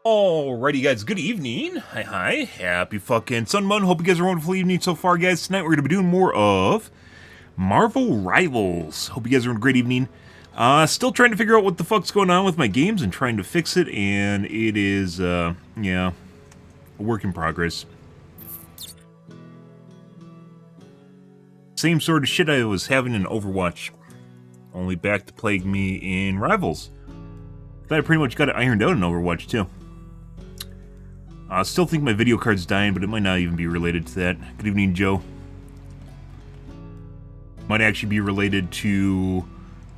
Alrighty guys, good evening. Hi, happy fucking Sunmun. Hope you guys are having a wonderful evening so far, guys. Tonight we're going to be doing more of Marvel Rivals. Hope you guys are having a great evening. Still trying to figure out what the fuck's going on with my games and trying to fix it, and it is, yeah, a work in progress. Same sort of shit I was having in Overwatch, only back to plague me in Rivals. I pretty much got it ironed out in Overwatch, too. I still think my video card's dying, but it might not even be related to that. Good evening, Joe. Might actually be related to...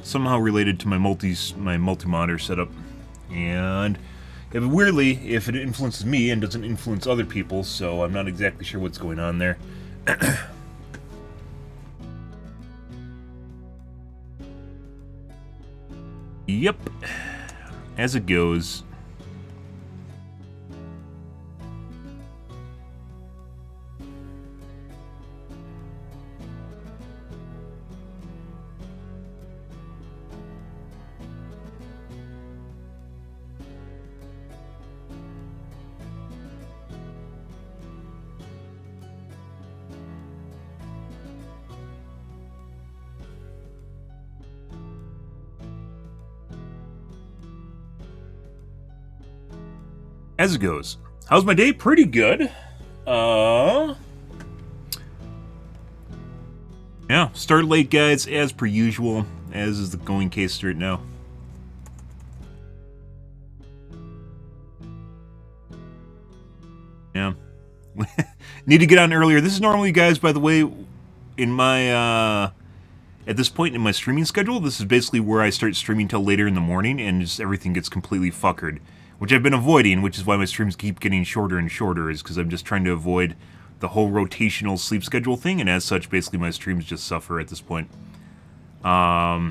somehow related to my multi-monitor setup. And weirdly, if it influences me and doesn't influence other people, so I'm not exactly sure what's going on there. Yep. As it goes. As it goes. How's my day? Pretty good. Yeah, started late, guys, as per usual, as is the going case right now. Yeah. Need to get on earlier. This is normally, guys, by the way, in my, at this point in my streaming schedule, this is basically where I start streaming till later in the morning, and just everything gets completely fuckered. Which I've been avoiding, which is why my streams keep getting shorter and shorter, is because I'm just trying to avoid the whole rotational sleep schedule thing, and as such, basically my streams just suffer at this point. Yeah,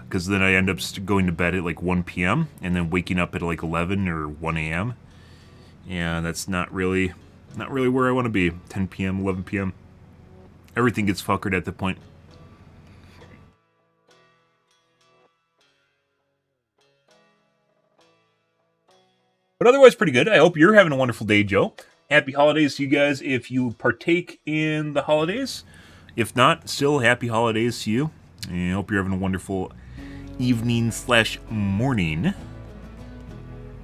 because then I end up going to bed at like 1 p.m., and then waking up at like 11 or 1 a.m. Yeah, that's not really where I want to be. 10 p.m., 11 p.m. Everything gets fuckered at that point. But otherwise, pretty good. I hope you're having a wonderful day, Joe. Happy holidays to you guys if you partake in the holidays. If not, still happy holidays to you. And I hope you're having a wonderful evening/morning.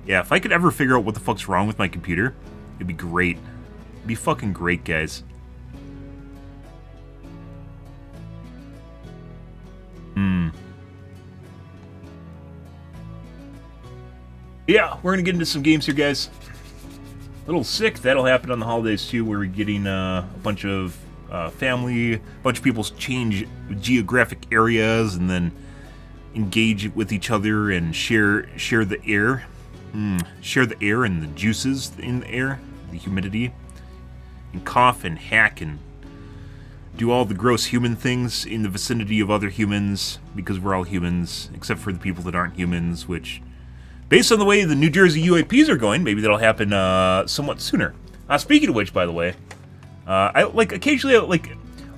Yeah, if I could ever figure out what the fuck's wrong with my computer, it'd be great. It'd be fucking great, guys. Yeah, we're going to get into some games here, guys. A little sick. That'll happen on the holidays, too, where we're getting a bunch of family, a bunch of people change geographic areas and then engage with each other and share the air. Share the air and the juices in the air, the humidity. And cough and hack and do all the gross human things in the vicinity of other humans, because we're all humans, except for the people that aren't humans, which... based on the way the New Jersey UAPs are going, maybe that'll happen somewhat sooner. Speaking of which, by the way, I occasionally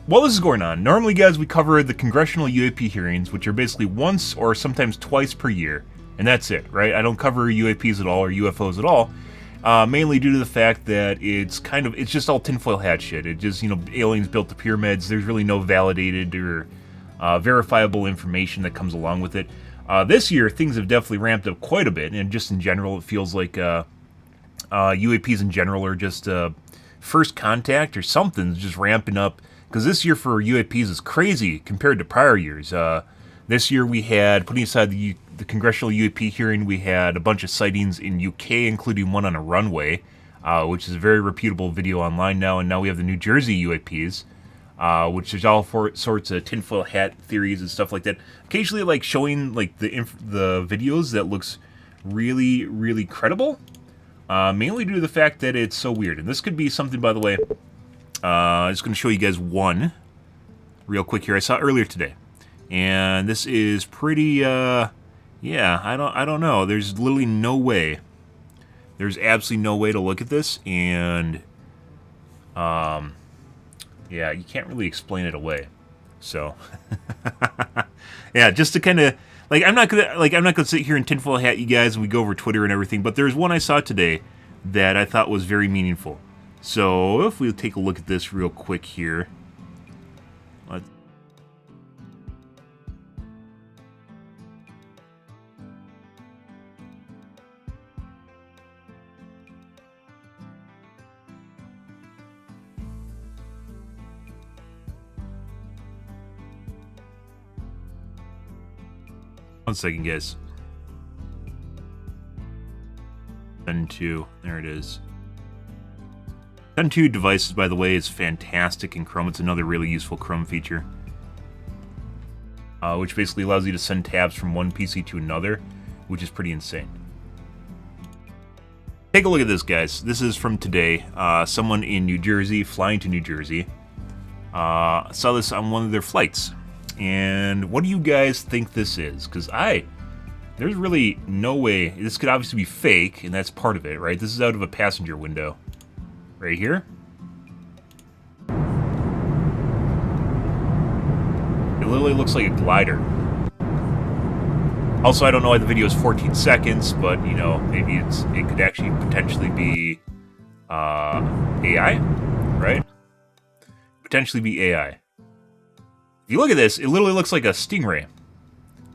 while this is going on, normally, guys, we cover the congressional UAP hearings, which are basically once or sometimes twice per year, and that's it, right? I don't cover UAPs at all or UFOs at all, mainly due to the fact that it's just all tinfoil hat shit. It just, aliens built the pyramids. There's really no validated or verifiable information that comes along with it. This year, things have definitely ramped up quite a bit, and just in general, it feels like UAPs in general are just first contact or something's just ramping up, because this year for UAPs is crazy compared to prior years. This year we had, putting aside the congressional UAP hearing, we had a bunch of sightings in UK, including one on a runway, which is a very reputable video online now, and now we have the New Jersey UAPs. Which is all sorts of tinfoil hat theories and stuff like that. Occasionally, showing the videos that looks really, really credible. Mainly due to the fact that it's so weird. And this could be something, by the way. I'm just going to show you guys one real quick here. I saw earlier today, and this is pretty. Yeah, I don't know. There's literally no way. There's absolutely no way to look at this and. Yeah, you can't really explain it away. So, yeah, just to kind of, I'm not gonna sit here and tinfoil hat you guys and we go over Twitter and everything, but there's one I saw today that I thought was very meaningful. So if we take a look at this real quick here. One second, guys. Gen 2, there it is. Gen 2 devices, by the way, is fantastic in Chrome. It's another really useful Chrome feature, which basically allows you to send tabs from one PC to another, which is pretty insane. Take a look at this, guys. This is from today. Someone in New Jersey, flying to New Jersey, saw this on one of their flights. And what do you guys think this is? Because there's really no way. This could obviously be fake, and that's part of it, right? This is out of a passenger window. Right here. It literally looks like a glider. Also, I don't know why the video is 14 seconds, but, you know, maybe it could actually potentially be AI, right? Potentially be AI. If you look at this, it literally looks like a stingray.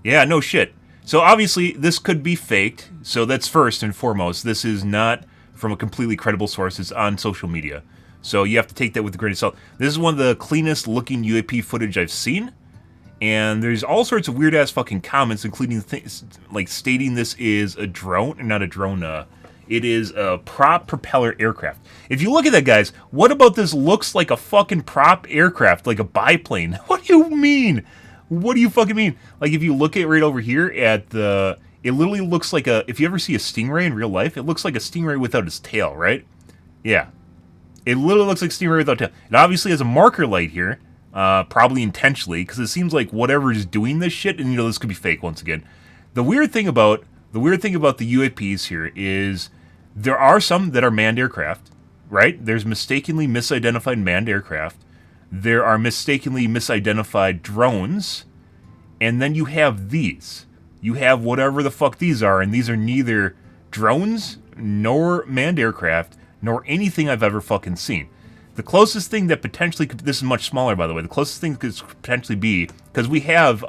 Yeah, no shit. So obviously, this could be faked. So that's first and foremost. This is not from a completely credible source. It's on social media. So you have to take that with a grain of salt. This is one of the cleanest looking UAP footage I've seen. And there's all sorts of weird ass fucking comments, including things like stating this is a drone, not a drone, it is a prop propeller aircraft. If you look at that, guys, what about this looks like a fucking prop aircraft, like a biplane? What do you mean? What do you fucking mean? Like, if you look at right over here at the... It literally looks like a... If you ever see a stingray in real life, it looks like a stingray without its tail, right? Yeah. It literally looks like a stingray without tail. It obviously has a marker light here, probably intentionally, because it seems like whatever is doing this shit, and, you know, this could be fake once again. The weird thing about the UAPs here is... There are some that are manned aircraft, right? There's mistakenly misidentified manned aircraft. There are mistakenly misidentified drones. And then you have these. You have whatever the fuck these are, and these are neither drones, nor manned aircraft, nor anything I've ever fucking seen. The closest thing that potentially could... This is much smaller, by the way. The closest thing could potentially be... Because we have...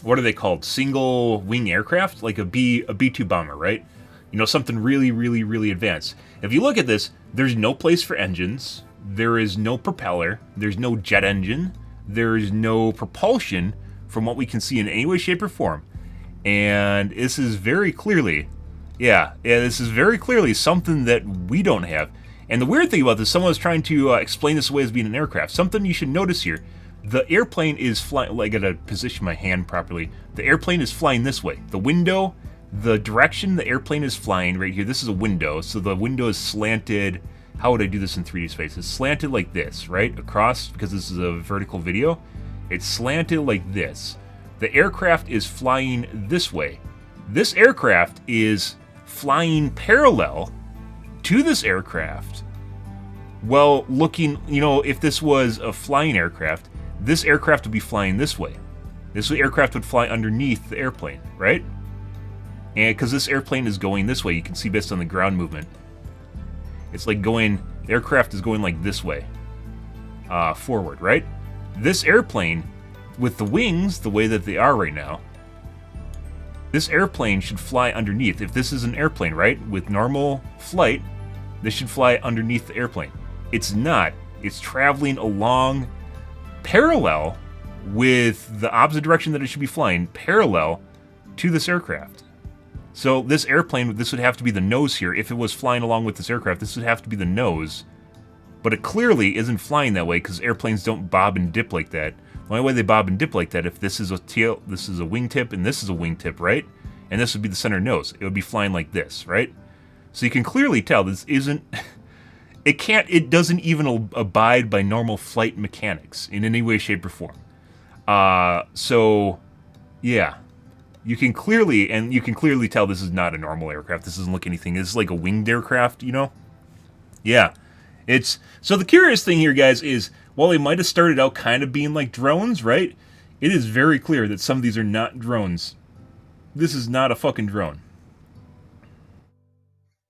what are they called? Single wing aircraft? Like a B-2 bomber, right? You know, something really, really, really advanced. If you look at this, there's no place for engines. There is no propeller. There's no jet engine. There's no propulsion from what we can see in any way, shape, or form. And this is very clearly, this is very clearly something that we don't have. And the weird thing about this, someone was trying to explain this away as being an aircraft. Something you should notice here. The airplane is flying, like, I gotta position my hand properly. The airplane is flying this way. The window, the direction the airplane is flying right here, this is a window, so the window is slanted. How would I do this in 3D space? It's slanted like this, right? Across, because this is a vertical video. It's slanted like this. The aircraft is flying this way. This aircraft is flying parallel to this aircraft. Well, looking, you know, if this was a flying aircraft, this aircraft would be flying this way. This aircraft would fly underneath the airplane, right? And because this airplane is going this way, you can see based on the ground movement. It's like going, the aircraft is going like this way, forward, right? This airplane, with the wings the way that they are right now, this airplane should fly underneath. If this is an airplane, right, with normal flight, this should fly underneath the airplane. It's not. It's traveling along parallel with the opposite direction that it should be flying, parallel to this aircraft. So this airplane, this would have to be the nose here. If it was flying along with this aircraft, this would have to be the nose. But it clearly isn't flying that way because airplanes don't bob and dip like that. The only way they bob and dip like that, if this is a tail, this is a wingtip, and this is a wingtip, right? And this would be the center nose. It would be flying like this, right? So you can clearly tell this isn't... It doesn't even abide by normal flight mechanics in any way, shape, or form. So, yeah. You can clearly tell this is not a normal aircraft. This doesn't look anything. This is like a winged aircraft, you know? Yeah. So the curious thing here, guys, is while they might have started out kind of being like drones, right? It is very clear that some of these are not drones. This is not a fucking drone.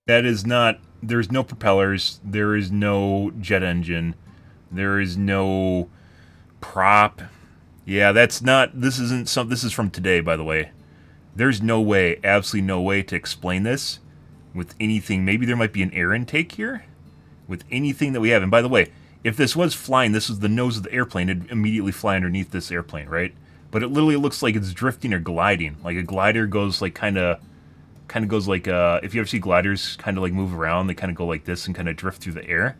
That is not... There's no propellers. There is no jet engine. There is no prop. Yeah, that's not... This isn't some... This is from today, by the way. There's no way, absolutely no way to explain this with anything. Maybe there might be an air intake here with anything that we have. And by the way, if this was flying, this was the nose of the airplane, it'd immediately fly underneath this airplane, right? But it literally looks like it's drifting or gliding. Like a glider goes like kind of goes like, if you ever see gliders kind of like move around, they kind of go like this and kind of drift through the air.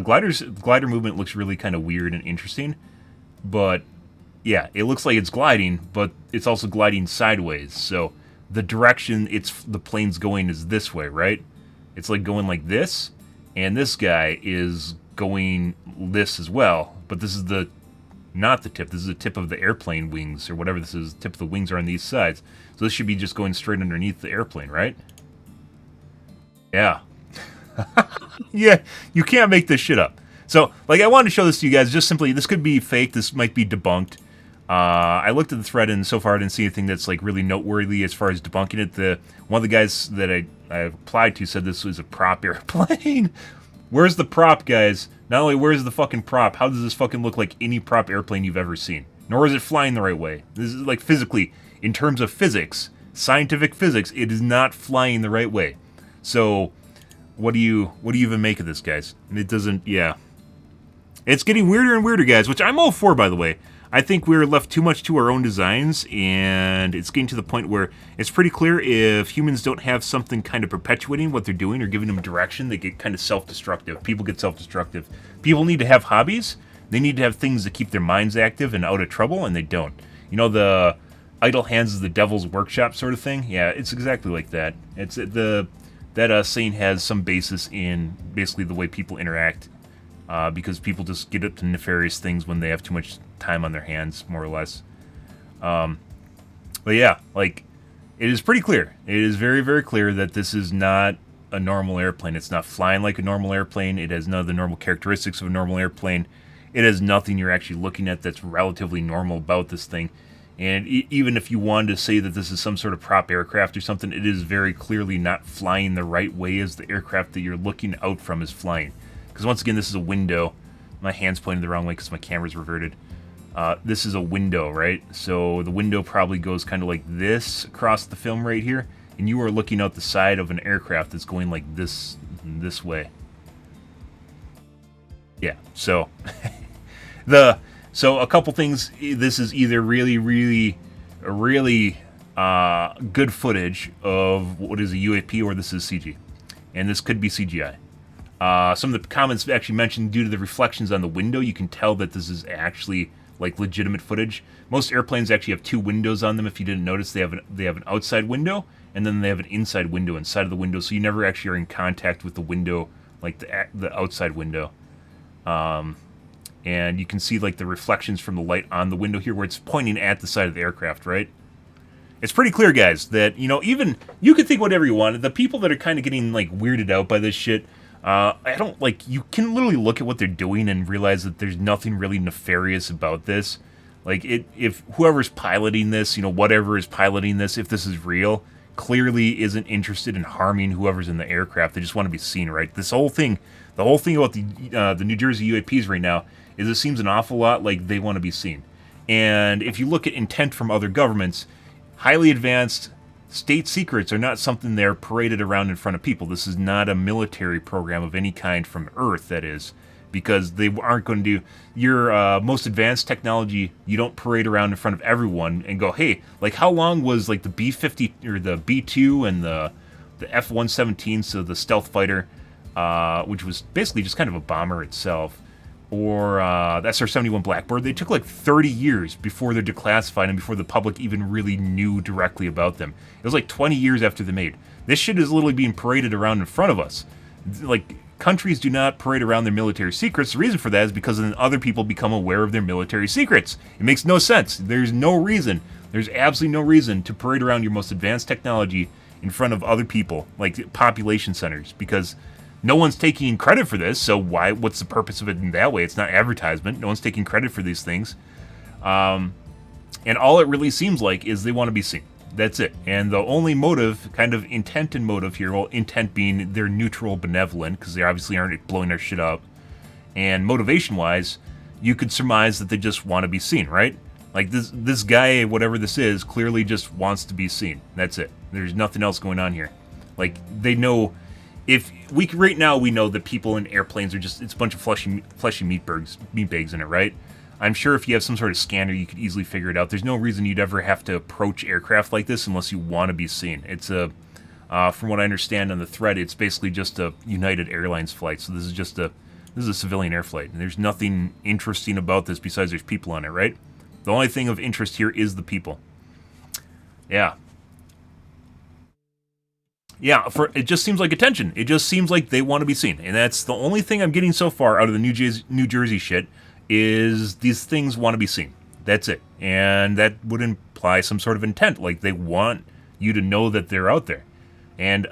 Glider movement looks really kind of weird and interesting. But yeah, it looks like it's gliding, but it's also gliding sideways. So the direction the plane's going is this way, right? It's like going like this, and this guy is going this as well. But this is not the tip. This is the tip of the airplane wings, or whatever this is. The tip of the wings are on these sides. So this should be just going straight underneath the airplane, right? Yeah. Yeah, you can't make this shit up. So, like, I wanted to show this to you guys just simply. This could be fake. This might be debunked. I looked at the thread, and so far I didn't see anything that's like really noteworthy as far as debunking it. One of the guys that I applied to said this was a prop airplane. Where's the prop, guys? Not only where's the fucking prop, how does this fucking look like any prop airplane you've ever seen? Nor is it flying the right way. This is like physically, in terms of physics, scientific physics, it is not flying the right way. So, what do you even make of this, guys? And it doesn't, yeah. It's getting weirder and weirder, guys, which I'm all for, by the way. I think we're left too much to our own designs, and it's getting to the point where it's pretty clear if humans don't have something kind of perpetuating what they're doing or giving them direction, they get kind of self-destructive. People get self-destructive. People need to have hobbies. They need to have things that keep their minds active and out of trouble, and they don't. You know, the idle hands is the devil's workshop sort of thing? Yeah, it's exactly like that. It's that saying has some basis in basically the way people interact. Because people just get up to nefarious things when they have too much time on their hands, more or less. But yeah, like, it is pretty clear. It is very, very clear that this is not a normal airplane. It's not flying like a normal airplane. It has none of the normal characteristics of a normal airplane. It has nothing you're actually looking at that's relatively normal about this thing. And even if you wanted to say that this is some sort of prop aircraft or something, it is very clearly not flying the right way as the aircraft that you're looking out from is flying. Because once again, this is a window. My hand's pointed the wrong way because my camera's reverted. This is a window, right? So the window probably goes kind of like this across the film right here. And you are looking out the side of an aircraft that's going like this way. Yeah, so... So a couple things. This is either really good footage of what is a UAP, or this is CG. And this could be CGI. Some of the comments actually mentioned due to the reflections on the window, you can tell that this is actually like legitimate footage. Most airplanes actually have two windows on them. If you didn't notice, they have an outside window, and then they have an inside window inside of the window, so you never actually are in contact with the window, like the outside window. And you can see like the reflections from the light on the window here, where it's pointing at the side of the aircraft, right? It's pretty clear, guys, that, you know, even you can think whatever you want. The people that are kind of getting like weirded out by this shit. I don't, like, you can literally look at what they're doing and realize that there's nothing really nefarious about this. Like, if whoever's piloting this, you know, whatever is piloting this, if this is real, clearly isn't interested in harming whoever's in the aircraft. They just want to be seen, right? This whole thing, the whole thing about the New Jersey UAPs right now is it seems an awful lot like they want to be seen. And if you look at intent from other governments, highly advanced state secrets are not something they're paraded around in front of people. This is not a military program of any kind from Earth, that is, because they aren't going to do your most advanced technology. You don't parade around in front of everyone and go, hey, like, how long was like the B-50 or the B-2 and the F-117, so the stealth fighter, which was basically just kind of a bomber itself, or the SR-71 Blackbird? They took like 30 years before they're declassified and before the public even really knew directly about them. It was like 20 years after they're made. This shit is literally being paraded around in front of us. Like, countries do not parade around their military secrets. The reason for that is because then other people become aware of their military secrets. It makes no sense. There's no reason. There's absolutely no reason to parade around your most advanced technology in front of other people, like population centers, because no one's taking credit for this, so what's the purpose of it in that way? It's not advertisement. No one's taking credit for these things. And all it really seems like is they want to be seen. That's it. And the only motive, kind of intent and motive here, well, intent being they're neutral, benevolent, because they obviously aren't blowing their shit up. And motivation-wise, you could surmise that they just want to be seen, right? Like, this guy, whatever this is, clearly just wants to be seen. That's it. There's nothing else going on here. Like, they know... right now we know that people in airplanes are just... It's a bunch of fleshy meat bags in it, right? I'm sure if you have some sort of scanner, you could easily figure it out. There's no reason you'd ever have to approach aircraft like this unless you want to be seen. It's from what I understand on the thread, it's basically just a United Airlines flight. So this is a civilian air flight. And there's nothing interesting about this besides there's people on it, right? The only thing of interest here is the people. Yeah. Yeah, it just seems like attention. It just seems like they want to be seen. And that's the only thing I'm getting so far out of the New Jersey shit, is these things want to be seen. That's it. And that would imply some sort of intent. Like, they want you to know that they're out there. And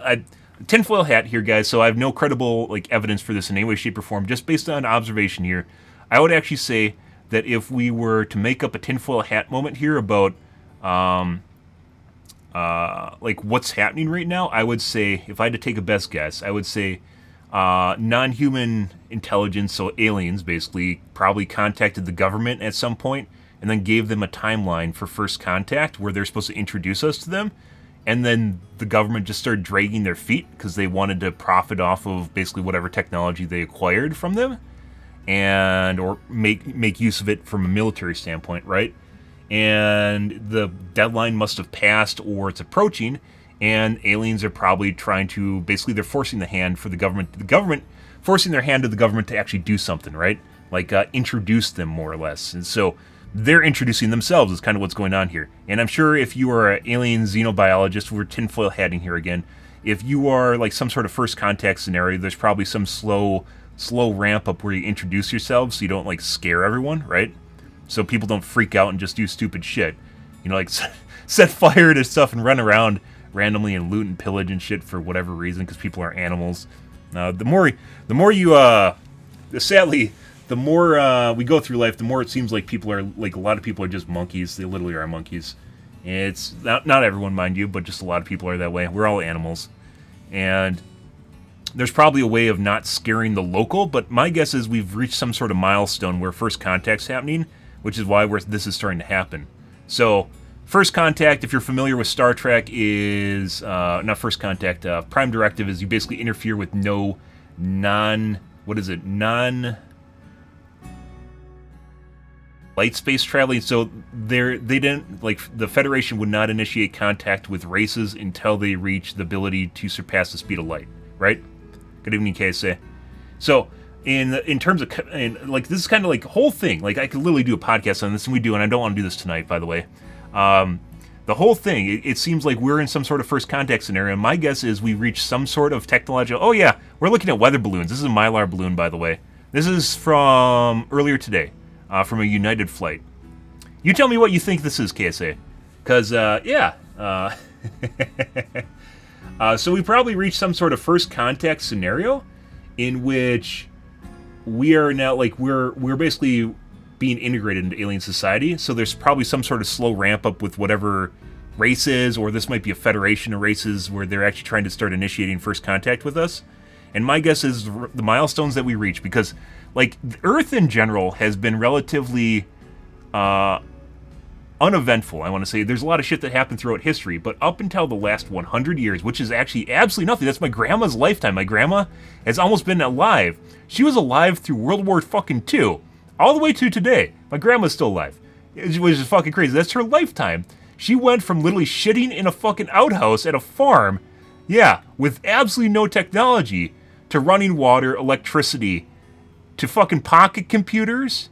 tinfoil hat here, guys, so I have no credible evidence for this in any way, shape, or form. Just based on observation here, I would actually say that if we were to make up a tinfoil hat moment here about what's happening right now, I would say, if I had to take a best guess, I would say non-human intelligence, so aliens basically, probably contacted the government at some point and then gave them a timeline for first contact where they're supposed to introduce us to them, and then the government just started dragging their feet because they wanted to profit off of basically whatever technology they acquired from them, and or make use of it from a military standpoint, right? And the deadline must have passed, or it's approaching, and aliens are probably trying to, basically they're forcing the hand for the government forcing their hand to the government to actually do something, right? Like introduce them, more or less. And so they're introducing themselves is kind of what's going on here. And I'm sure if you are an alien xenobiologist, we're tinfoil hatting here again, if you are like some sort of first contact scenario, there's probably some slow ramp up where you introduce yourselves so you don't like scare everyone, right? So people don't freak out and just do stupid shit. You know, like set fire to stuff and run around randomly and loot and pillage and shit for whatever reason, because people are animals. The more we go through life, the more it seems like people are, like, a lot of people are just monkeys. They literally are monkeys. And it's not everyone, mind you, but just a lot of people are that way. We're all animals. And there's probably a way of not scaring the local, but my guess is we've reached some sort of milestone where first contact's happening, which is why this is starting to happen. So, first contact, if you're familiar with Star Trek, is not first contact. Prime directive is you basically interfere with no light space traveling. So they didn't, like, the Federation would not initiate contact with races until they reach the ability to surpass the speed of light. Right? Good evening, KSA. So, in terms of, and like, this is kind of like a whole thing. Like, I could literally do a podcast on this, and we do, and I don't want to do this tonight, by the way. The whole thing, it seems like we're in some sort of first contact scenario. My guess is we reach some sort of technological... Oh yeah, we're looking at weather balloons. This is a Mylar balloon, by the way. This is from earlier today, from a United flight. You tell me what you think this is, KSA. Because, yeah. So we probably reached some sort of first contact scenario in which we are now, like, we're basically being integrated into alien society, so there's probably some sort of slow ramp up with whatever race is, or this might be a federation of races where they're actually trying to start initiating first contact with us. And my guess is the milestones that we reach, because, like, Earth in general has been relatively uneventful, I want to say. There's a lot of shit that happened throughout history, but up until the last 100 years, which is actually absolutely nothing. That's my grandma's lifetime. My grandma has almost been alive. She was alive through World War II. All the way to today. My grandma's still alive. Which is fucking crazy. That's her lifetime. She went from literally shitting in a fucking outhouse at a farm, yeah, with absolutely no technology, to running water, electricity, to fucking pocket computers,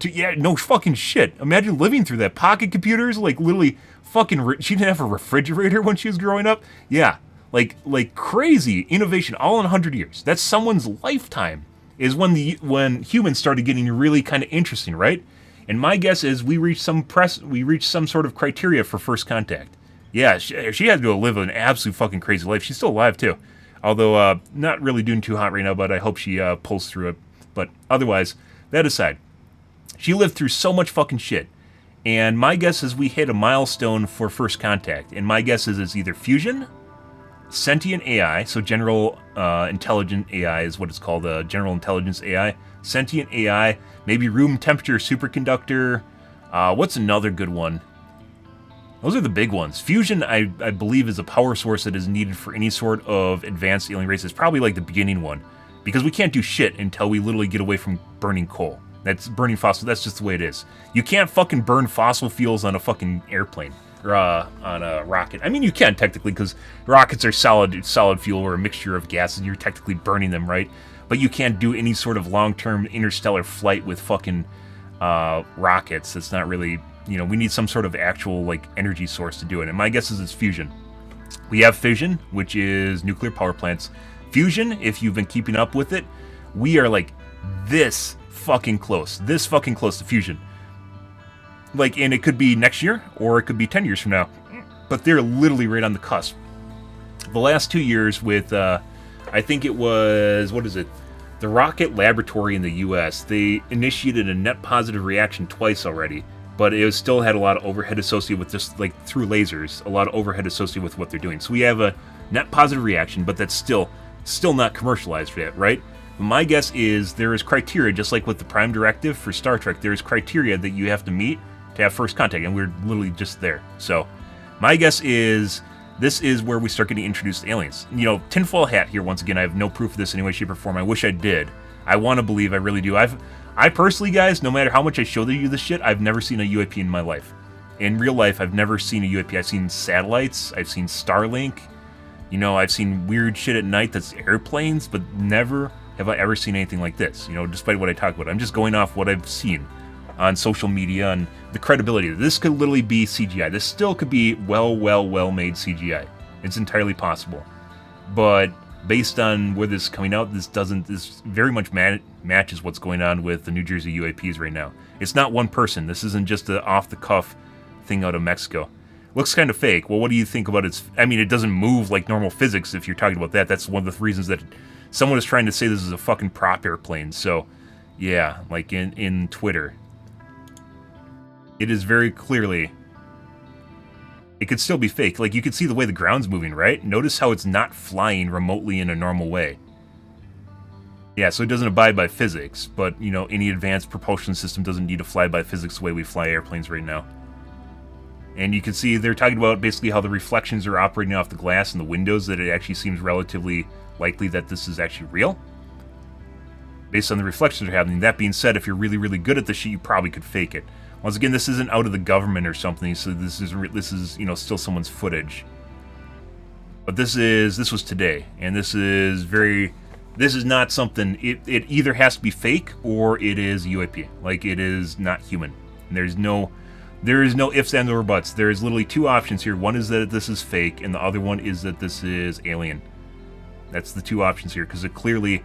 to, yeah, no fucking shit. Imagine living through that. Pocket computers, like, literally fucking... She didn't have a refrigerator when she was growing up. Yeah, like crazy innovation all in 100 years. That's someone's lifetime. Is when humans started getting really kind of interesting, right? And my guess is we reached some sort of criteria for first contact. Yeah, she had to go live an absolute fucking crazy life. She's still alive too, although not really doing too hot right now. But I hope she pulls through it. But otherwise, that aside, she lived through so much fucking shit, And my guess is we hit a milestone for first contact. And my guess is it's either fusion, sentient AI, so general intelligent AI is what it's called, general intelligence AI, sentient AI, maybe room temperature superconductor. What's another good one? Those are the big ones. Fusion, I believe, is a power source that is needed for any sort of advanced alien race. It's probably like the beginning one, because we can't do shit until we literally get away from burning coal. That's burning fossil. That's just the way it is. You can't fucking burn fossil fuels on a fucking airplane or on a rocket. I mean, you can technically, because rockets are solid fuel or a mixture of gases, and you're technically burning them, right? But you can't do any sort of long-term interstellar flight with fucking rockets. That's not really, you know, we need some sort of actual like energy source to do it. And my guess is it's fusion. We have fission, which is nuclear power plants. Fusion, if you've been keeping up with it, we are like this fucking close to fusion. Like, and it could be next year, or it could be 10 years from now. But they're literally right on the cusp. The last 2 years with, I think it was, what is it? The Rocket Laboratory in the US, they initiated a net positive reaction twice already. But it still had a lot of overhead associated with just, like, through lasers, a lot of overhead associated with what they're doing. So we have a net positive reaction, but that's still not commercialized yet, right? My guess is there is criteria, just like with the Prime Directive for Star Trek, there is criteria that you have to meet to have first contact, and we're literally just there. So my guess is this is where we start getting introduced to aliens. You know, tinfoil hat here, once again, I have no proof of this in any way, shape, or form. I wish I did. I want to believe, I really do. I personally, guys, no matter how much I show you this shit, I've never seen a UAP in my life. In real life, I've never seen a UAP. I've seen satellites, I've seen Starlink, you know, I've seen weird shit at night that's airplanes, but never have I ever seen anything like this, you know, despite what I talk about. I'm just going off what I've seen on social media and the credibility. This could literally be CGI. This still could be well-made CGI. It's entirely possible. But based on where this is coming out, this very much matches what's going on with the New Jersey UAPs right now. It's not one person. This isn't just an off-the-cuff thing out of Mexico. Looks kind of fake. Well, what do you think about its... I mean, it doesn't move like normal physics if you're talking about that. That's one of the reasons that someone is trying to say this is a fucking prop airplane. So, yeah, like in Twitter. It is very clearly... It could still be fake. Like, you can see the way the ground's moving, right? Notice how it's not flying remotely in a normal way. Yeah, so it doesn't abide by physics, but, you know, any advanced propulsion system doesn't need to fly by physics the way we fly airplanes right now. And you can see they're talking about basically how the reflections are operating off the glass and the windows, that it actually seems relatively likely that this is actually real, based on the reflections that are happening. That being said, if you're really, really good at this shit, you probably could fake it. Once again, this isn't out of the government or something, so this is you know, still someone's footage. But this was today, and this is not something. It either has to be fake or it is UAP. Like, it is not human. And there is no ifs, ands, or buts. There is literally two options here. One is that this is fake, and the other one is that this is alien. That's the two options here, because it clearly,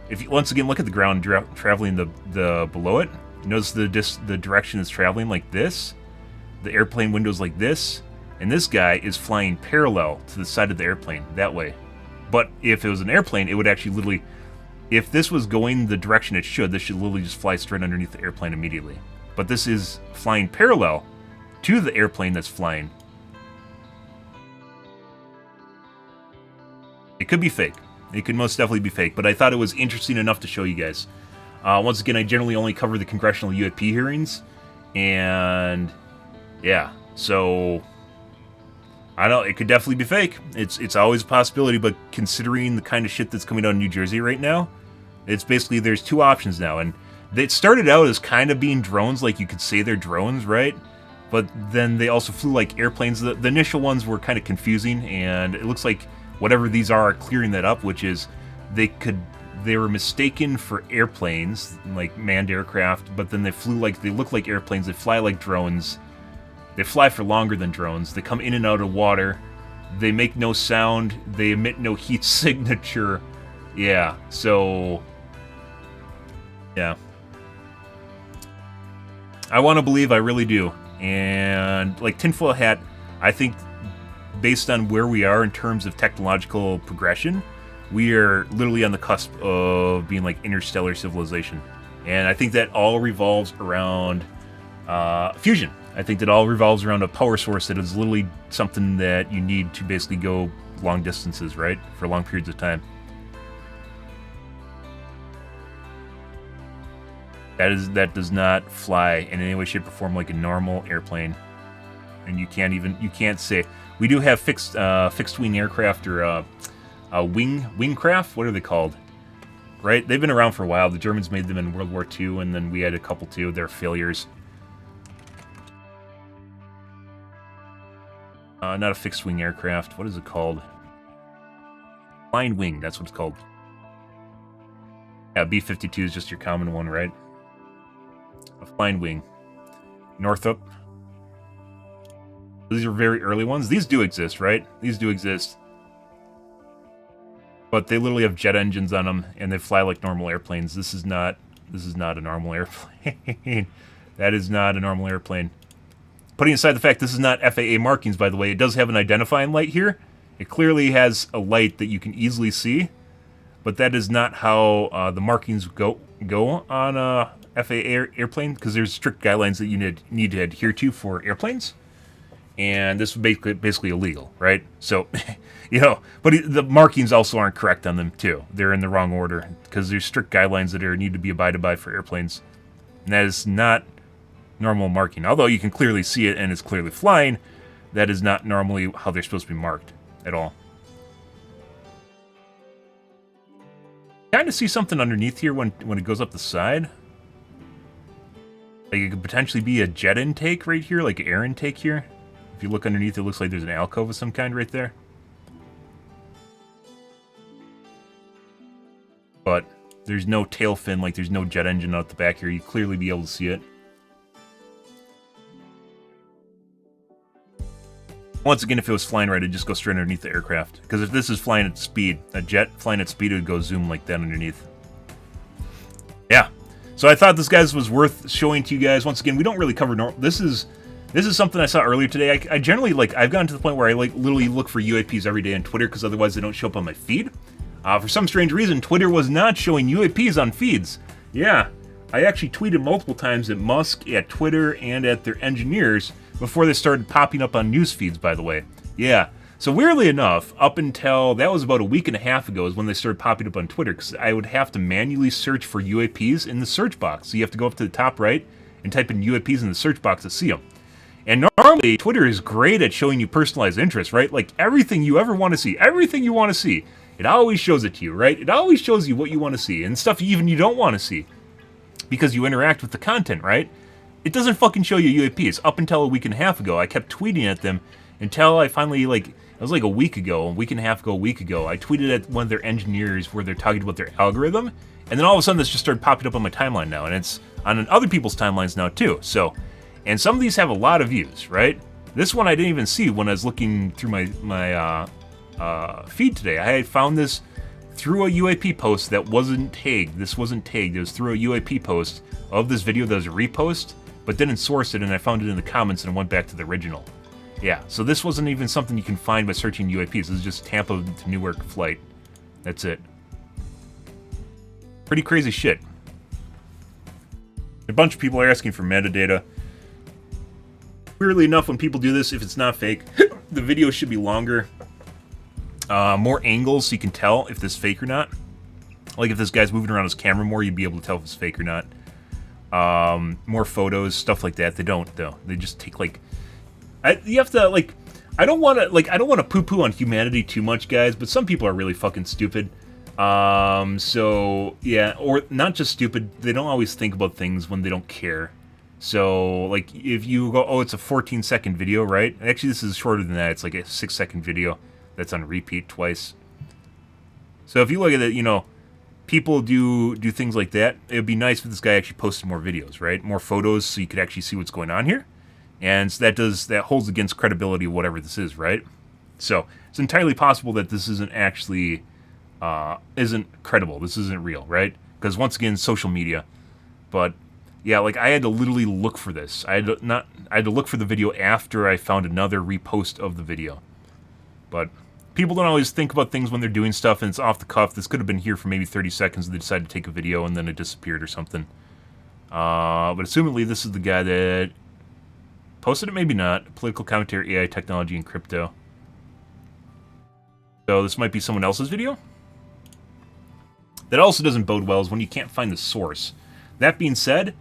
if you once again look at the ground traveling the below it. Notice the direction it's traveling like this. The airplane window's like this. And this guy is flying parallel to the side of the airplane, that way. But if it was an airplane, it would actually literally... If this was going the direction it should, this should literally just fly straight underneath the airplane immediately. But this is flying parallel to the airplane that's flying. It could be fake. It could most definitely be fake, but I thought it was interesting enough to show you guys. Once again, I generally only cover the congressional UAP hearings, and yeah, so I don't know, it could definitely be fake. It's always a possibility, but considering the kind of shit that's coming out of New Jersey right now, it's basically, there's two options now, and it started out as kind of being drones, like you could say they're drones, right? But then they also flew like airplanes. The initial ones were kind of confusing, and it looks like whatever these are clearing that up, which is they were mistaken for airplanes, like manned aircraft, but then they look like airplanes, they fly like drones, they fly for longer than drones, they come in and out of water, they make no sound, they emit no heat signature. Yeah, so... yeah. I want to believe, I really do. And, like, tinfoil hat, I think, based on where we are in terms of technological progression, we are literally on the cusp of being like interstellar civilization. And I think that all revolves around fusion. I think that all revolves around a power source that is literally something that you need to basically go long distances, right? For long periods of time. That does not fly in any way, shape, or form like a normal airplane. And you can't say. We do have fixed wing aircraft or wingcraft. What are they called? Right? They've been around for a while. The Germans made them in World War II, and then we had a couple too. They're failures. Not a fixed wing aircraft. What is it called? Flying wing. That's what it's called. Yeah, B-52 is just your common one, right? A flying wing. Northrop. These are very early ones. These do exist, right? These do exist. But they literally have jet engines on them, and they fly like normal airplanes. This is not a normal airplane. That is not a normal airplane. Putting aside the fact this is not FAA markings, by the way, it does have an identifying light here. It clearly has a light that you can easily see, but that is not how the markings go on a FAA airplane, because there's strict guidelines that you need to adhere to for airplanes. And this is basically illegal, right? So, you know, but the markings also aren't correct on them, too. They're in the wrong order, because there's strict guidelines that need to be abided by for airplanes. And that is not normal marking. Although you can clearly see it and it's clearly flying, that is not normally how they're supposed to be marked at all. Kind of see something underneath here when it goes up the side. Like it could potentially be a jet intake right here, like air intake here. If you look underneath, it looks like there's an alcove of some kind right there. But there's no tail fin, like there's no jet engine out the back here. You'd clearly be able to see it. Once again, if it was flying right, it'd just go straight underneath the aircraft. Because if this is flying at speed, a jet flying at speed, it would go zoom like that underneath. Yeah. So I thought this guys was worth showing to you guys. Once again, we don't really cover This is something I saw earlier today. I generally, like, I've gotten to the point where I, like, literally look for UAPs every day on Twitter, because otherwise they don't show up on my feed. For some strange reason, Twitter was not showing UAPs on feeds. Yeah. I actually tweeted multiple times at Musk, at Twitter, and at their engineers before they started popping up on news feeds, by the way. Yeah. So weirdly enough, up until, that was about a week and a half ago, is when they started popping up on Twitter, because I would have to manually search for UAPs in the search box. So you have to go up to the top right and type in UAPs in the search box to see them. And normally, Twitter is great at showing you personalized interests, right? Like, everything you ever want to see, everything you want to see, it always shows it to you, right? It always shows you what you want to see, and stuff even you don't want to see, because you interact with the content, right? It doesn't fucking show you UAPs. Up until a week and a half ago, I kept tweeting at them until I finally, like, it was like a week and a half ago, a week ago, I tweeted at one of their engineers where they're talking about their algorithm, and then all of a sudden this just started popping up on my timeline now, and it's on other people's timelines now too, so... And some of these have a lot of views, right? This one I didn't even see when I was looking through my feed today. I had found this through a UAP post that wasn't tagged. This wasn't tagged. It was through a UAP post of this video that was a repost, but didn't source it, and I found it in the comments and went back to the original. Yeah, so this wasn't even something you can find by searching UAPs. This is just Tampa to Newark flight. That's it. Pretty crazy shit. A bunch of people are asking for metadata. Weirdly enough, when people do this, if it's not fake, the video should be longer. More angles so you can tell if this is fake or not. Like if this guy's moving around his camera more, you'd be able to tell if it's fake or not. More photos, stuff like that. They don't, though. They just take, like... you have to, like... I don't want to poo-poo on humanity too much, guys, but some people are really fucking stupid. So, yeah, or not just stupid, they don't always think about things when they don't care. So, like, if you go, oh, it's a 14-second video, right? Actually, this is shorter than that. It's like a 6-second video that's on repeat twice. So if you look at it, you know, people do things like that. It would be nice if this guy actually posted more videos, right? More photos so you could actually see what's going on here. And so that holds against credibility of whatever this is, right? So it's entirely possible that this isn't actually, isn't credible. This isn't real, right? Because once again, social media. But... yeah, like, I had to literally look for this. I had to look for the video after I found another repost of the video. But people don't always think about things when they're doing stuff, and it's off the cuff. This could have been here for maybe 30 seconds, and they decided to take a video, and then it disappeared or something. But assumedly, this is the guy that posted it, maybe not. Political commentary, AI, technology, and crypto. So this might be someone else's video. That also doesn't bode well is when you can't find the source. That being said,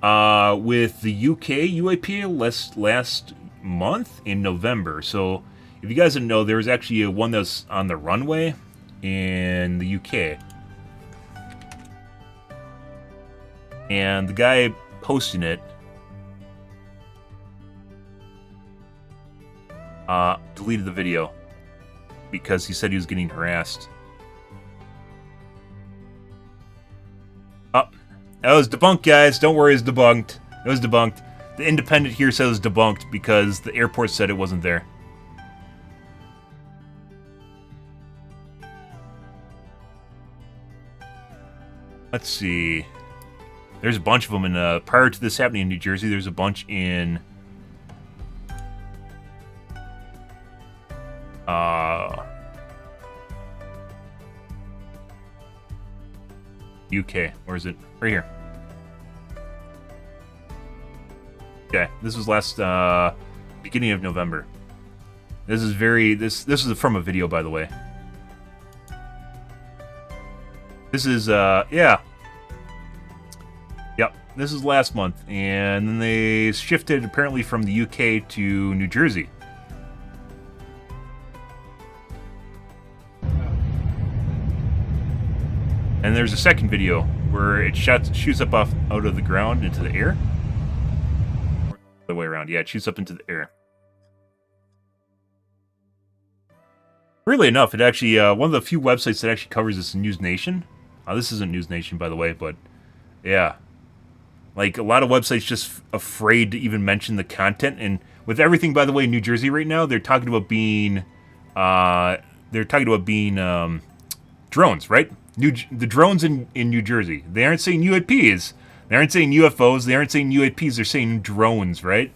with the UK UAP last month in November. So if you guys didn't know, there was actually one that's on the runway in the UK. And the guy posting it deleted the video because he said he was getting harassed. Oh, that was debunked, guys. Don't worry, it's debunked. It was debunked. The Independent here says it's debunked because the airport said it wasn't there. Let's see. There's a bunch of them in, prior to this happening in New Jersey, there's a bunch in, UK. Where is it? Right here. Okay, this was last, beginning of November. This is this is from a video, by the way. This is, yeah. Yep, this is last month, and then they shifted apparently from the UK to New Jersey. And there's a second video where it shoots up out of the ground into the air. Or the other way around, yeah, it shoots up into the air. Weirdly enough, it actually, one of the few websites that actually covers this is News Nation. This isn't News Nation, by the way, but yeah. Like, a lot of websites just afraid to even mention the content. And with everything, by the way, in New Jersey right now, they're talking about being, drones, right? The drones in New Jersey. They aren't saying UAPs. They aren't saying UFOs. They aren't saying UAPs. They're saying drones, right?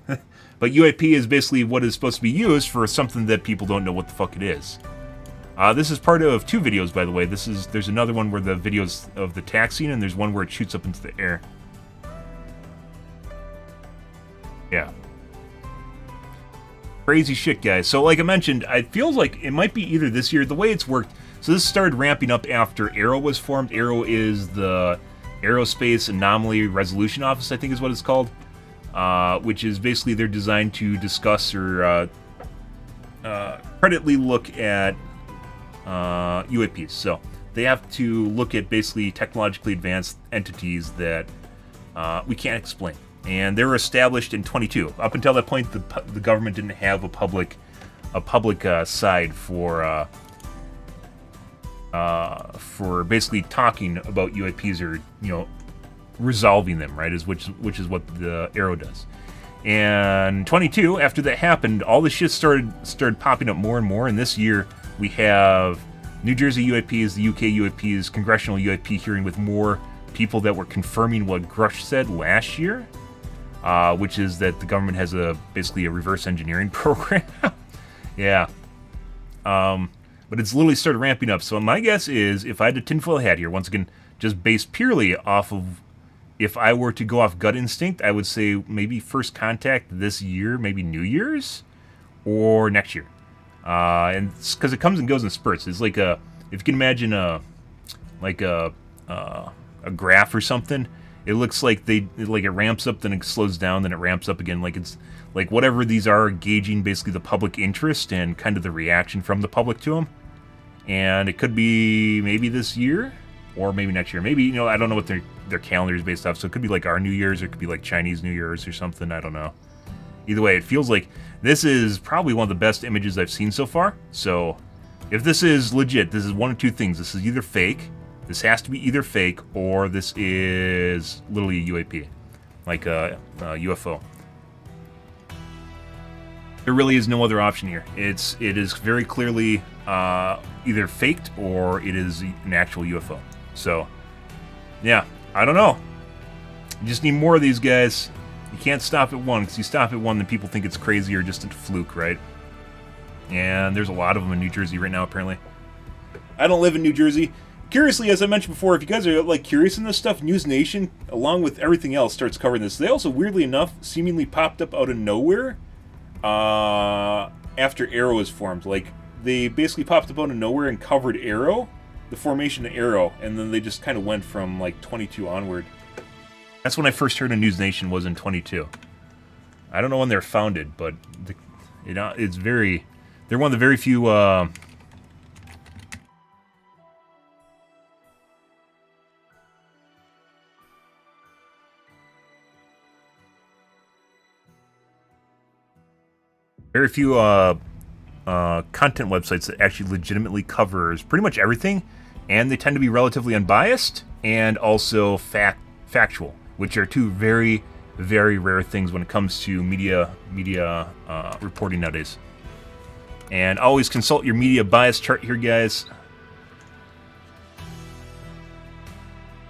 But UAP is basically what is supposed to be used for something that people don't know what the fuck it is. This is part of 2 videos, by the way. There's another one where the video's of the taxiing, and there's one where it shoots up into the air. Yeah. Crazy shit, guys. So, like I mentioned, it feels like it might be either this year. The way it's worked, so this started ramping up after AARO was formed. AARO is the Aerospace Anomaly Resolution Office, I think is what it's called. Which is basically they're designed to discuss or critically look at UAPs. So they have to look at basically technologically advanced entities that we can't explain. And they were established in 22. Up until that point, the government didn't have a public side for basically talking about UAPs or resolving them, right? Which is what the AARO does. And 22, after that happened, all this shit started popping up more and more. And this year we have New Jersey UAPs, the UK UAPs, congressional UAP hearing with more people that were confirming what Grush said last year, which is that the government has basically a reverse engineering program. Yeah. But it's literally started ramping up. So my guess is, if I had a tinfoil hat here, once again, just based purely off of, if I were to go off gut instinct, I would say maybe first contact this year, maybe New Year's, or next year. And because it comes and goes in spurts. It's like if you can imagine a graph or something. It looks like it ramps up, then it slows down, then it ramps up again. Like it's like whatever these are, gauging basically the public interest and kind of the reaction from the public to them. And it could be maybe this year, or maybe next year. Maybe, I don't know what their calendar is based off, so it could be like our New Year's, or it could be like Chinese New Year's or something, I don't know. Either way, it feels like this is probably one of the best images I've seen so far. So, if this is legit, this is one of 2 things. This is either fake, this has to be either fake, or this is literally a UAP, like a UFO. There really is no other option here. It is very clearly either faked or it is an actual UFO. So, yeah, I don't know. You just need more of these guys. You can't stop at one, because you stop at one, then people think it's crazy or just a fluke, right? And there's a lot of them in New Jersey right now, apparently. I don't live in New Jersey, curiously, as I mentioned before, if you guys are like curious in this stuff, News Nation, along with everything else, starts covering this. They also, weirdly enough, seemingly popped up out of nowhere after Arrow was formed. Like, they basically popped up out of nowhere and covered Arrow, the formation of Arrow, and then they just kind of went from like 22 onward. That's when I first heard of News Nation, was in 22. I don't know when they're founded, but it's very... They're one of the very few... very few content websites that actually legitimately covers pretty much everything, and they tend to be relatively unbiased and also factual, which are two very, very rare things when it comes to media reporting nowadays. And always consult your media bias chart here, guys.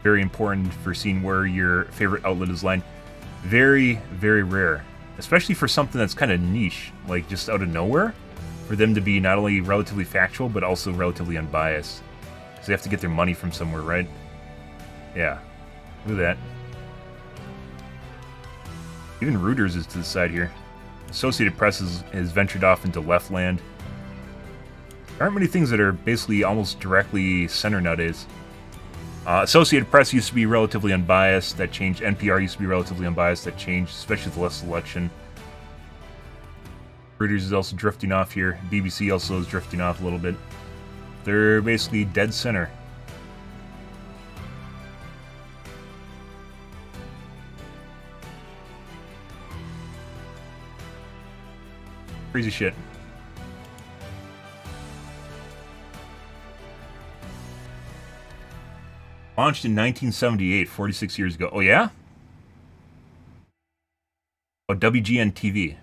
Very important for seeing where your favorite outlet is lying. Very, very rare. Especially for something that's kind of niche, like just out of nowhere, for them to be not only relatively factual, but also relatively unbiased. Because they have to get their money from somewhere, right? Yeah. Look at that. Even Reuters is to the side here. Associated Press has ventured off into left land. There aren't many things that are basically almost directly center nowadays. Associated Press used to be relatively unbiased. That changed. NPR used to be relatively unbiased. That changed, especially with the last election. Reuters is also drifting off here. BBC also is drifting off a little bit. They're basically dead center. Crazy shit. Launched in 1978, 46 years ago. Oh, yeah? Oh, WGN-TV.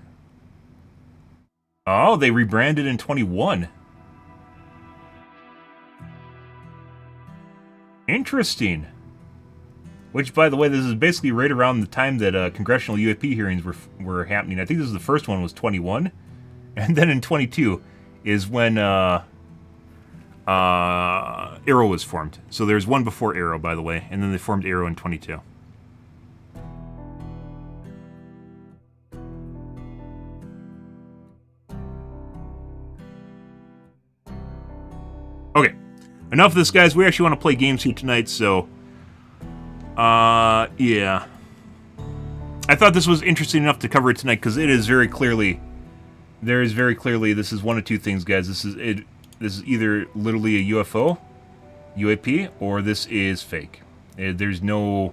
Oh, they rebranded in 21. Interesting. Which, by the way, this is basically right around the time that congressional UAP hearings were happening. I think this is the first one was 21. And then in 22 is when... Arrow was formed. So there's one before Arrow, by the way, and then they formed Arrow in 22. Okay, enough of this, guys. We actually want to play games here tonight, so... yeah. I thought this was interesting enough to cover it tonight, because it is very clearly... There is very clearly... This is one of two things, guys. This is either literally a UFO, UAP, or this is fake. There's no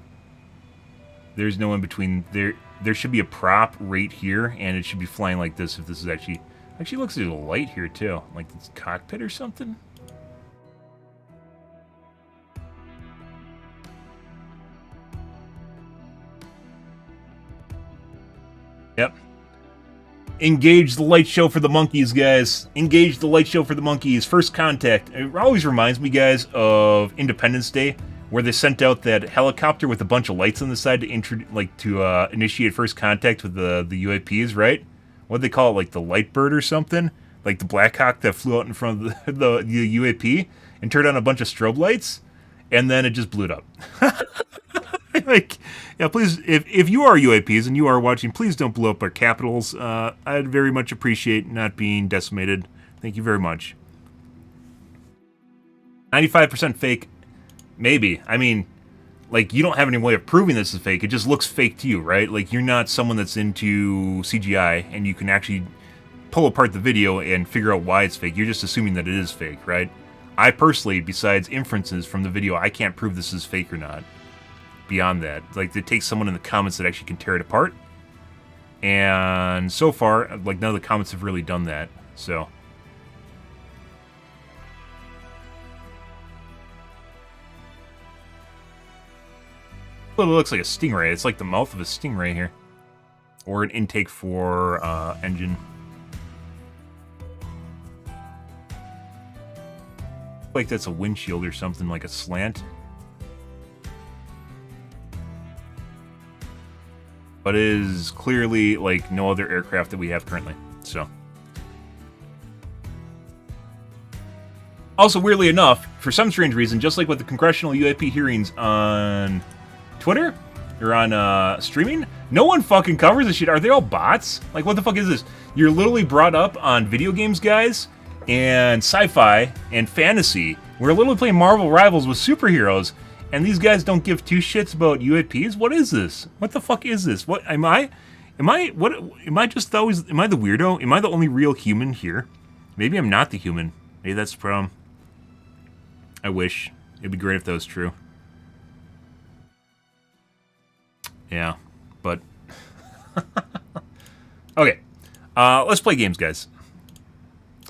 in between. There should be a prop right here, and it should be flying like this if this is actually looks like there's a light here too, like this cockpit or something. Yep. Engage the light show for the monkeys, guys. Engage the light show for the monkeys. First contact. It always reminds me, guys, of Independence Day, where they sent out that helicopter with a bunch of lights on the side to initiate first contact with the UAPs, right? What do they call it, like the Lightbird or something? Like the Black Hawk that flew out in front of the UAP and turned on a bunch of strobe lights, and then it just blew it up. Like, yeah, please, if you are UAPs and you are watching, please don't blow up our capitals. I'd very much appreciate not being decimated. Thank you very much. 95% fake, maybe. I mean, like, you don't have any way of proving this is fake. It just looks fake to you, right? Like, you're not someone that's into CGI and you can actually pull apart the video and figure out why it's fake. You're just assuming that it is fake, right? I personally, besides inferences from the video, I can't prove this is fake or not. Beyond that, like, it takes someone in the comments that actually can tear it apart, and so far, like, none of the comments have really done that. So well, it looks like a stingray. It's like the mouth of a stingray here, or an intake for engine. Like that's a windshield or something, like a slant. But it is clearly like no other aircraft that we have currently. So Also, weirdly enough, for some strange reason, just like with the congressional UAP hearings on Twitter or on streaming, no one fucking covers this shit. Are they all bots? Like, what the fuck is this? You're literally brought up on video games, guys, and sci-fi and fantasy. We're literally playing Marvel Rivals with superheroes, and these guys don't give two shits about UAPs. What is this? What the fuck is this? What am I? Am I just always? Am I the weirdo? Am I the only real human here? Maybe I'm not the human. Maybe that's the problem. I wish. It'd be great if that was true. Yeah, but... Okay. Let's play games, guys.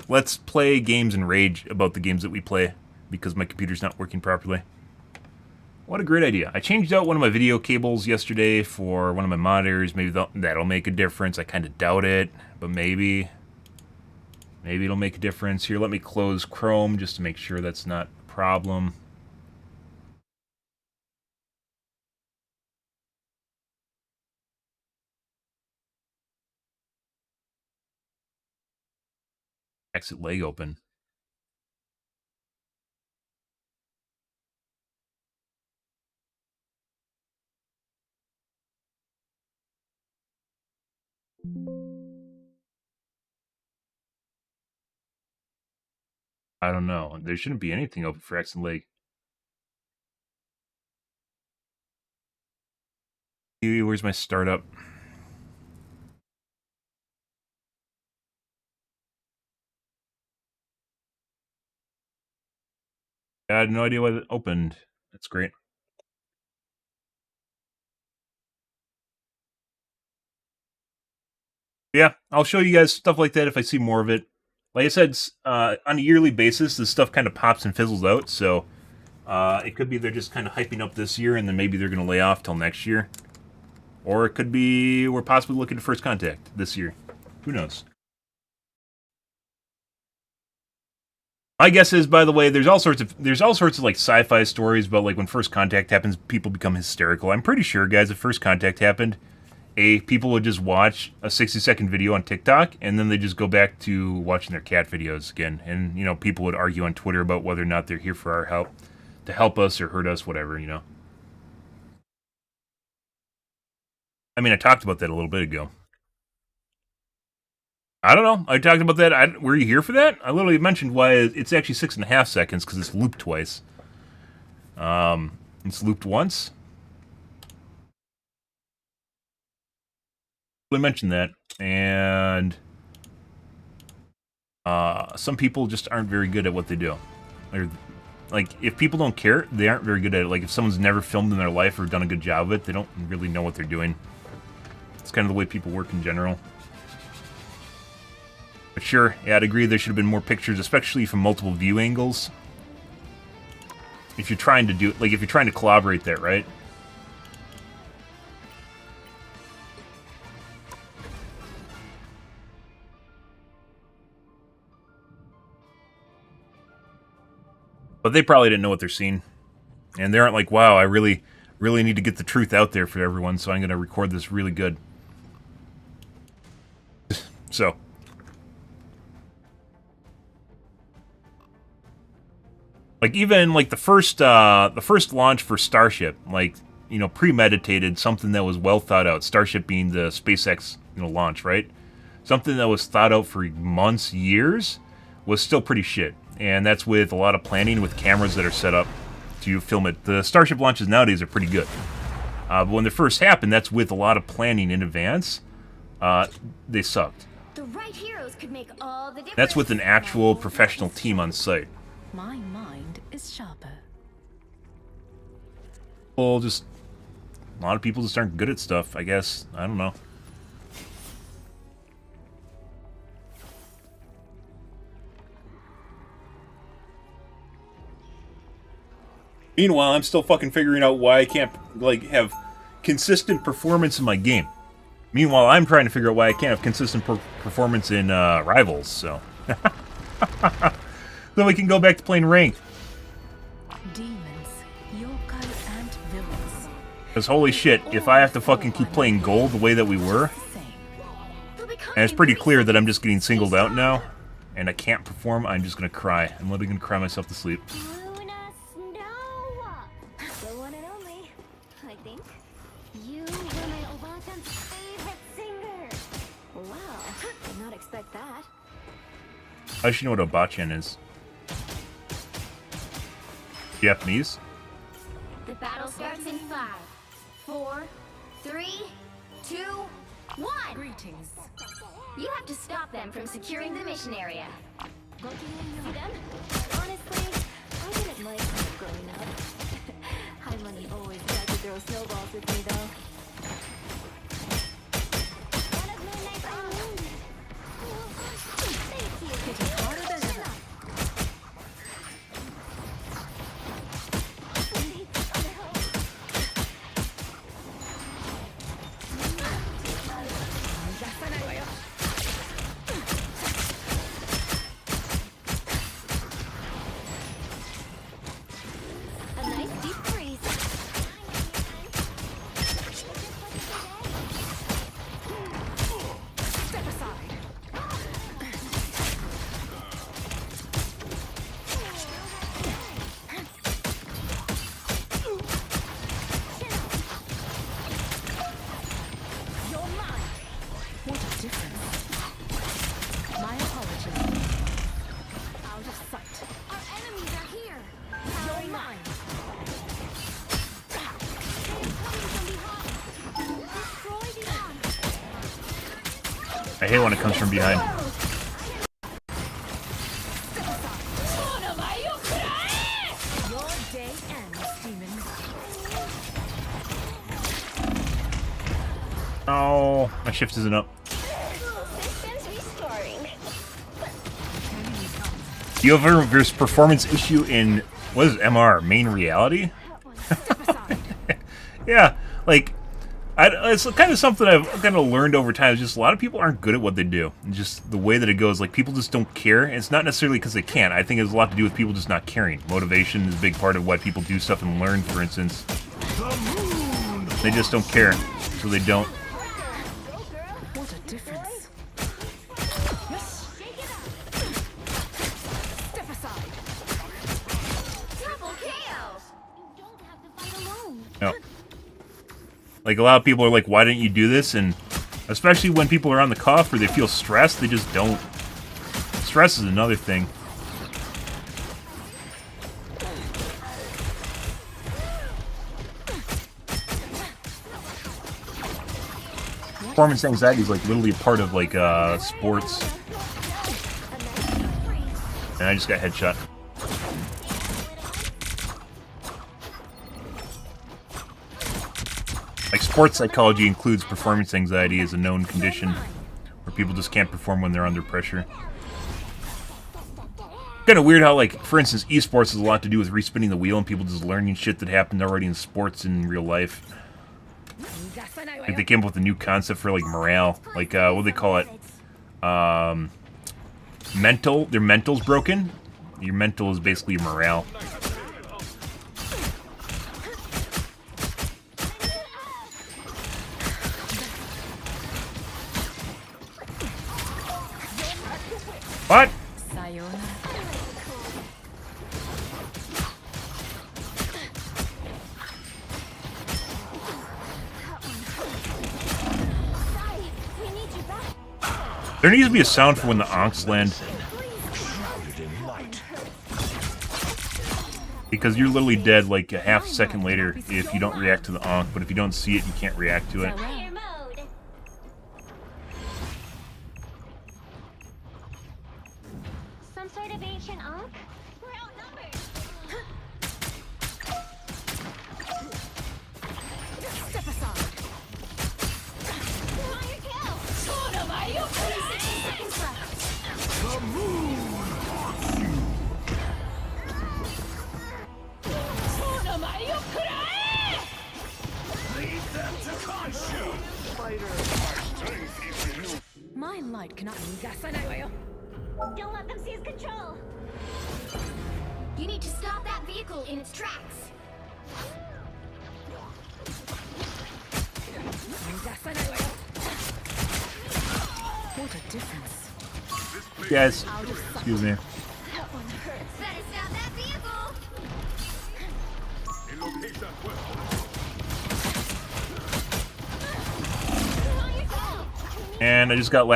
Let's play games and rage about the games that we play, because my computer's not working properly. What a great idea. I changed out one of my video cables yesterday for one of my monitors. Maybe that'll make a difference. I kind of doubt it, but maybe. Maybe it'll make a difference. Here, let me close Chrome just to make sure that's not a problem. Exit leg open. I don't know. There shouldn't be anything open for exit leg. Where's my startup? I had no idea why it opened. That's great. Yeah, I'll show you guys stuff like that if I see more of it. Like I said, on a yearly basis, this stuff kind of pops and fizzles out, so it could be they're just kind of hyping up this year, and then maybe they're going to lay off till next year. Or it could be we're possibly looking at First Contact this year. Who knows? My guess is, by the way, there's all sorts of like sci-fi stories about like when First Contact happens, people become hysterical. I'm pretty sure, guys, if First Contact happened, people would just watch a 60-second video on TikTok, and then they just go back to watching their cat videos again. And, you know, people would argue on Twitter about whether or not they're here for our help, to help us or hurt us, whatever, you know. I mean, I talked about that a little bit ago. I don't know. I talked about that. Were you here for that? I literally mentioned why it's actually 6.5 seconds, because it's looped twice. It's looped once. I mentioned that, and some people just aren't very good at what they do. Like, if people don't care, they aren't very good at it. Like, if someone's never filmed in their life or done a good job of it, they don't really know what they're doing. It's kind of the way people work in general. But sure, yeah, I'd agree there should have been more pictures, especially from multiple view angles. If you're trying to do, like, if you're trying to collaborate that, right? But they probably didn't know what they're seeing. And they aren't like, wow, I really need to get the truth out there for everyone, so I'm going to record this really good. So. Like, even, like, the first launch for Starship, like, you know, premeditated, something that was well thought out. Starship being the SpaceX, you know, launch, right? Something that was thought out for months, years, was still pretty shit. And that's with a lot of planning with cameras that are set up to film it. The Starship launches nowadays are pretty good. But when they first happened, that's with a lot of planning in advance. They sucked. The right heroes could make all the difference. That's with an actual professional team on site. My mind is sharper. Well, just a lot of people just aren't good at stuff, I guess. I don't know. Meanwhile, I'm still fucking figuring out why I can't, like, have consistent performance in my game. Meanwhile, I'm trying to figure out why I can't have consistent performance in Rivals, so. Then we can go back to playing ranked. Demons, yokai, and villains. Because holy shit, if I have to fucking keep playing gold the way that we were, and it's pretty clear that I'm just getting singled out now, and I can't perform, I'm just gonna cry. I'm literally gonna cry myself to sleep. Luna Snow, the one and only, I think. You were my Obasan's favorite singer. Wow, did not expect that. I should know what Obachan is. Japanese? The battle starts in 5, 4, 3, 2, 1. Greetings. You have to stop them from securing the mission area. See them? Honestly, I didn't like them growing up. High Money always tried to throw snowballs with me, though. One of Midnight's own. Thank you. Hitting harder than ever. A nice deep freeze. Step aside. You're mine. What a difference. My apologies. Out of sight. Our enemies are here. You're mine. Destroy the arm. I hate when it comes from behind. Your day ends, demon. Oh, my shift isn't up. Systems restoring. Do you ever there's performance issue in what is it, MR main reality? Step aside. Yeah, like it's kind of something I've kind of learned over time. It's just a lot of people aren't good at what they do. And just the way that it goes, like people just don't care. And it's not necessarily because they can't. I think it has a lot to do with people just not caring. Motivation is a big part of why people do stuff and learn. For instance, they just don't care, so they don't. What a difference. Step aside. Double KO. You don't have to fight alone. No. Like a lot of people are like, why didn't you do this? And especially when people are on the cuff or they feel stressed, they just don't. Stress is another thing. Performance anxiety is like literally a part of like sports. And I just got headshot. Like sports psychology includes performance anxiety as a known condition where people just can't perform when they're under pressure. Kind of weird how, like, for instance, esports has a lot to do with respinning the wheel and people just learning shit that happened already in sports in real life. Like they came up with a new concept for like morale, like what do they call it? Mental. Their mental's broken. Your mental is basically your morale. What? Sayonara. Sorry, we need you back. There needs to be a sound for when the onks land. Because you're literally dead like a half second later if you don't react to the onk, but if you don't see it, you can't react to it. Fire mode. Some sort of ancient ankh? We're outnumbered. Step aside. Fire kill. 60 seconds left. My light cannot. Don't let them seize control. You need to stop that vehicle in its tracks. What a difference. Guys, excuse me. That one hurts. Better stop that vehicle. And I just got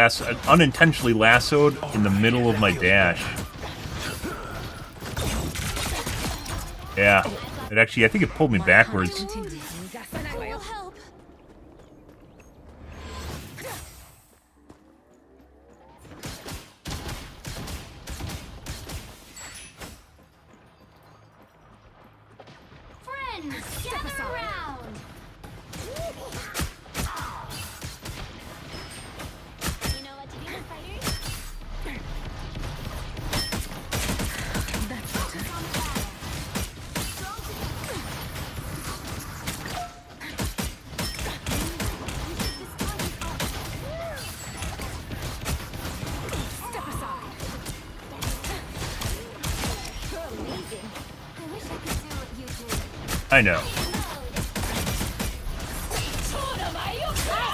unintentionally lassoed in the middle of my dash. Yeah, it actually, I think it pulled me backwards. That will help. Friends, Step gather aside. around. You know what to do, fighters? That's better. Focus on the battle. Strong Step aside. You're amazing. I wish I could do what you do. I know.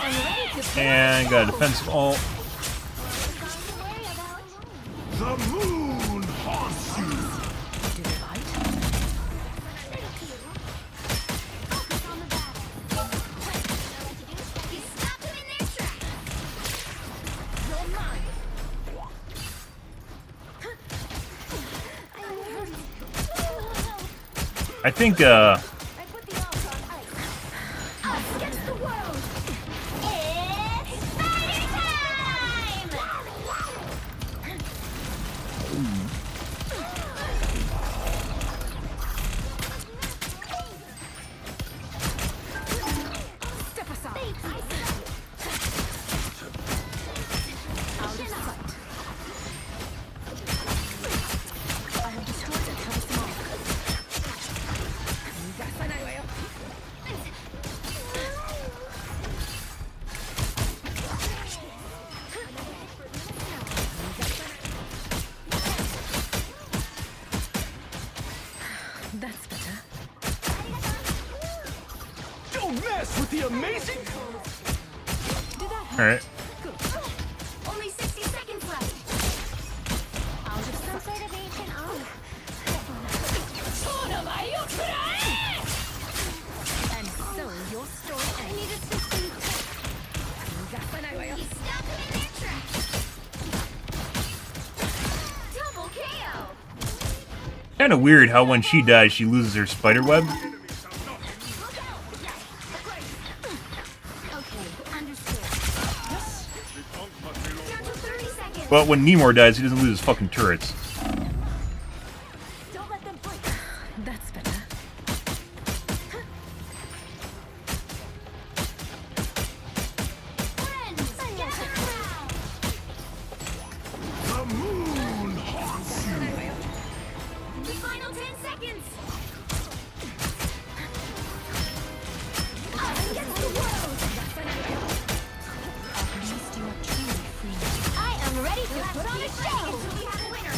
I'm ready to play. And got a defensive ult. Something to worry about. The moon haunts you. Do they bite? Focus on the battle. You know what to do? You stop them in their tracks. You're mine. I'm hurt. I think, I put the odds on ice. Us against the world. It's fighting time! Step aside. Out of sight. I have destroyed a terrorist mark. That's better. Don't mess with the amazing. Did that help? alright. Only 60 seconds left. Out of Some sight. sort of ancient armor. And so your story I ends. need assistance. You stop them in their tracks. Double KO. Kind of weird how when she dies, she loses her spider web. Okay, understood. Down to 30 seconds. But when Nemor dies, he doesn't lose his fucking turrets. Don't let them break. That's better. Friends, gather around. The moon haunts you. The final 10 seconds. Us against the world. At least you are truly free. I am ready to put on a show. We have a winner.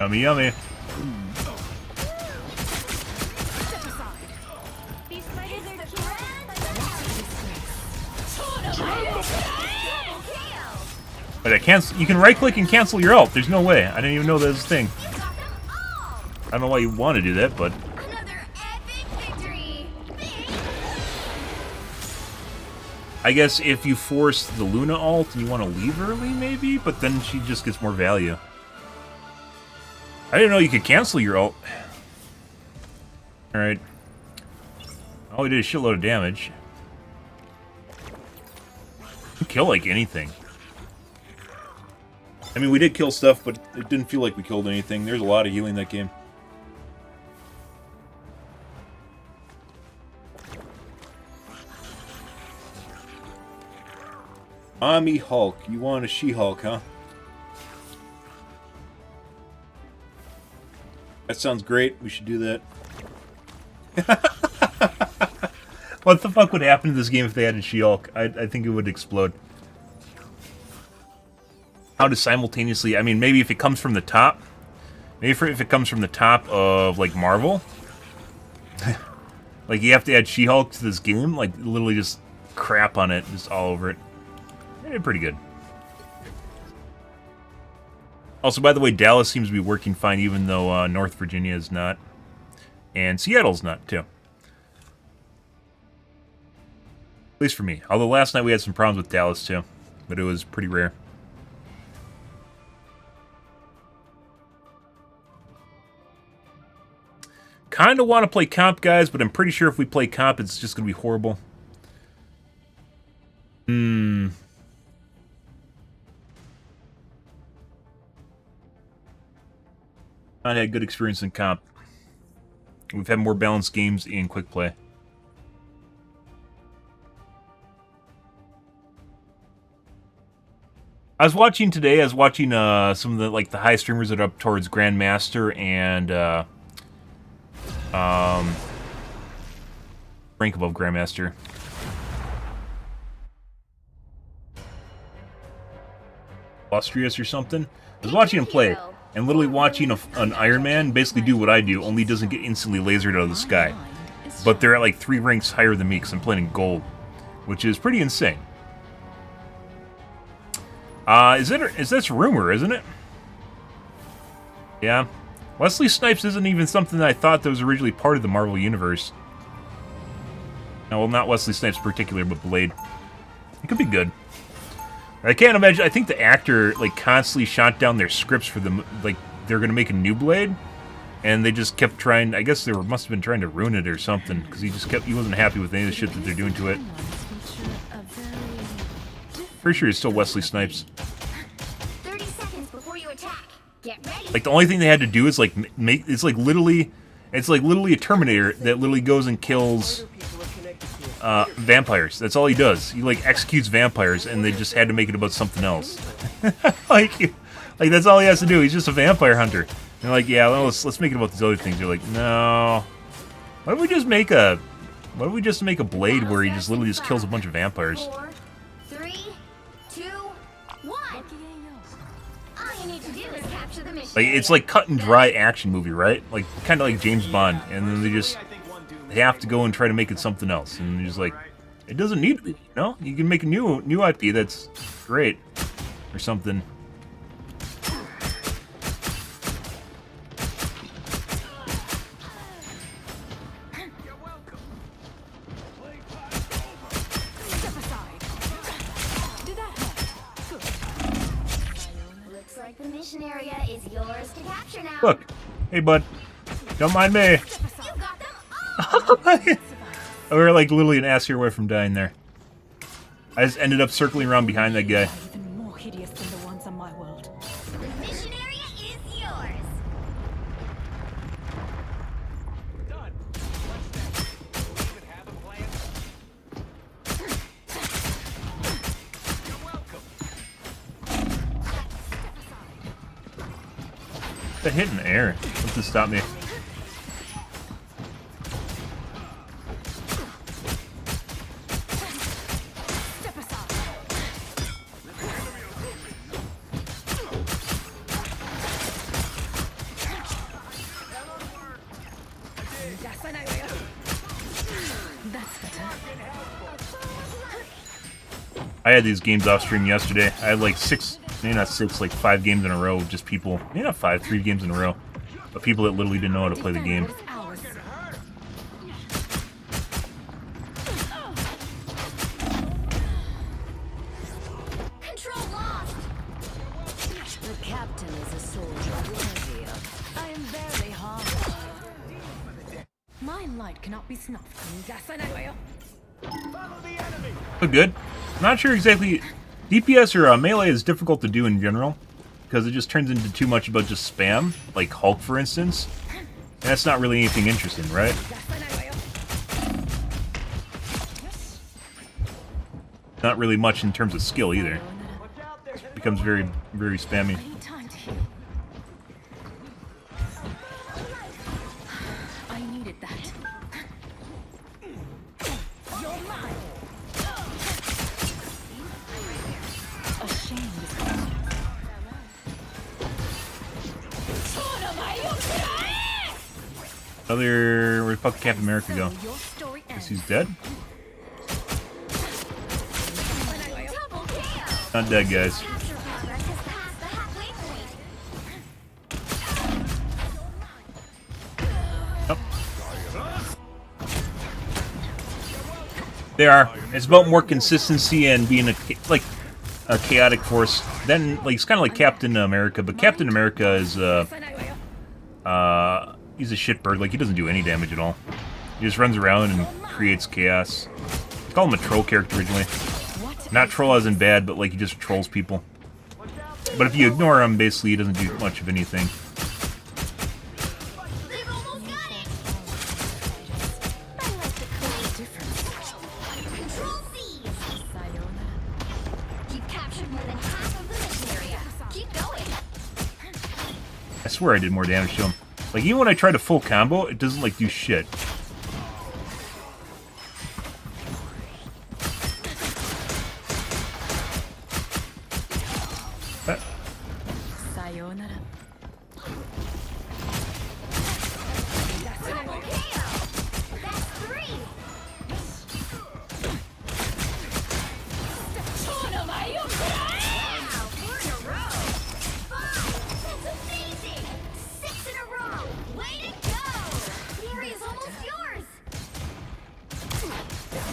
Yummy, yummy. Step aside. These fighters are grand. Double KO. But I cancel. You can right click and cancel your ult. There's no way. I didn't even know that was a thing. You got them all. I don't know why you want to do that, but Another epic victory. I guess if you force the Luna ult and you want to leave early, maybe. But then she just gets more value. I didn't know you could cancel your ult. All right. All we did is shitload of damage. We kill like anything. I mean, we did kill stuff, but it didn't feel like we killed anything. There's a lot of healing that game. Mommy Hulk. You want a She-Hulk, huh? That sounds great. We should do that. What the fuck would happen to this game if they added She-Hulk? I think it would explode. How to simultaneously... I mean, maybe if it comes from the top. Maybe if it comes from the top of, like, Marvel. Like, you have to add She-Hulk to this game? Like, literally just crap on it, just all over it. Pretty good. Also, by the way, Dallas seems to be working fine, even though North Virginia is not. And Seattle's not, too. At least for me. Although last night we had some problems with Dallas, too. But it was pretty rare. Kind of want to play comp, guys, but I'm pretty sure if we play comp, it's just going to be horrible. Not had good experience in comp. We've had more balanced games in quick play. I was watching today. I was watching some of the high streamers that are up towards Grandmaster and rank above Grandmaster. Illustrious or something. I was watching him play. And literally watching an Iron Man basically do what I do, only doesn't get instantly lasered out of the sky. But they're at like 3 ranks higher than me because I'm playing in gold, which is pretty insane. Is this rumor, isn't it? Yeah. Wesley Snipes isn't even something that I thought that was originally part of the Marvel Universe. No, well, not Wesley Snipes in particular, but Blade. It could be good. I can't imagine. I think the actor like constantly shot down their scripts for them. Like they're gonna make a new Blade, and they just kept trying. I guess they must have been trying to ruin it or something because he wasn't happy with any of the shit that they're doing to it. Pretty sure he's still Wesley Snipes. 30 seconds before you attack. Get ready. Like the only thing they had to do is like make it's like literally a Terminator that literally goes and kills vampires. That's all he does. He like executes vampires, and they just had to make it about something else. like that's all he has to do. He's just a vampire hunter. And they're like, yeah, well, let's make it about these other things. You're like, no. Why don't we just make a Blade where he just literally just kills a bunch of vampires? 4, 3, 2, 1. All you need to do is capture the mission. Like it's like cut and dry action movie, right? Like kind of like James Bond, and then they have to go and try to make it something else, and you're just like, it doesn't need to be, you know? You can make a new IP that's great, or something. Step aside. Did that hurt? Good. Looks like the mission area is yours to capture now. Look, hey bud, don't mind me. You got them all. We were like literally an ass here away from dying there. I just ended up circling around behind that guy. Even more hideous than the ones on my world. The mission area is yours. Done. Even have a plan? You're welcome. That hit in the air. What's to stop me? Step aside. That's better. I had these games off stream yesterday. I had like 6, maybe not 6, like 5 games in a row. Just people, maybe not 5, 3 games in a row. But people that literally didn't know how to play the game. Defend what is ours. Control lost. The captain is a soldier worthy of. I am barely harmed. My light cannot be snuffed. Follow the enemy. But good. Not sure exactly. DPS or melee is difficult to do in general because it just turns into too much about just spam, like Hulk, for instance. And that's not really anything interesting, right? Not really much in terms of skill either. It becomes very, very spammy. I need time to heal. I needed that. You're mine. Ashamed is Where'd fucking Captain America go? Your story Guess he's dead. Double KO. Not dead, guys. Capture progress has passed the halfway point. Yep. They are. It's about more consistency and being a chaotic force. Then, like, it's kind of like Captain America, but Captain America is he's a shitbird. Like, he doesn't do any damage at all. He just runs around and creates chaos. I call him a troll character originally. Not troll as in bad, but like he just trolls people. But if you ignore him, basically he doesn't do much of anything. They've almost got it. I like the cool difference. Control C's. You've captured more than half of the mission area. Keep going. I swear I did more damage to him. Like, even when I try to full combo, it doesn't, like, do shit. Sayonara. Double KO. That's 3. Wow, 4 in a row. 5. That's amazing. 6 in a row. Way to go. The area's almost yours.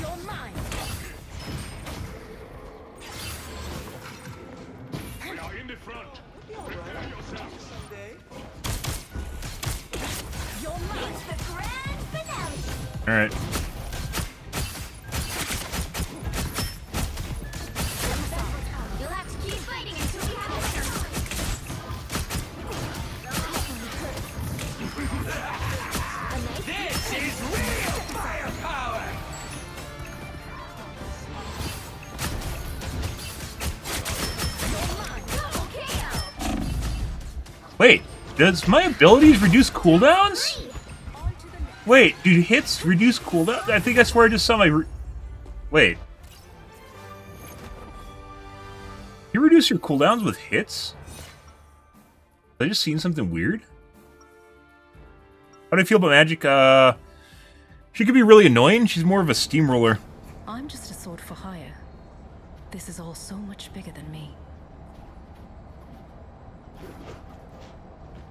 You're mine. We are in the front. Prepare yourselves. You're mine. It's the grand finale. Alright. You'll have to keep fighting until we have a winner. This is real firepower! Double KO. Wait, does my abilities reduce cooldowns? Wait, do hits reduce cooldown? I think I swear I just saw my... Wait. You reduce your cooldowns with hits? Have I just seen something weird? How do I feel about Magic? She could be really annoying. She's more of a steamroller. I'm just a sword for hire. This is all so much bigger than me.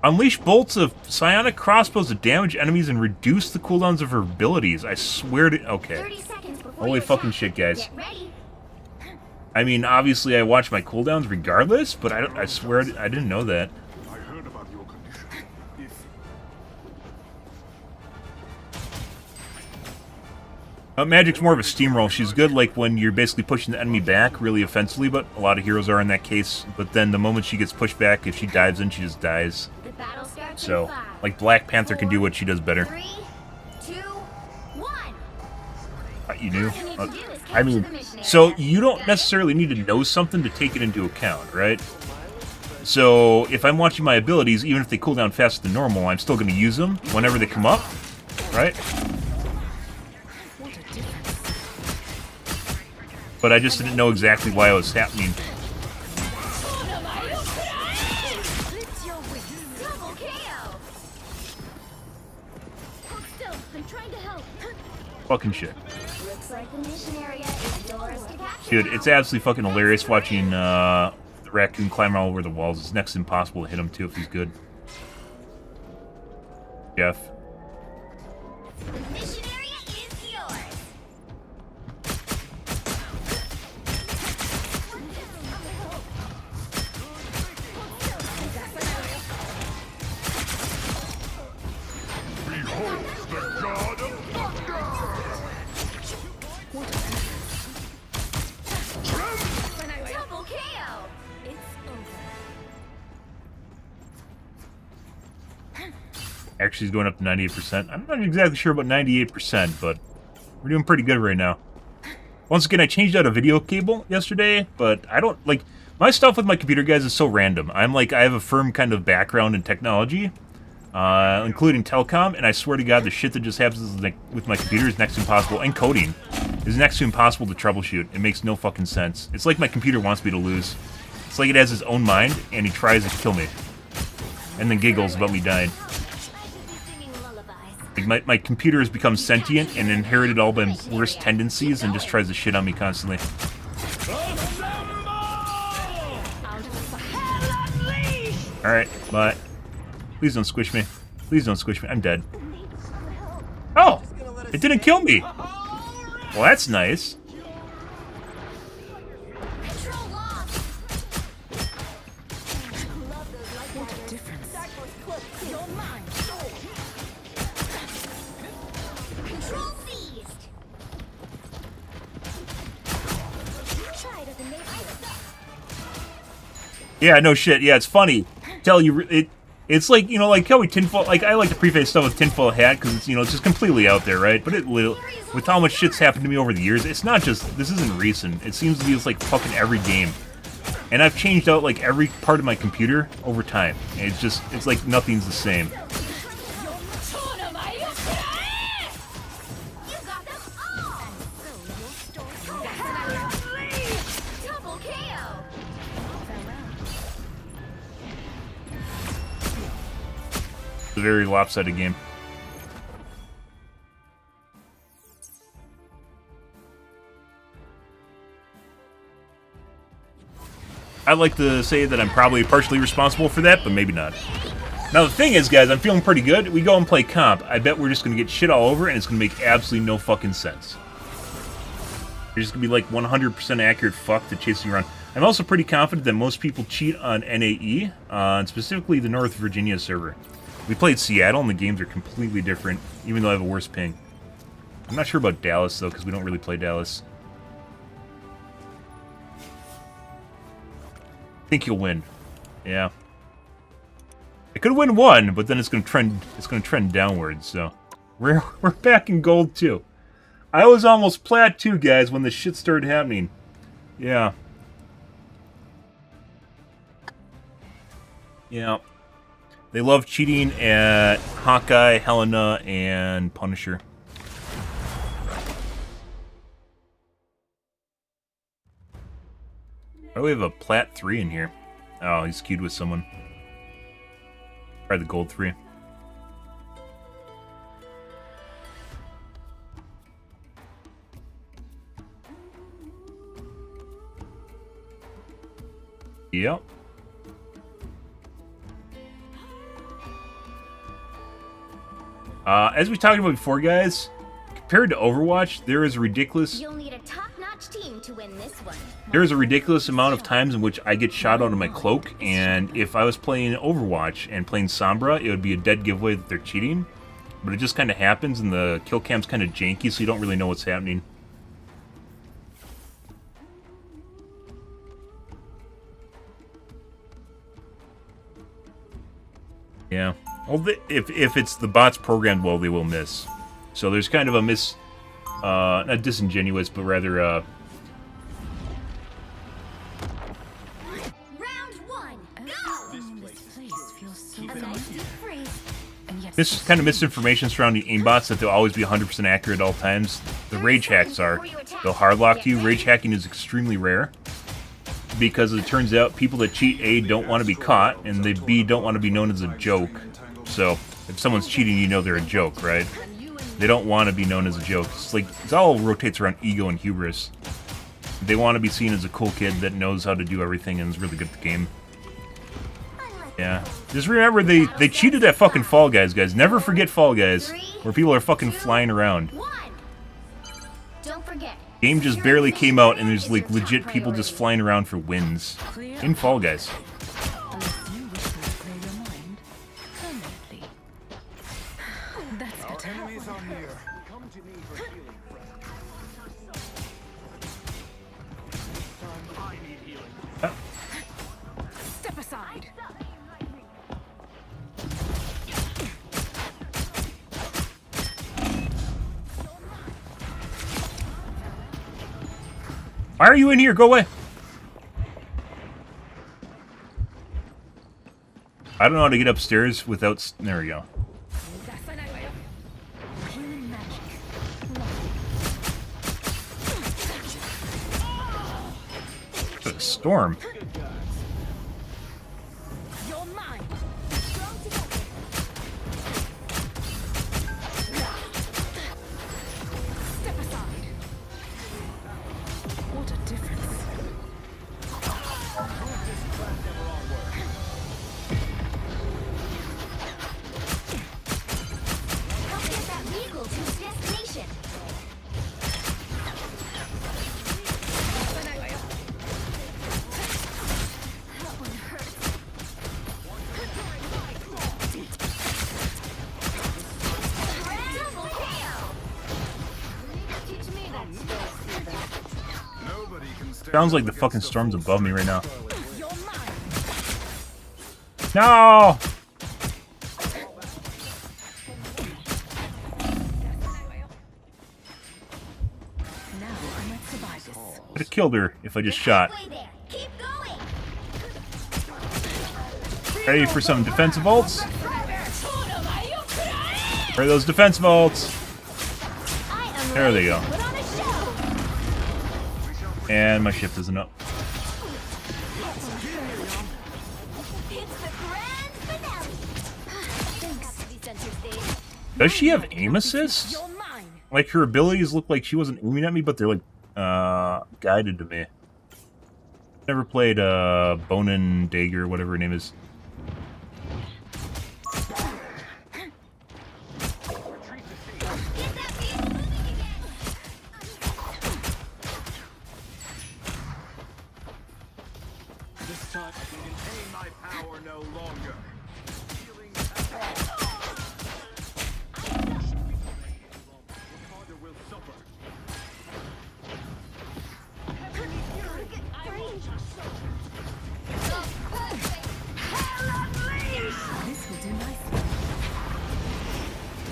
Unleash bolts of psionic crossbows to damage enemies and reduce the cooldowns of her abilities. I swear to... Okay. 30 seconds before Holy you fucking attack. shit, guys. Get ready. I mean, obviously I watch my cooldowns regardless, but I swear I didn't know that. I heard about your condition. Magic's more of a steamroll. She's good like when you're basically pushing the enemy back really offensively, but a lot of heroes are in that case. But then the moment she gets pushed back, if she dives in, she just dies. The battle starts So, in 5, like Black Panther can do what she does better. 3, 2, 1. You knew? All you need to do is I capture mean, the mission so area. you don't necessarily need to know something to take it into account, right? So if I'm watching my abilities, even if they cool down faster than normal, I'm still going to use them whenever they come up, right? What a difference. But I just didn't know exactly why it was happening. Lift your wings. Double KO. Hold still. I'm trying to help. Fucking shit. Looks like the mission area is yours to capture. Dude, it's absolutely fucking hilarious watching the raccoon climb all over the walls. It's next to impossible to hit him, too, if he's good. Jeff. The mission area is yours. Behold the god of thunder! Double KO. It's over. Actually, he's going up to 98%. I'm not exactly sure about 98%, but we're doing pretty good right now. Once again, I changed out a video cable yesterday, but I don't, like, my stuff with my computer, guys, is so random. I have a firm kind of background in technology, including telecom, and I swear to God, the shit that just happens with my computer is next to impossible, and coding is next to impossible to troubleshoot. It makes no fucking sense. It's like my computer wants me to lose. It's like it has its own mind, and he tries to kill me. And then giggles about me dying. I could be singing lullabies. Like, my computer has become sentient and inherited all my worst tendencies and just tries to shit on me constantly. Alright, but please don't squish me. Please don't squish me. I'm dead. Oh! It didn't kill me! Well, that's nice. Yeah, no shit. Yeah, it's funny. Tell you, it's like, you know, like how we tinfoil, like I like to preface stuff with tinfoil hat because it's, you know, it's just completely out there, right? But with how much shit's happened to me over the years, it's not just, this isn't recent. It seems to be just like fucking every game. And I've changed out like every part of my computer over time. And it's just, it's like nothing's the same. A very lopsided game. I'd like to say that I'm probably partially responsible for that, but maybe not. Now the thing is, guys, I'm feeling pretty good. We go and play comp. I bet we're just gonna get shit all over, and it's gonna make absolutely no fucking sense. You're just gonna be like 100% accurate fuck to chasing around. I'm also pretty confident that most people cheat on NAE, and specifically the North Virginia server. We played Seattle, and the games are completely different, even though I have a worse ping. I'm not sure about Dallas, though, because we don't really play Dallas. I think you'll win. Yeah. I could win one, but then it's gonna trend downwards, so. We're back in gold, too. I was almost plat, too, guys, when the shit started happening. Yeah. Yeah. They love cheating at Hawkeye, Helena, and Punisher. Why do we have a Plat 3 in here? Oh, he's queued with someone. Try the gold 3. Yep. As we talked about before, guys, compared to Overwatch, there is a ridiculous... You'll need a top-notch team to win this one. There is a ridiculous amount of times in which I get shot out of my cloak, and if I was playing Overwatch and playing Sombra, it would be a dead giveaway that they're cheating. But it just kind of happens, and the kill cam's kind of janky, so you don't really know what's happening. Yeah. Well, if it's the bots programmed well, they will miss. So there's kind of a not disingenuous, but rather, Round one, go! This place feels so familiar. this kind of misinformation surrounding aimbots that they'll always be 100% accurate at all times. The rage hacks are. They'll hardlock you. Rage hacking is extremely rare. Because it turns out people that cheat A don't want to be caught, and they B don't want to be known as a joke. So, if someone's cheating, you know they're a joke, right? They don't want to be known as a joke. It's like, it all rotates around ego and hubris. They want to be seen as a cool kid that knows how to do everything and is really good at the game. Yeah. Just remember, they cheated at fucking Fall Guys, guys. Never forget Fall Guys, where people are fucking flying around. Don't forget. Game just barely came out, and there's like legit people just flying around for wins. In Fall Guys. Step aside. Why are you in here? Go away. I don't know how to get upstairs without... There we go. It's a storm. Sounds like the fucking storm's above me right now. No! Could have killed her if I just shot. Ready for some defensive ults? Where are those defensive ults? There they go. And my shift isn't up. Does she have aim assist? Like her abilities look like she wasn't aiming at me, but they're like guided to me. Never played Bone and Dagger, whatever her name is.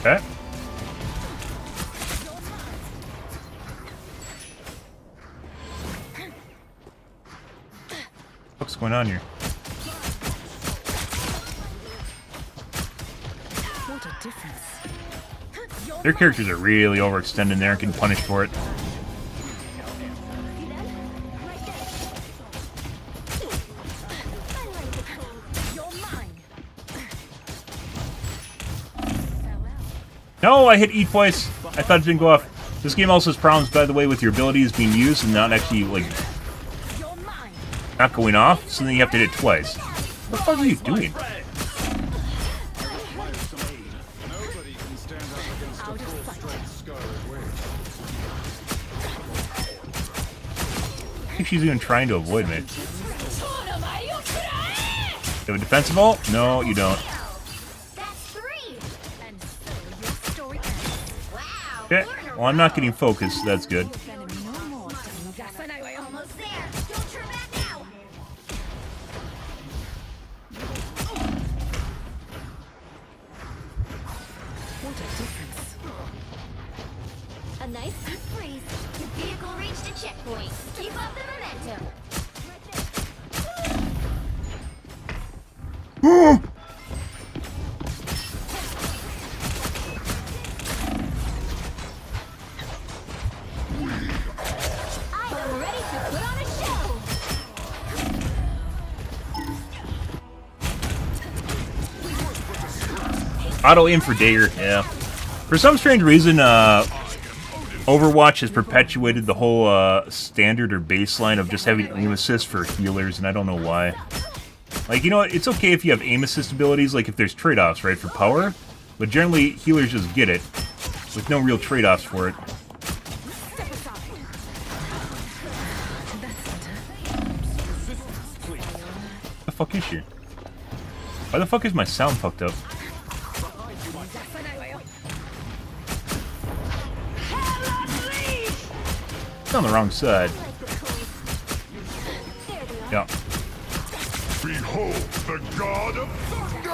Okay. What's going on here? What a difference. Their characters are really overextending there and getting punished for it. No, I hit E twice. I thought it didn't go off. This game also has problems, by the way, with your abilities being used and not actually, like, not going off, so then you have to hit it twice. What the fuck are you doing? I think she's even trying to avoid me. You have a defensive ult? No, you don't. Okay, well, I'm not getting focused, so that's good. A nice breeze. Your vehicle reached a checkpoint. Keep up the momentum. Auto aim for Dagger, yeah. For some strange reason, Overwatch has perpetuated the whole standard or baseline of just having aim assist for healers, and I don't know why. Like, you know, it's okay if you have aim assist abilities, like if there's trade-offs, right, for power, but generally healers just get it, with no real trade-offs for it. What the fuck is she? Why the fuck is my sound fucked up? It's on the wrong side. Yeah. Behold the god of thunder!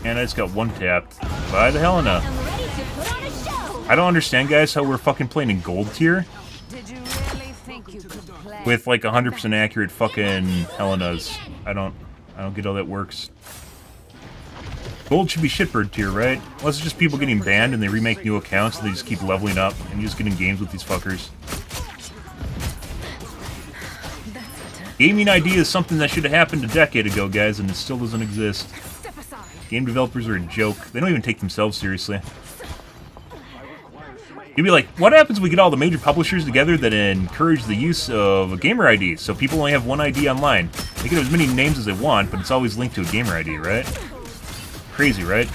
And I just got one tapped by the Helena. I don't understand, guys, how we're fucking playing in gold tier with like 100% accurate fucking Helenas. I don't get how that works. Gold should be shitbird tier, right? Unless it's just people getting banned and they remake new accounts and they just keep leveling up and you just get in games with these fuckers. Gaming ID is something that should have happened a decade ago, guys, and it still doesn't exist. Game developers are a joke. They don't even take themselves seriously. You'd be like, what happens if we get all the major publishers together that encourage the use of a gamer ID, so people only have one ID online? They can have as many names as they want, but it's always linked to a gamer ID, right? Crazy, right?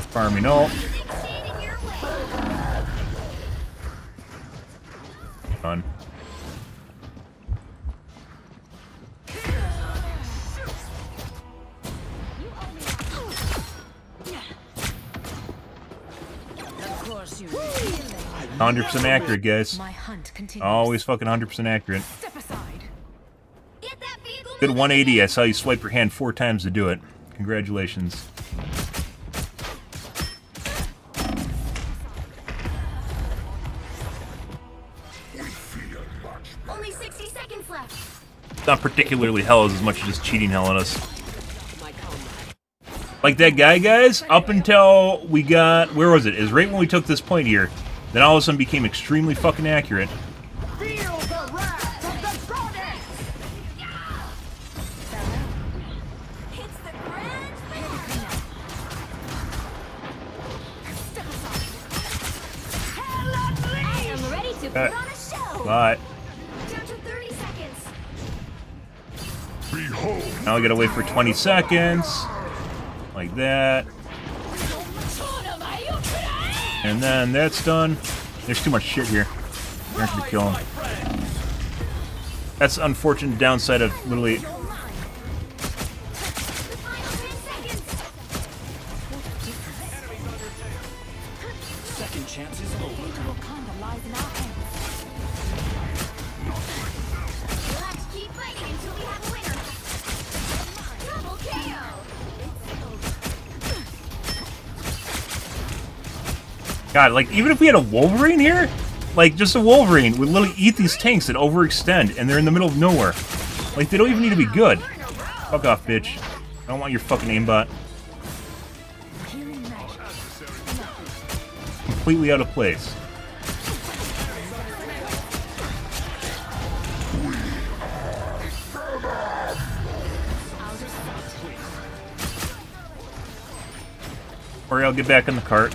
Farming ult. Done. Of course you 100% accurate, guys. My hunt continues. Always fucking 100% accurate. Step aside. Get that vehicle Good moving. 180. I saw you swipe your hand 4 times to do it. Congratulations. Only 60 seconds left. It's not particularly hell as much as just cheating hell on us. Like that guy, guys, up until we got... Where was it? It was right when we took this point here. Then all of a sudden became extremely fucking accurate. Feel the wrath of the goddess! It's the grand Step aside. I am ready to put on a show. But Down to 30 seconds. Behold, now we gotta wait for 20 seconds. Like that. And then that's done. There's too much shit here. We're not gonna kill him. That's the unfortunate downside of literally... The final 10 seconds. Second chances over. Wakanda lies in our hands. We'll have to keep fighting until we have a winner. Double KO. God, like, even if we had a Wolverine here, like, just a Wolverine would literally eat these tanks that overextend, and they're in the middle of nowhere. Like, they don't even need to be good. Fuck off, bitch. I don't want your fucking aimbot. Healing magic. Completely out of place. Or I'll get back in the cart.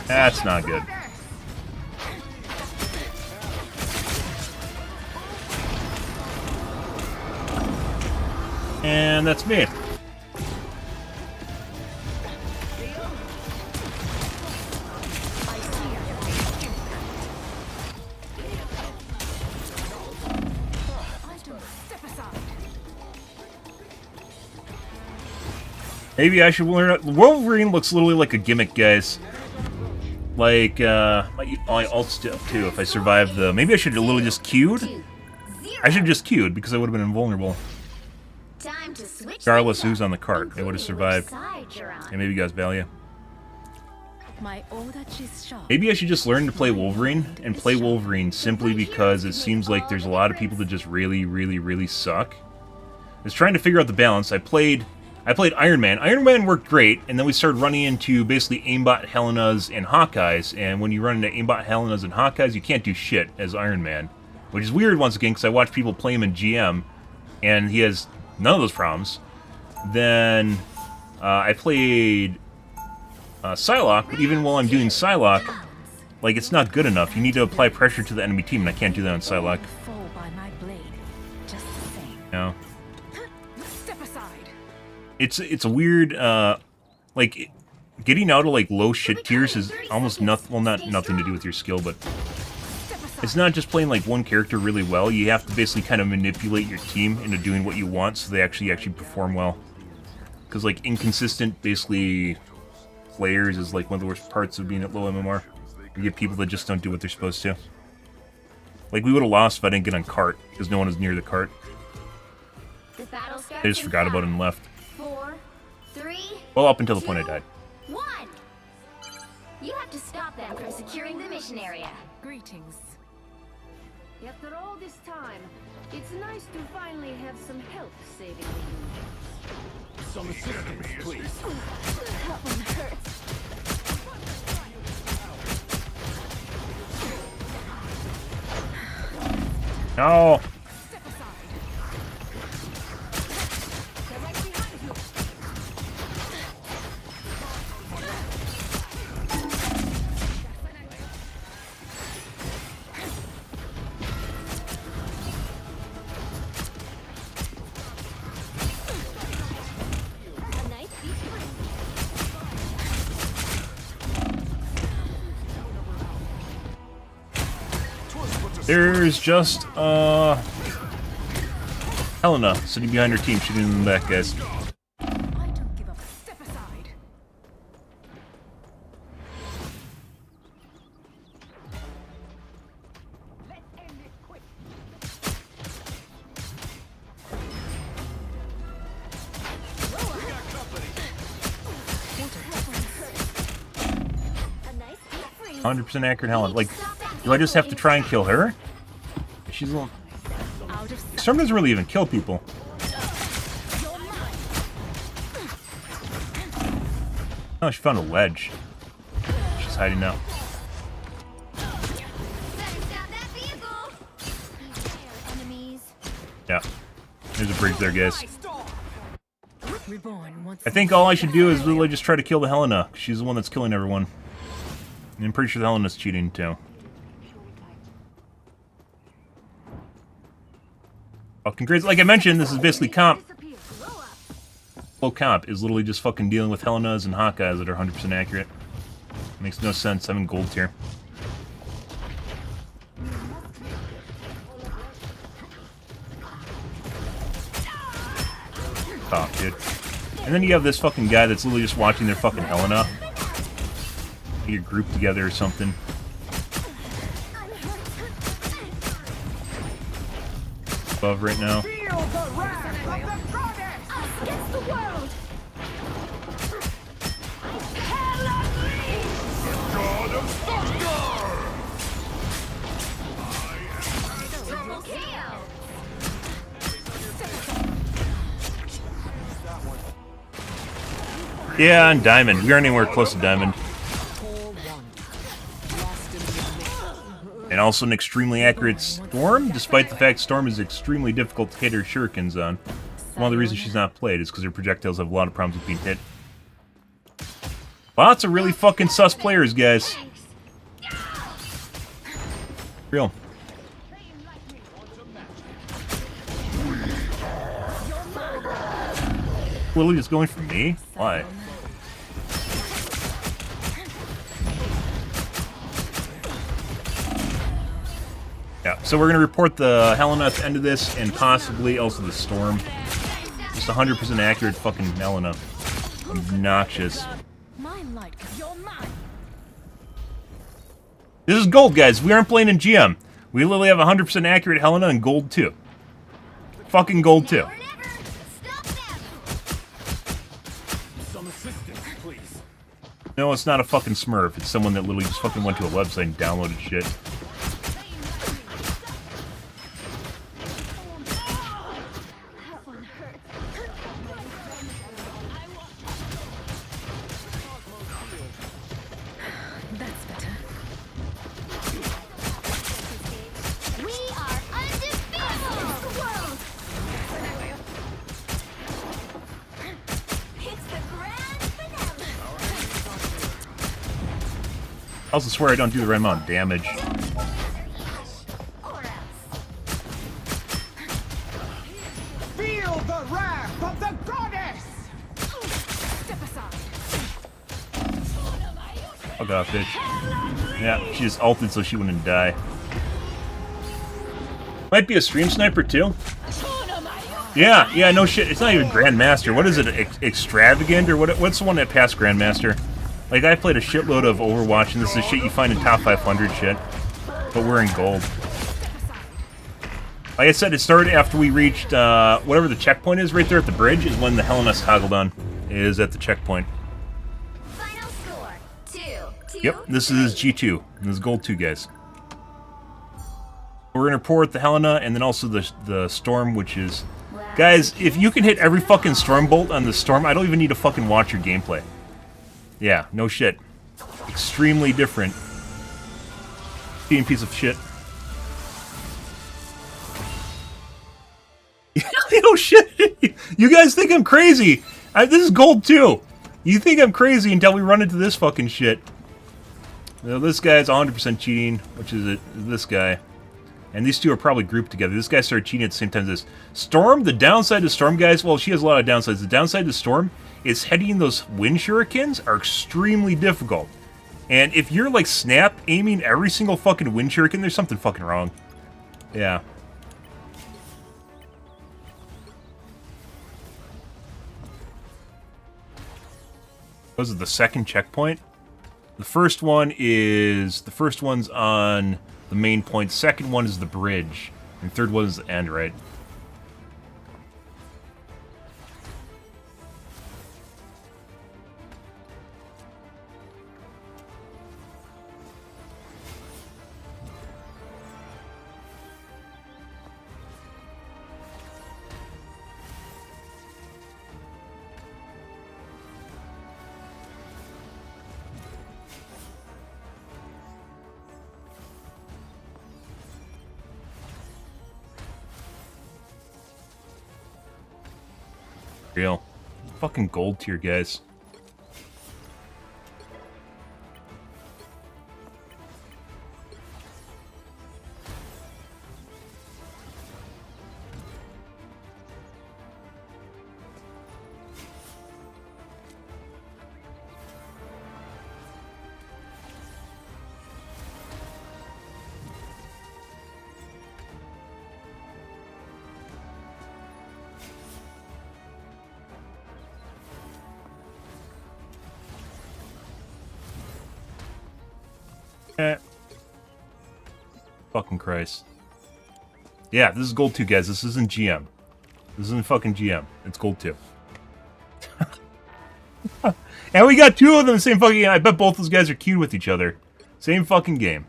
That's not good. And that's me. Step aside. Maybe I should learn it. Wolverine looks literally like a gimmick, guys. Like, my ult step too, if I survive the... Maybe I should have literally just queued? 2, 0. I should have just queued, because I would have been invulnerable. Time to switch Regardless things who's up, on the cart, they would have including survived. which side you're on. And maybe you guys value. My order is sharp. Maybe I should just learn to play Wolverine, and play Wolverine simply because it seems like there's a lot of people that just really, really, really suck. I was trying to figure out the balance. I played Iron Man. Iron Man worked great, and then we started running into basically aimbot Helenas and Hawkeyes, and when you run into aimbot Helenas and Hawkeyes, you can't do shit as Iron Man. Which is weird, once again, because I watch people play him in GM, and he has none of those problems. Then I played Psylocke, but even while I'm doing Psylocke, like, it's not good enough. You need to apply pressure to the enemy team, and I can't do that on Psylocke. Fall by my blade. Just the same. No. Step aside. It's a weird, like, getting out of, like, low shit tiers is almost nothing, well, not nothing to do with your skill, but Step aside. it's not just playing, like, one character really well. You have to basically kind of manipulate your team into doing what you want so they actually perform well. Because, like, inconsistent, basically, players is, like, one of the worst parts of being at low MMR. You get people that just don't do what they're supposed to. Like, we would have lost if I didn't get on cart, because no one was near the cart. The battle starts They just in forgot about it 5, and left. 4, 3, Well, up until the point I 2, died. 1. You have to stop them from securing the mission area. Greetings. After all this time, it's nice to finally have some help saving the universe. Some assistance, please. That one hurts. No! Step aside. They're right behind you. A nice beach. There's just, Helena sitting behind her team, shooting in the back, guys. I don't give up. Step aside. A nice deep freeze. 100% accurate Helena. Like, do I just have to try and kill her? She's a little... Out of sight. Storm doesn't really even kill people. Oh, she found a wedge. She's hiding now. Better stop that vehicle. Beware, enemies. Yeah. There's a bridge there, guys. Reborn once I think all I should do is really just try to kill the Helena. 'Cause she's the one that's killing everyone. And I'm pretty sure the Helena's cheating, too. Fucking crazy. Like I mentioned, this is basically comp. Low comp is literally just fucking dealing with Helenas and Hawkeyes that are 100% accurate. Makes no sense having gold tier. Oh, dude. And then you have this fucking guy that's literally just watching their fucking Helena. Get grouped together or something. Above right now. Feel the wrath of the goddess! Us against the world. God of Thunder! Double kill. Yeah, and Diamond. We aren't anywhere close to Diamond. And also an extremely accurate Storm, despite the fact Storm is extremely difficult to hit her shurikens on. One of the reasons she's not played is because her projectiles have a lot of problems with being hit. Lots of really fucking sus players, guys. Real. Lily is going for me? Why? Yeah, so we're going to report the Helena at the end of this, and possibly also the Storm. Just 100% accurate fucking Helena. Obnoxious. my light. You're mine. This is gold, guys. We aren't playing in GM. We literally have 100% accurate Helena and gold too. Fucking gold too. Or never. Stop them. Some assistance, please. No, it's not a fucking Smurf. It's someone that literally just fucking went to a website and downloaded shit. That one hurt. That's better. We are undefeatable. The world. It's the grand finale. I also swear I don't do the right amount of damage. Or else. Feel the wrath of the goddess! Step aside. Fuck off, bitch. Yeah, she just ulted so she wouldn't die. Might be a stream sniper too. Yeah, no shit. It's not even Grandmaster. What is it? Extravagant or what? What's the one that passed Grandmaster? Like I played a shitload of Overwatch, and this is shit you find in top 500 shit. But we're in gold. Like I said, it started after we reached whatever the checkpoint is right there at the bridge. Is when the Helena's toggled on. Is at the checkpoint. Final score. 2-2. Yep, this is G2. And this is gold 2, guys. We're gonna report the Helena and then also the Storm, which is... Guys, if you can hit every fucking Storm bolt on the Storm, I don't even need to fucking watch your gameplay. Yeah, no shit. Extremely different. Being piece of shit. No shit! You guys think I'm crazy! This is gold too! You think I'm crazy until we run into this fucking shit. Now, this guy's 100% cheating, which is this guy. And these two are probably grouped together. This guy started cheating at the same time as this. Storm, the downside to Storm, guys, well, she has a lot of downsides. The downside to Storm is hitting those wind shurikens are extremely difficult. And if you're, like, snap aiming every single fucking wind shuriken, there's something fucking wrong. Yeah. Was it the second checkpoint? The first one's on the main point. Second one is the bridge. And third one is the end, right? Real. Fucking gold tier, guys. Fucking Christ. Yeah, this is gold 2, guys. This isn't GM. This isn't fucking GM. It's gold 2. And we got 2 of them in the same fucking game. I bet both those guys are queued with each other. Same fucking game.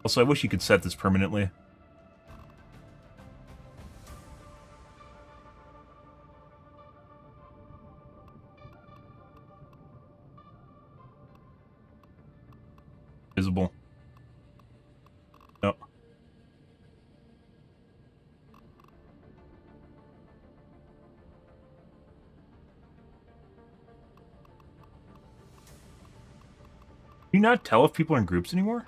Also, I wish you could set this permanently. Visible. No. Can you not tell if people are in groups anymore?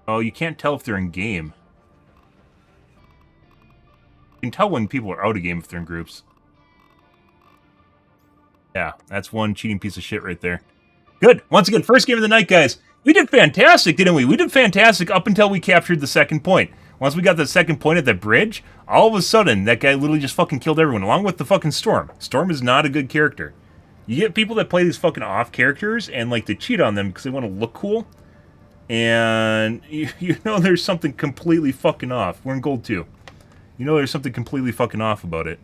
Oh, you can't tell if they're in game. You can tell when people are out of game if they're in groups. Yeah, that's one cheating piece of shit right there. Good. Once again, first game of the night, guys. We did fantastic, didn't we? We did fantastic up until we captured the second point. Once we got the second point at that bridge, all of a sudden, that guy literally just fucking killed everyone, along with the fucking Storm. Storm is not a good character. You get people that play these fucking off characters and like to cheat on them because they want to look cool. And you know there's something completely fucking off. We're in gold 2. You know there's something completely fucking off about it.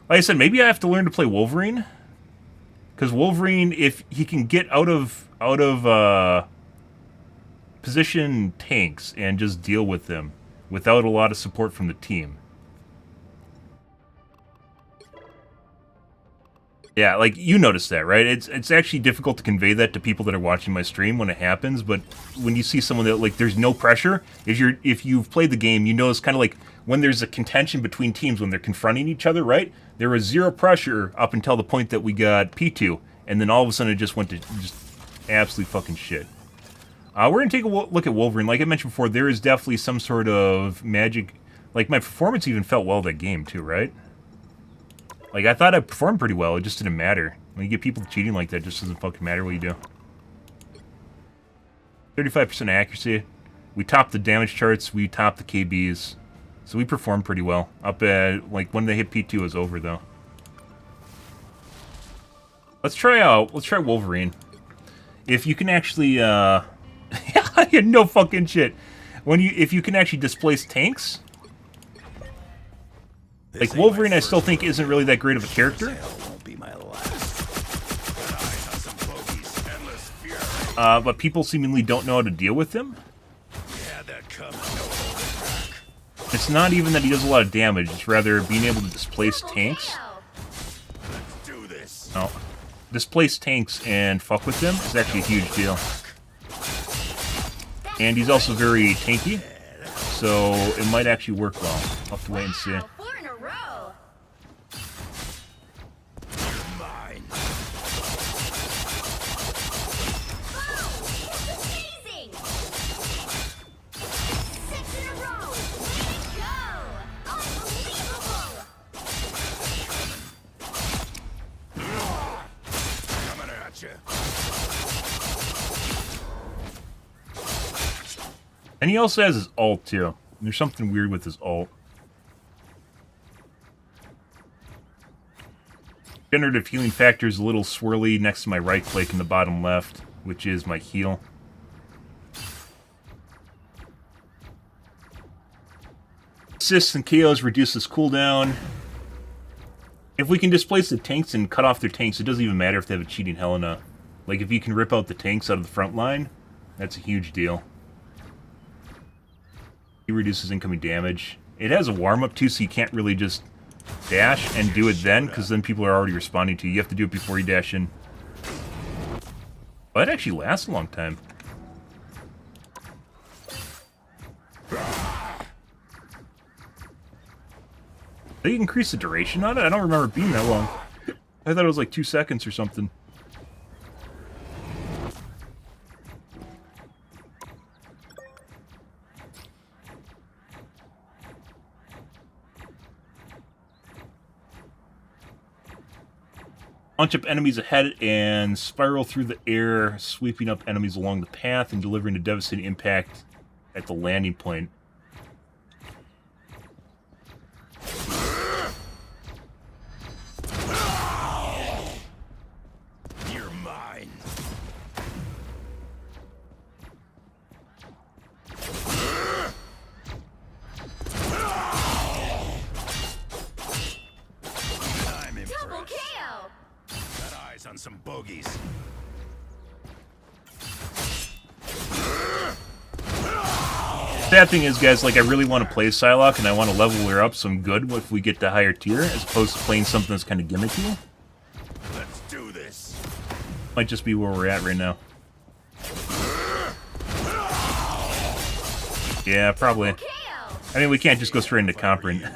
Like I said, maybe I have to learn to play Wolverine. Because Wolverine, if he can get out of position tanks and just deal with them without a lot of support from the team. Yeah, like, you notice that, right? It's actually difficult to convey that to people that are watching my stream when it happens, but when you see someone that, like, there's no pressure, if you've played the game, you know it's kind of like when there's a contention between teams when they're confronting each other, right? There was zero pressure up until the point that we got P2, and then all of a sudden it just went to just absolute fucking shit. We're going to take a look at Wolverine. Like I mentioned before, there is definitely some sort of magic. Like, my performance even felt well that game, too, right? Like, I thought I performed pretty well. It just didn't matter. When you get people cheating like that, it just doesn't fucking matter what you do. 35% accuracy. We topped the damage charts. We topped the KBs. So we performed pretty well. Up at, like, when they hit P2, it was over, though. Let's try Wolverine. If you can actually, I had no fucking shit. If you can actually displace tanks... Like, Wolverine, I still think isn't really that great of a character. But people seemingly don't know how to deal with him. It's not even that he does a lot of damage, it's rather being able to displace tanks. No. Displace tanks and fuck with them is actually a huge deal. And he's also very tanky, so it might actually work well. I'll have to wait and see. And he also has his ult, too. There's something weird with his ult. Generative healing factor is a little swirly next to my right click in the bottom left, which is my heal. Assists and KOs reduces cooldown. If we can displace the tanks and cut off their tanks, it doesn't even matter if they have a cheating Helena. Like, if you can rip out the tanks out of the front line, that's a huge deal. He reduces incoming damage. It has a warm-up, too, so you can't really just dash and do it then, because then people are already responding to you. You have to do it before you dash in. Well, that actually lasts a long time. They increase the duration on it? I don't remember it being that long. I thought it was like 2 seconds or something. Launch up enemies ahead and spiral through the air, sweeping up enemies along the path and delivering a devastating impact at the landing point. You're mine. I'm impressed. Double KO! Got eyes on some bogeys. Sad thing is, guys, like, I really want to play Psylocke, and I want to level her up some good if we get to higher tier, as opposed to playing something that's kind of gimmicky. Let's do this. Might just be where we're at right now. Yeah, probably. KO! I mean, we can't just go straight into comp right now.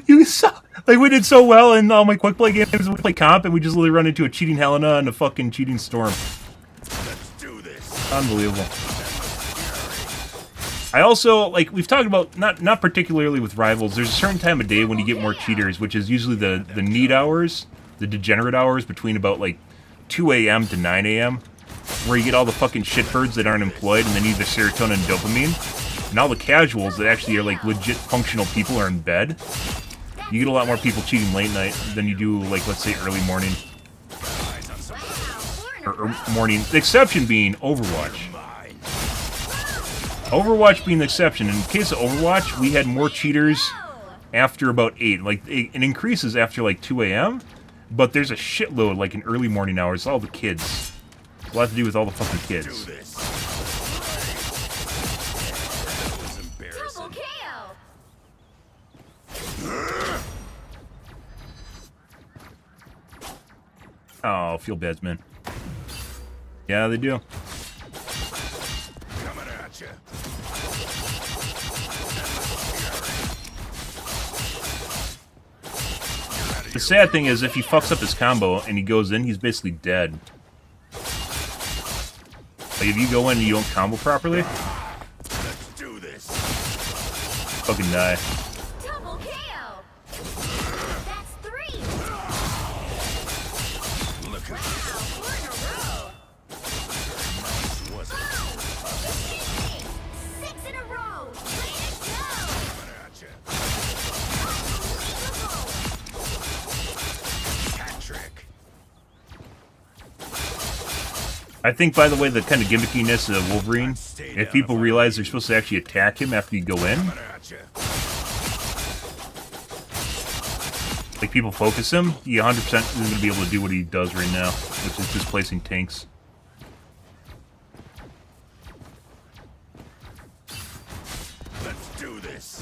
You saw, like, we did so well in all my quick play games. We play comp, and we just literally run into a cheating Helena and a fucking cheating Storm. Let's do this. Unbelievable. I also, like, we've talked about, not particularly with Rivals, there's a certain time of day when you get more cheaters, which is usually the need hours, the degenerate hours between about, like, 2 a.m. to 9 a.m., where you get all the fucking shitbirds that aren't employed and they need their serotonin and dopamine. And all the casuals that actually are, like, legit functional people are in bed. You get a lot more people cheating late night than you do, like, let's say early morning. Or morning. The exception being Overwatch. Overwatch being the exception. In the case of Overwatch, we had more cheaters after about 8. Like, it increases after, like, 2 a.m., but there's a shitload, like, in early morning hours. All the kids. A lot to do with all the fucking kids. Double KO! Oh, feel bad, man. Yeah, they do. Coming at you. The sad thing is, if he fucks up his combo and he goes in, he's basically dead. Like, if you go in and you don't combo properly, Let's do this. fucking die. Double KO! That's 3! Look at Wow, 4 in a row! this. Was it? Boom! 6 in a row! Way to go! Coming at you. Hat trick. I think, by the way, the kind of gimmickiness of Wolverine, if people realize they're supposed to actually attack him after you go in, Coming at you. like, people focus him, he 100% is going to be able to do what he does right now, which is just placing tanks. Let's do this.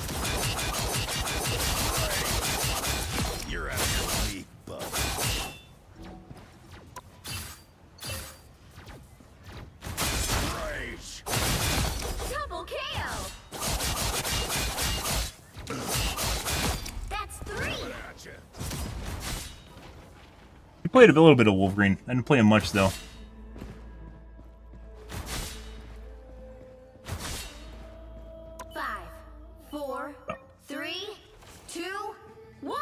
You're out of your league, bub. Rage. Double KO! That's 3! At you. We played a little bit of Wolverine. I didn't play him much, though. Five, 4, 3, 2, 1!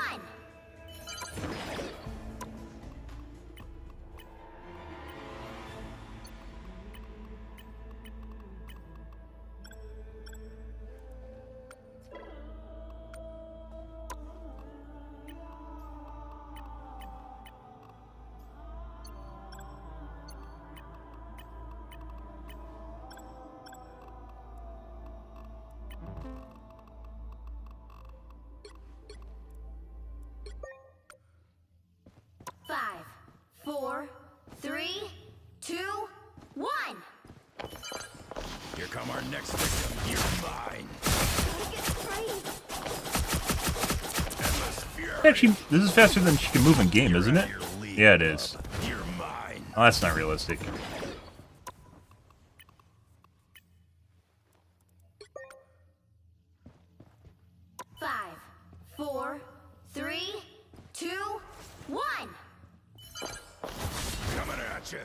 our next victim. You're mine. Gotta get free. Endless fury. Actually, this is faster than she can move in game, isn't it? Yeah, it is. You're mine. Oh, that's not realistic. Five, four, three, two, one. Coming at you.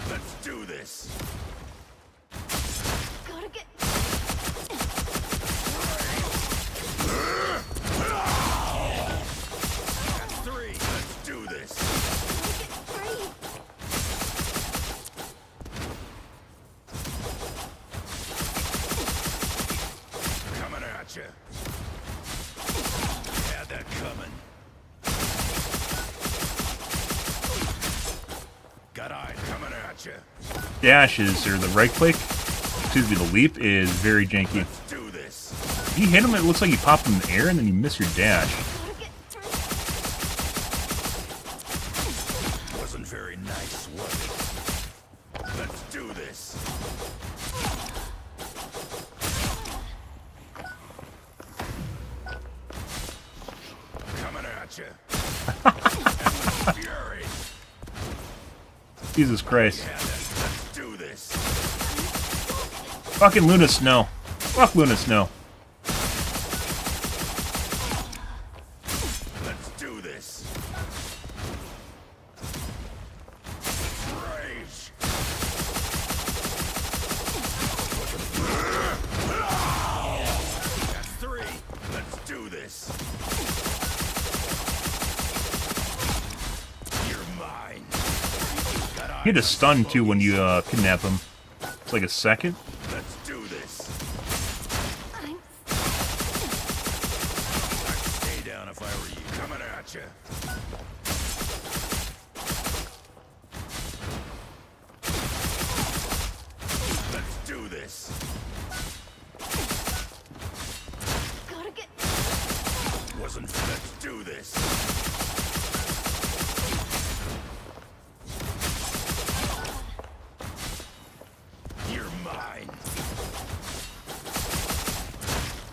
Let's do this. Gotta get. That's three. Let's do this. Gotta get free. Coming at you. Had that coming. Got eyes coming at you. Dashes, or the right click, excuse me, the leap is very janky. Let's do this. If you hit him, it looks like you pop him in the air and then you miss your dash. Gotta get free. Wasn't very nice, was it? Let's do this. Coming at you. Endless fury. Jesus Christ. Yeah, let's do this. Fucking Luna Snow. Fuck Luna Snow. Let's do this. Rage. That's three. Let's do this. You're mine. Got You get a eyes on stun too when you foes. kidnap him. It's like a second. Let's do this. I'm I'd stay down if I were you. Coming at you. Let's do this. gotta get. Wasn't. Let's do this. You're mine.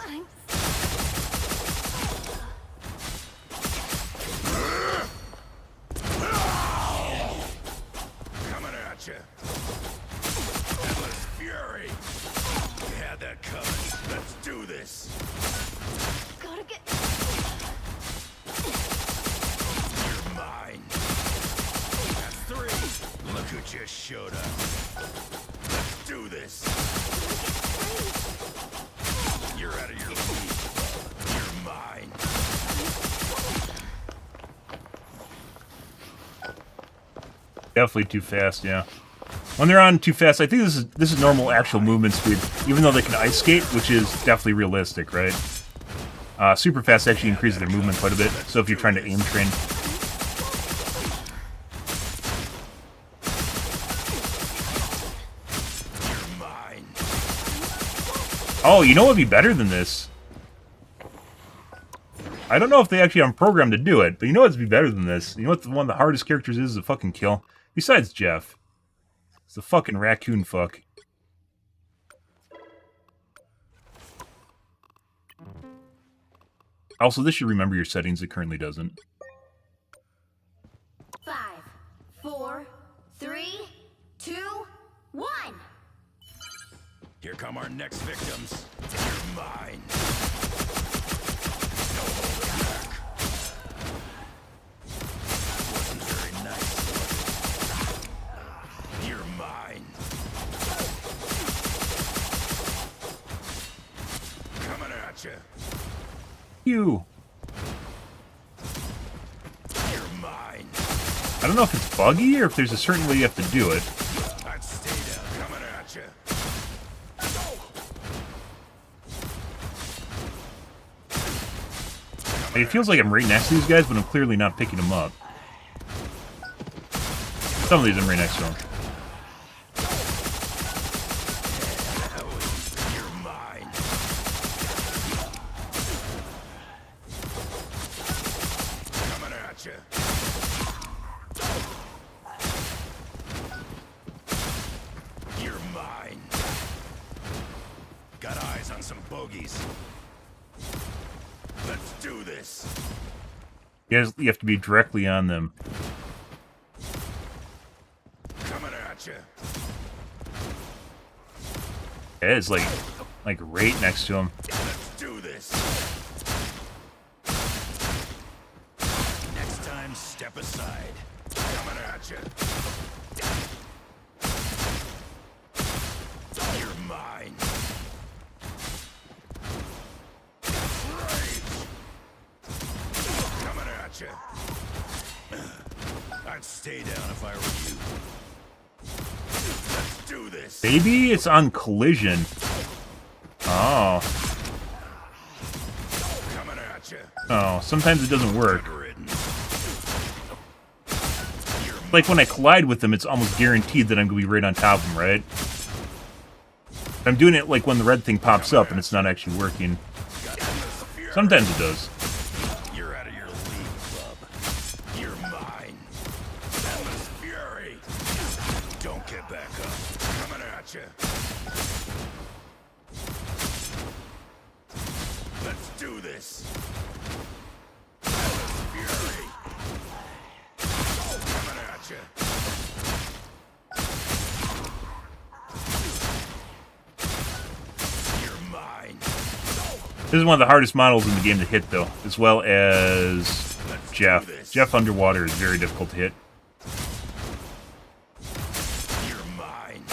I'm Coming at you. Endless fury. You had that coming. Let's do this. gotta get. You're mine. That's three. Look who just showed up. Let's do this. You're out of your league. You're mine. Definitely too fast, yeah. When they're on too fast, I think this is normal actual movement speed, even though they can ice skate, which is definitely realistic, right? Super fast actually increases their movement quite a bit, so if you're trying to aim train. You're mine. Oh, you know what would be better than this? I don't know if they actually are programmed to do it, but you know what'd be better than this? You know what one of the hardest characters is to fucking kill? Besides Jeff. It's the fucking raccoon fuck. Also, this should remember your settings. It currently doesn't. 5, 4, 3, 2, 1. Here come our next victims. You're mine. No holding back. Wasn't very nice, was it? You're mine. Coming at you. You. You're mine. I don't know if it's buggy or if there's a certain way you have to do it. I'd stay down. Coming at you. It feels like I'm right next to these guys, but I'm clearly not picking them up. Some of these I'm right next to them. You're mine. Coming at you. Got eyes on some bogeys. Let's do this. You have to be directly on them. Coming at you. Yeah, it's like right next to him. Let's do this. Next time, step aside. Coming at you. You're mine. Rage. Coming at you. I'd stay down if I were you. Let's do this. Maybe it's on collision. Oh. Coming at you. Oh, sometimes it doesn't work. Like when I collide with them, it's almost guaranteed that I'm going to be right on top of them, right? I'm doing it like when the red thing pops up and it's not actually working. Sometimes it does. You're out of your league, club. You're mine. Endless fury. Don't get back up. Coming at you. Let's do this. Endless fury. Coming at you. You're mine. This is one of the hardest models in the game to hit, though, as well as Jeff. Jeff underwater is very difficult to hit. You're mine.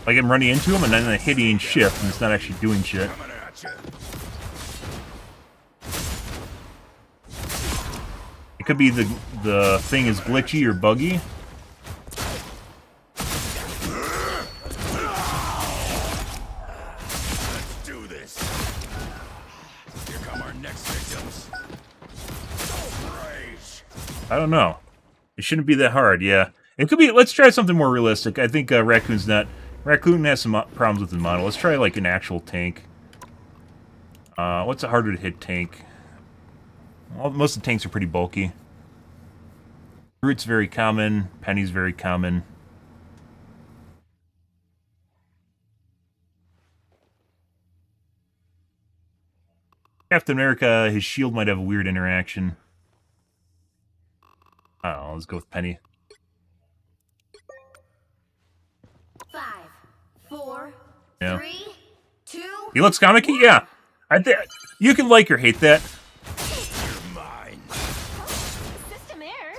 Like I'm running into him and then I'm hitting shift and it's not actually doing shit. Coming at you. It could be the thing is glitchy or buggy. Let's do this. Here come our next victims. Rage. I don't know. It shouldn't be that hard, yeah. It could be, let's try something more realistic. I think Raccoon has some problems with the model. Let's try like an actual tank. What's a harder to hit tank? Well, most of the tanks are pretty bulky. Groot's very common. Penny's very common. Captain America, his shield might have a weird interaction. I don't know, let's go with Penny. 5, 4, Yeah. 3, 2. He looks comic-y? Yeah. You can like or hate that. You're mine. System error.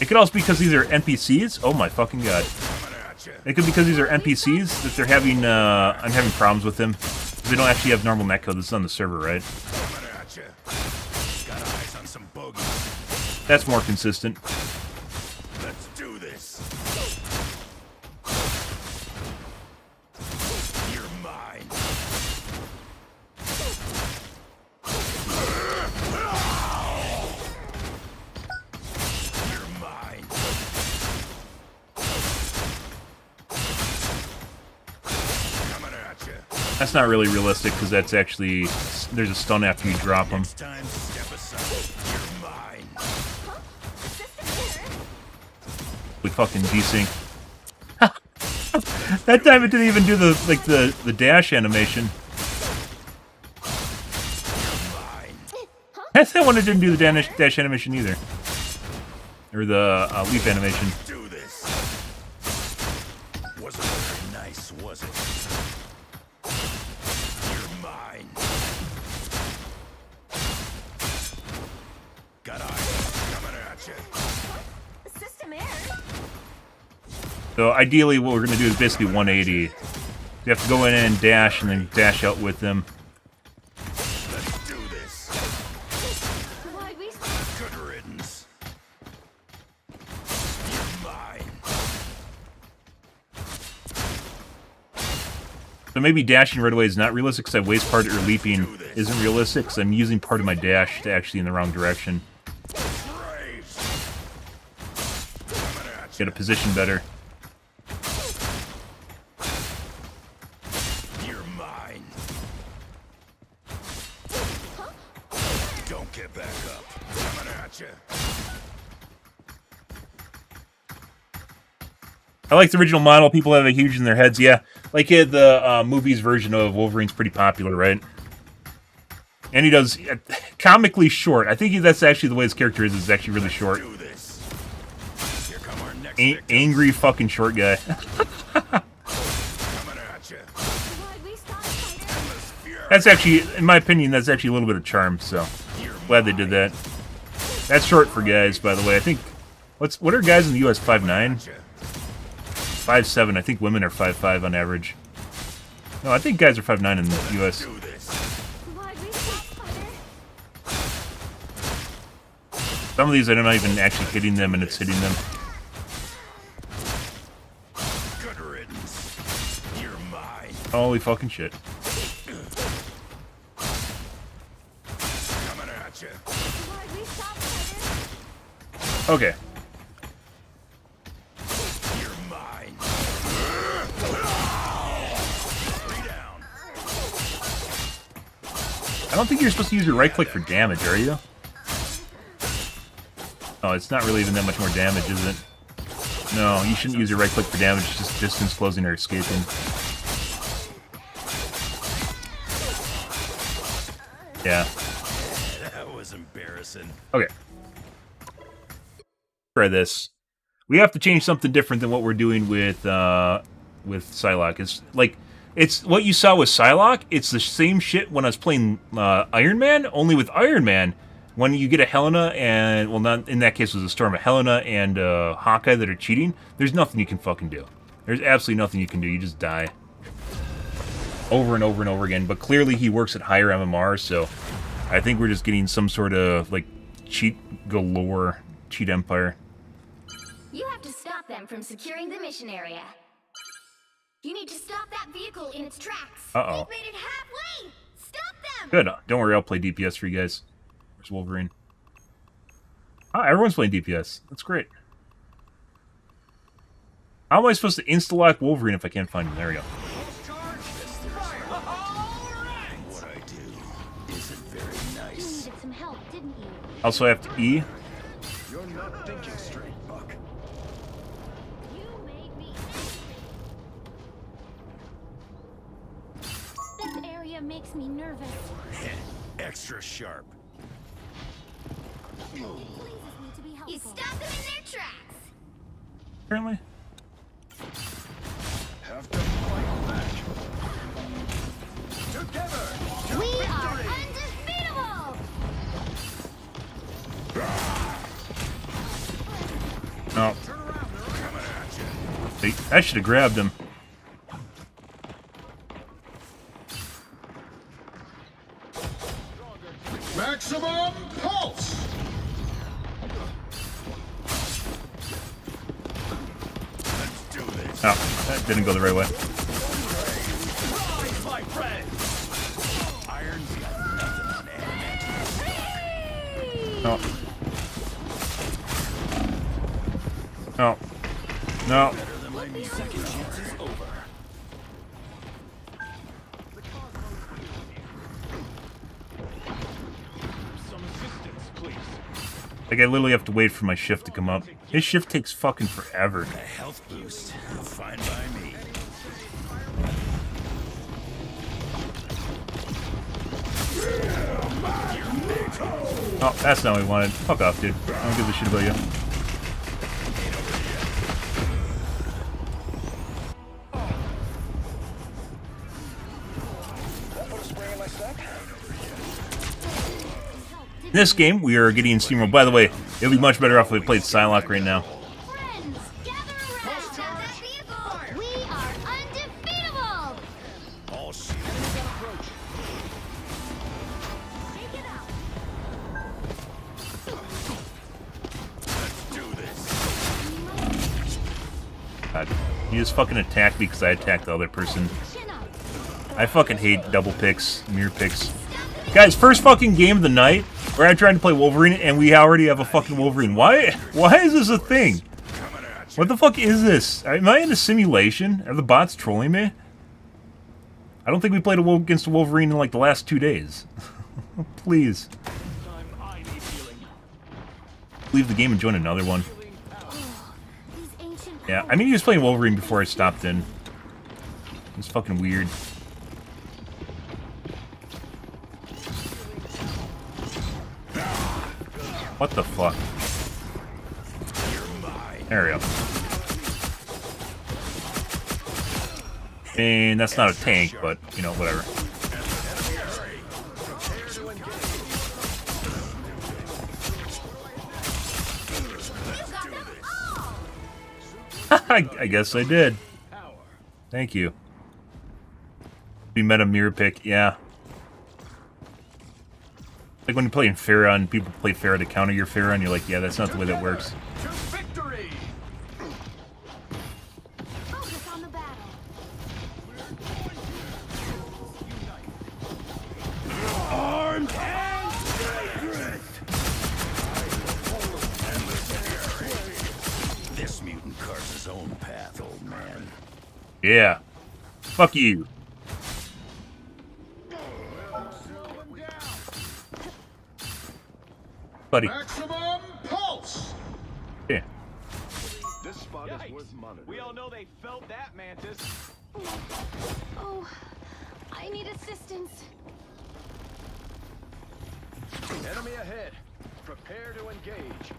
It could also be because these are NPCs. Oh my fucking god. Coming at you. It could be because these are NPCs that they're having, I'm having problems with them. They don't actually have normal netcode. This is on the server, right? Coming at you. Got eyes on some bogeys. That's more consistent. Let's do this. You're mine. You're mine. Coming at you. That's not really realistic because that's actually, there's a stun after you drop them. Next time, step aside. You're mine. System error. We fucking desync. That time it didn't even do the dash animation. That one it didn't do the dash animation either. Or the leap animation. Do this. Wasn't very nice, was it? You're mine. Got eyes coming at you. System error. So ideally what we're going to do is basically 180. You have to go in and dash and then dash out with them. Let's do this. Why we Good riddance. You're mine. So maybe dashing right away is not realistic because I waste part or leaping isn't realistic because I'm using part of my dash to actually in the wrong direction. Rage. Coming at Get a position better. you. You're mine. Don't get back up. Coming at you. I like the original model. People have it huge in their heads. Yeah, like the movies version of Wolverine's pretty popular, right? And he does comically short. I think that's actually the way his character is. Is actually really short. Angry fucking short guy. That's actually, in my opinion, that's actually a little bit of charm. So glad they did that. That's short for guys, by the way. I think what are guys in the U.S. 5'9"? 5'7". I think women are 5'5" on average. No, I think guys are 5'9" in the U.S. Some of these I'm not even actually hitting them, and it's hitting them. Good riddance. You're mine. Holy fucking shit. Coming at you. Okay. You're mine. Down. I don't think you're supposed to use your right click for damage, are you? Oh, it's not really even that much more damage, is it? No, you shouldn't use your right click for damage, it's just distance closing or escaping. Yeah. That was embarrassing. Okay. Try this. We have to change something different than what we're doing with Psylocke. It's like, it's what you saw with Psylocke, it's the same shit when I was playing Iron Man, only with Iron Man, when you get a Helena and, well, not in that case it was a Storm, a Helena and Hawkeye that are cheating, there's nothing you can fucking do. There's absolutely nothing you can do. You just die. Over and over and over again. But clearly he works at higher MMR, so I think we're just getting some sort of, like, cheat galore, cheat empire. You have to stop them from securing the mission area. You need to stop that vehicle in its tracks. Uh-oh. They've made it halfway! Stop them! Good. Don't worry, I'll play DPS for you guys. Where's Wolverine? Ah, everyone's playing DPS. That's great. How am I supposed to insta-lock Wolverine if I can't find him? There we go. What I do isn't very You nice. needed some help, didn't you? Also, I have to E. You're not thinking straight, Buck. You made me angry. This area makes me nervous. Extra sharp. It pleases me to be helpful. You stop them in their tracks! Apparently. Have to fight back. Together. We are undefeatable! No. Turn around, they're coming at you. I should have grabbed him. Maximum pulse! Let's do this. Oh, that didn't go the right way. Rise, my friend. Iron's got nothing on adamant. No. No. No. Better than my second chance is over. Some assistance, please. Like, I literally have to wait for my shift to come up. His shift takes fucking forever. A health boost. Fine by me. Oh, that's not what we wanted. Fuck off, dude. I don't give a shit about you. In this game, we are getting steamrolled. By the way, it would be much better off if we played Psylocke right now. Friends, gather around! Stop that vehicle! We are undefeatable! All shield. Take it out! Let's do this. God, he just fucking attacked me because I attacked the other person. Chin up! I fucking hate double picks, mirror picks. Guys, first fucking game of the night, where I'm trying to play Wolverine, and we already have a fucking Wolverine. Why is this a thing? Coming at you. What the fuck is this? Am I in a simulation? Are the bots trolling me? I don't think we played against a Wolverine in like the last 2 days. Please. I need healing. Leave the game and join another one. These ancient Yeah, I mean, he was playing Wolverine before I stopped in. It's fucking weird. What the fuck? There we go. I mean, that's not a tank, but, you know, whatever. I guess I did. Thank you. We met a mirror pick, yeah. Like when you play in Farah and people play Farah to counter your Farah, and you're like, yeah, that's not the way that works. Focus on the battle. Armed and fragrant! This mutant carves his own path, old man. Yeah. Fuck you. Buddy. Maximum pulse. Yeah. This spot is worth monitoring. We all know they felt that, Mantis. Oh, I need assistance. Enemy ahead. Prepare to engage.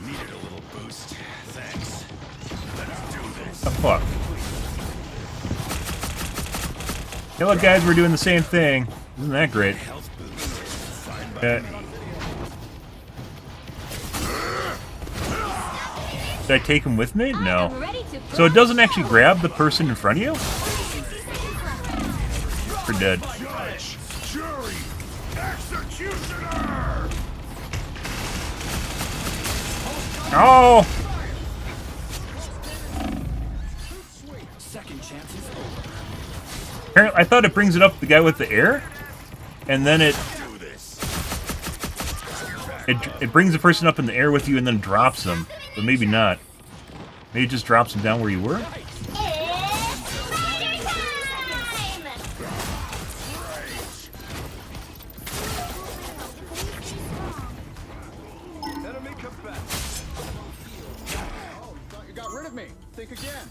Needed a little boost. Thanks. Let's do this. The fuck? Hey, look, guys, we're doing the same thing. Isn't that great? Health boost. Fine by me. Did I take him with me? I'm No. ready to So it doesn't actually grab the person in front of you? We're dead. Judge, jury, executioner! Oh! Second chance is over. Apparently, I thought it brings it up the guy with the air, and then it Do this. brings the person up in the air with you and then drops them. But maybe not. Maybe it just drops them down where you were? Enemy combat. Oh, thought you got rid of me. Think again.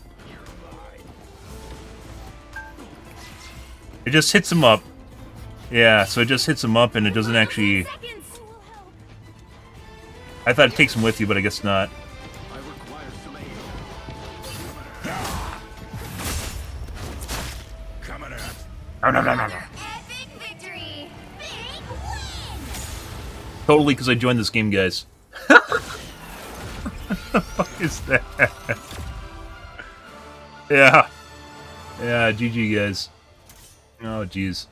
It just hits him up. Yeah, so it just hits him up and it doesn't actually... I thought it takes him with you, but I guess not. I require some aid. Coming at. Epic victory! Big win! Totally because I joined this game, guys. What the fuck is that? Yeah. Yeah, GG, guys. Oh, jeez.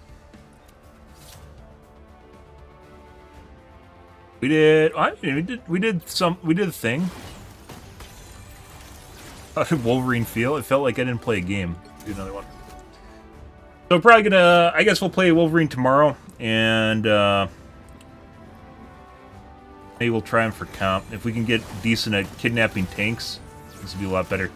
We did a thing. Wolverine feel. It felt like I didn't play a game. Do another one. So probably gonna. I guess we'll play Wolverine tomorrow, and maybe we'll try him for comp. If we can get decent at kidnapping tanks, this would be a lot better.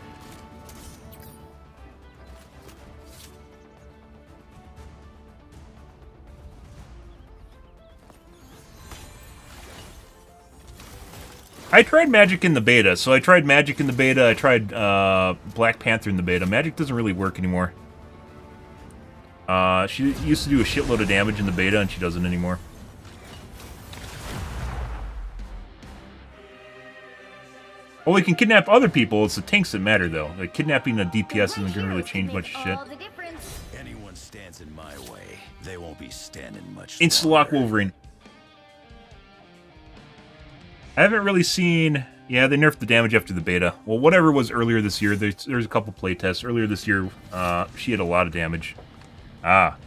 I tried Magic in the beta, so I tried Magic in the beta, I tried Black Panther in the beta. Magic doesn't really work anymore. She used to do a shitload of damage in the beta, and she doesn't anymore. Well, we can kidnap other people, it's the tanks that matter, though. Like, kidnapping a DPS isn't going to really change much shit. All the difference. Anyone stands in my way, they won't be standing much Insta-lock longer. Wolverine. I haven't really seen... Yeah, they nerfed the damage after the beta. Well, whatever was earlier this year, there's a couple playtests. Earlier this year, she had a lot of damage. Ah.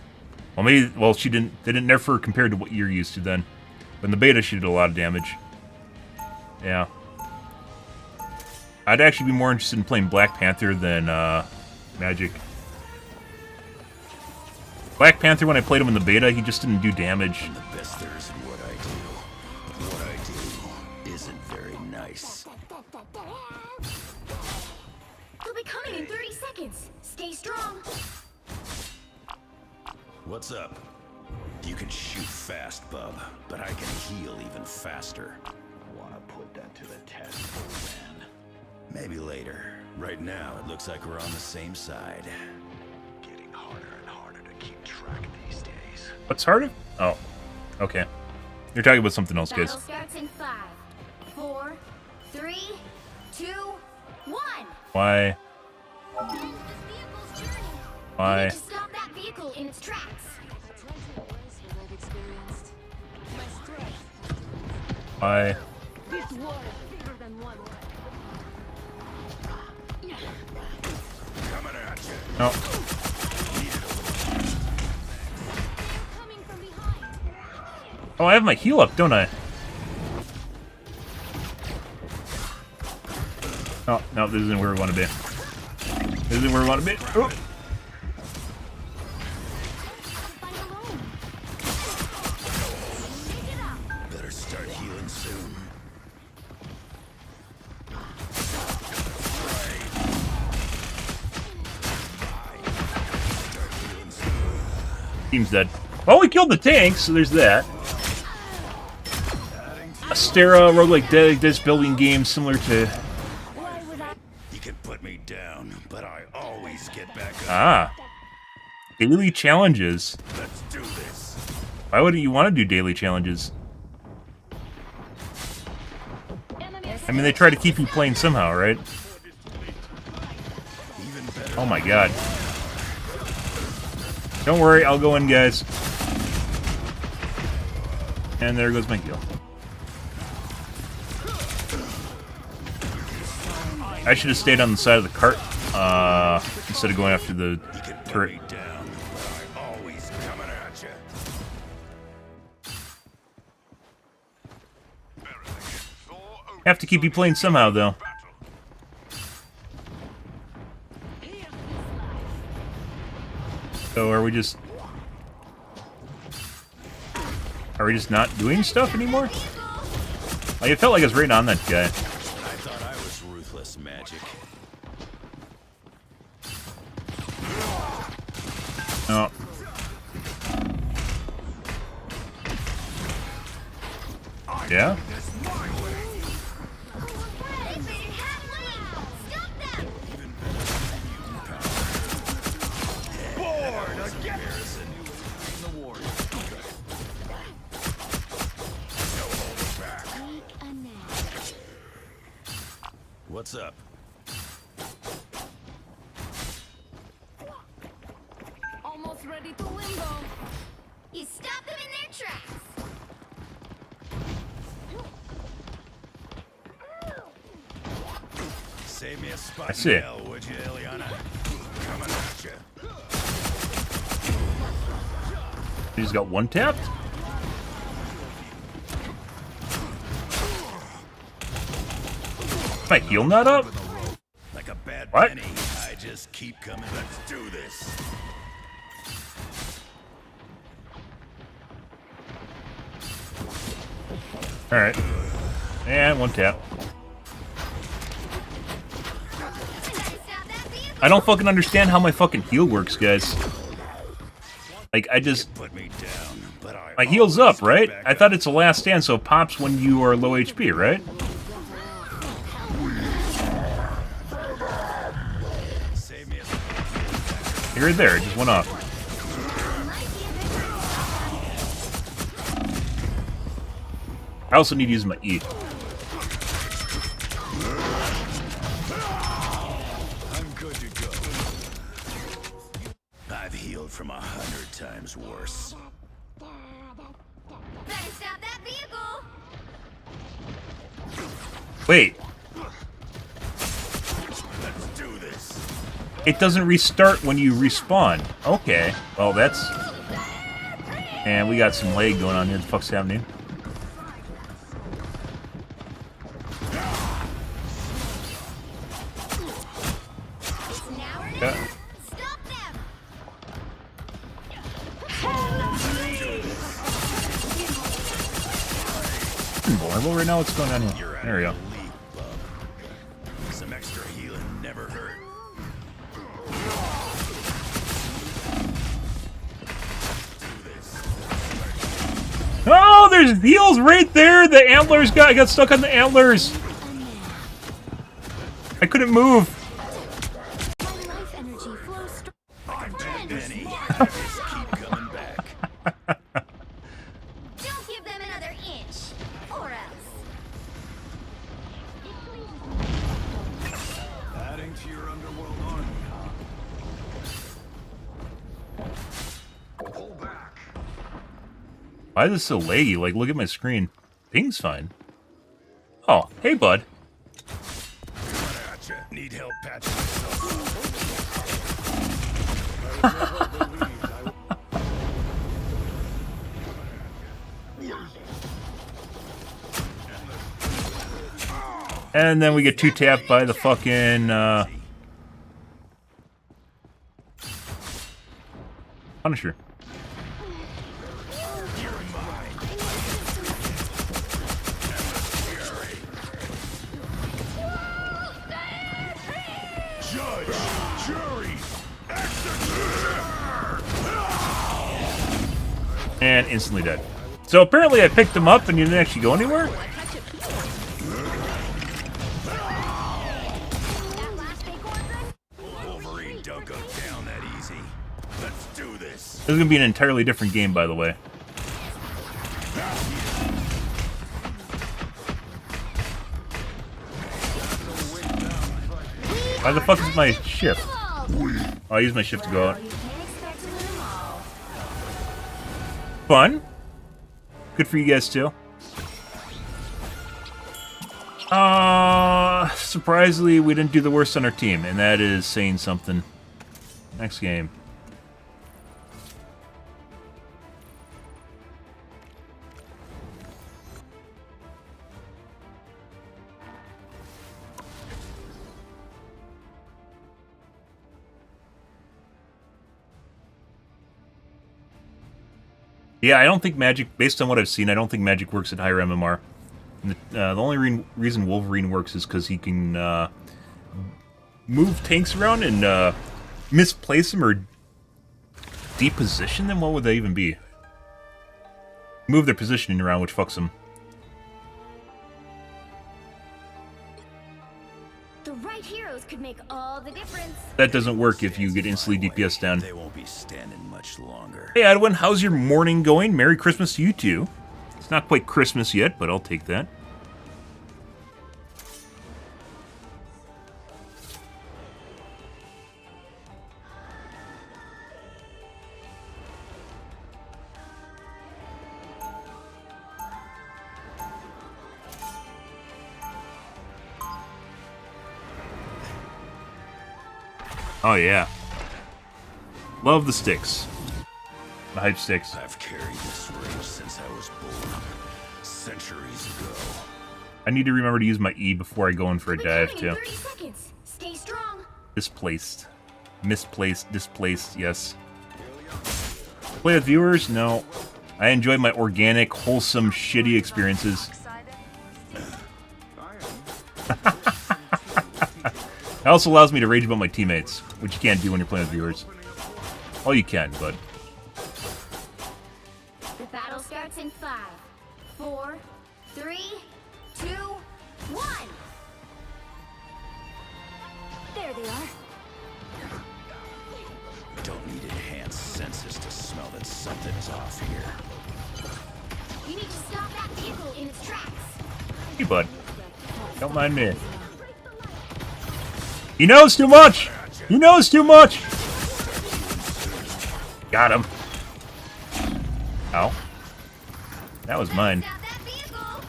Well, maybe... Well, she didn't... They didn't nerf her compared to what you're used to then. But in the beta, she did a lot of damage. Yeah. I'd actually be more interested in playing Black Panther than, Magic. Black Panther, when I played him in the beta, he just didn't do damage. I'm the best there is in what I do. What I do isn't very nice. They'll be coming in 30 seconds. Stay strong. What's up? You can shoot fast, bub, but I can heal even faster. Wanna put that to the test, old man? Maybe later. Right now, it looks like we're on the same side. Getting harder and harder to keep track these days. What's harder? Oh, okay. You're talking about something else, Battle guys. starts in 5, 4, 3, 2, 1. Why? Why? You need to stop that vehicle in its tracks. Why? This war is bigger than one. Coming at you. No. Coming from behind. Oh, I have my heal up, don't I? Oh, no, this isn't where we want to be. This isn't where we want to be. Oh. Better start healing soon. Team's dead. Well, we killed the tank, so there's that. Astera roguelike deck building game similar to... You can put me down, but I always get back up. Ah. Daily challenges. Let's do this. Why wouldn't you want to do daily challenges? I mean, they try to keep you playing somehow, right? Even better. Oh my god. Don't worry, I'll go in, guys. And there goes my heal. I should have stayed on the side of the cart instead of going after the You can put turret. me down, but I always coming at you. Have to keep you playing somehow, though. So are we just not doing stuff anymore? Like, it felt like I was right on that guy. I thought I was ruthless magic. No. Yeah? What's up? Almost ready to limbo. You stop them in their tracks. Save me a spot I see. in hell, would you, Ileana? Coming at you. You just got one tapped? My heal not up? Like a bad What? penny, I just keep coming. Let's do this. Alright. And one tap. I don't fucking understand how my fucking heal works, guys. Like, I just... Put me down, but I My heal's always up, get right? back I thought it's a last stand, so it pops when you are low HP, right? Save me a You're right there, it just went off. I also need to use my E. I'm good to go. I've healed from 100 times worse. Better stop that vehicle. Wait, Let's do this. it doesn't restart when you respawn. Okay, well that's... And we got some lag going on here. What the fuck's happening? Now we're Yeah. stop them. Vulnerable right now? What's going on here? You're There we go. out of the league, bub. Some extra healing never hurt. Do this. Oh, there's heels right there. The antlers I got stuck on the antlers. I couldn't move. My life energy flows straight. I'm dead, Benny. Just keep coming back. Don't give them another inch, or else. Adding to your underworld army, huh? Pull back. Why is this so laggy? Like, look at my screen. Ping's fine. Oh, hey, bud. Coming at ya. Need help patching myself And then we get 2-tapped by the fucking, Punisher. Judge, jury, executioner! And instantly dead. So apparently I picked him up and you didn't actually go anywhere? Wolverine don't go down that easy. Let's do this. This is going to be an entirely different game, by the way. Why the fuck is my shift? Oh, I use my shift to go out. You can't expect to win them all. Fun. Good for you guys, too. Surprisingly, we didn't do the worst on our team, and that is saying something. Next game. Yeah, I don't think Magic, based on what I've seen, I don't think Magic works at higher MMR. And the only reason Wolverine works is because he can move tanks around and misplace them or deposition them. What would they even be? Move their positioning around, which fucks them. The right heroes could make all the difference. That doesn't work if you get instantly DPS down. They won't be standing much longer. Hey Edwin, how's your morning going? Merry Christmas to you too. It's not quite Christmas yet, but I'll take that. Oh yeah. Love the sticks. The hype sticks. I've carried this rage since I was born. Centuries ago. I need to remember to use my E before I go in for a dive Returning too. in 30 seconds. Stay strong. Displaced. Misplaced. Displaced. Yes. Play with viewers? No. I enjoy my organic, wholesome, shitty experiences. It also allows me to rage about my teammates, which you can't do when you're playing with viewers. Well, you can, but... The battle starts in 5, 4, 3, 2, 1. There they are. Don't need enhanced senses to smell that something is off here. You need to stop that vehicle in its tracks. Hey, bud. Don't mind me. He knows too much! He knows too much! Got him. Ow. That was mine. Stop that vehicle.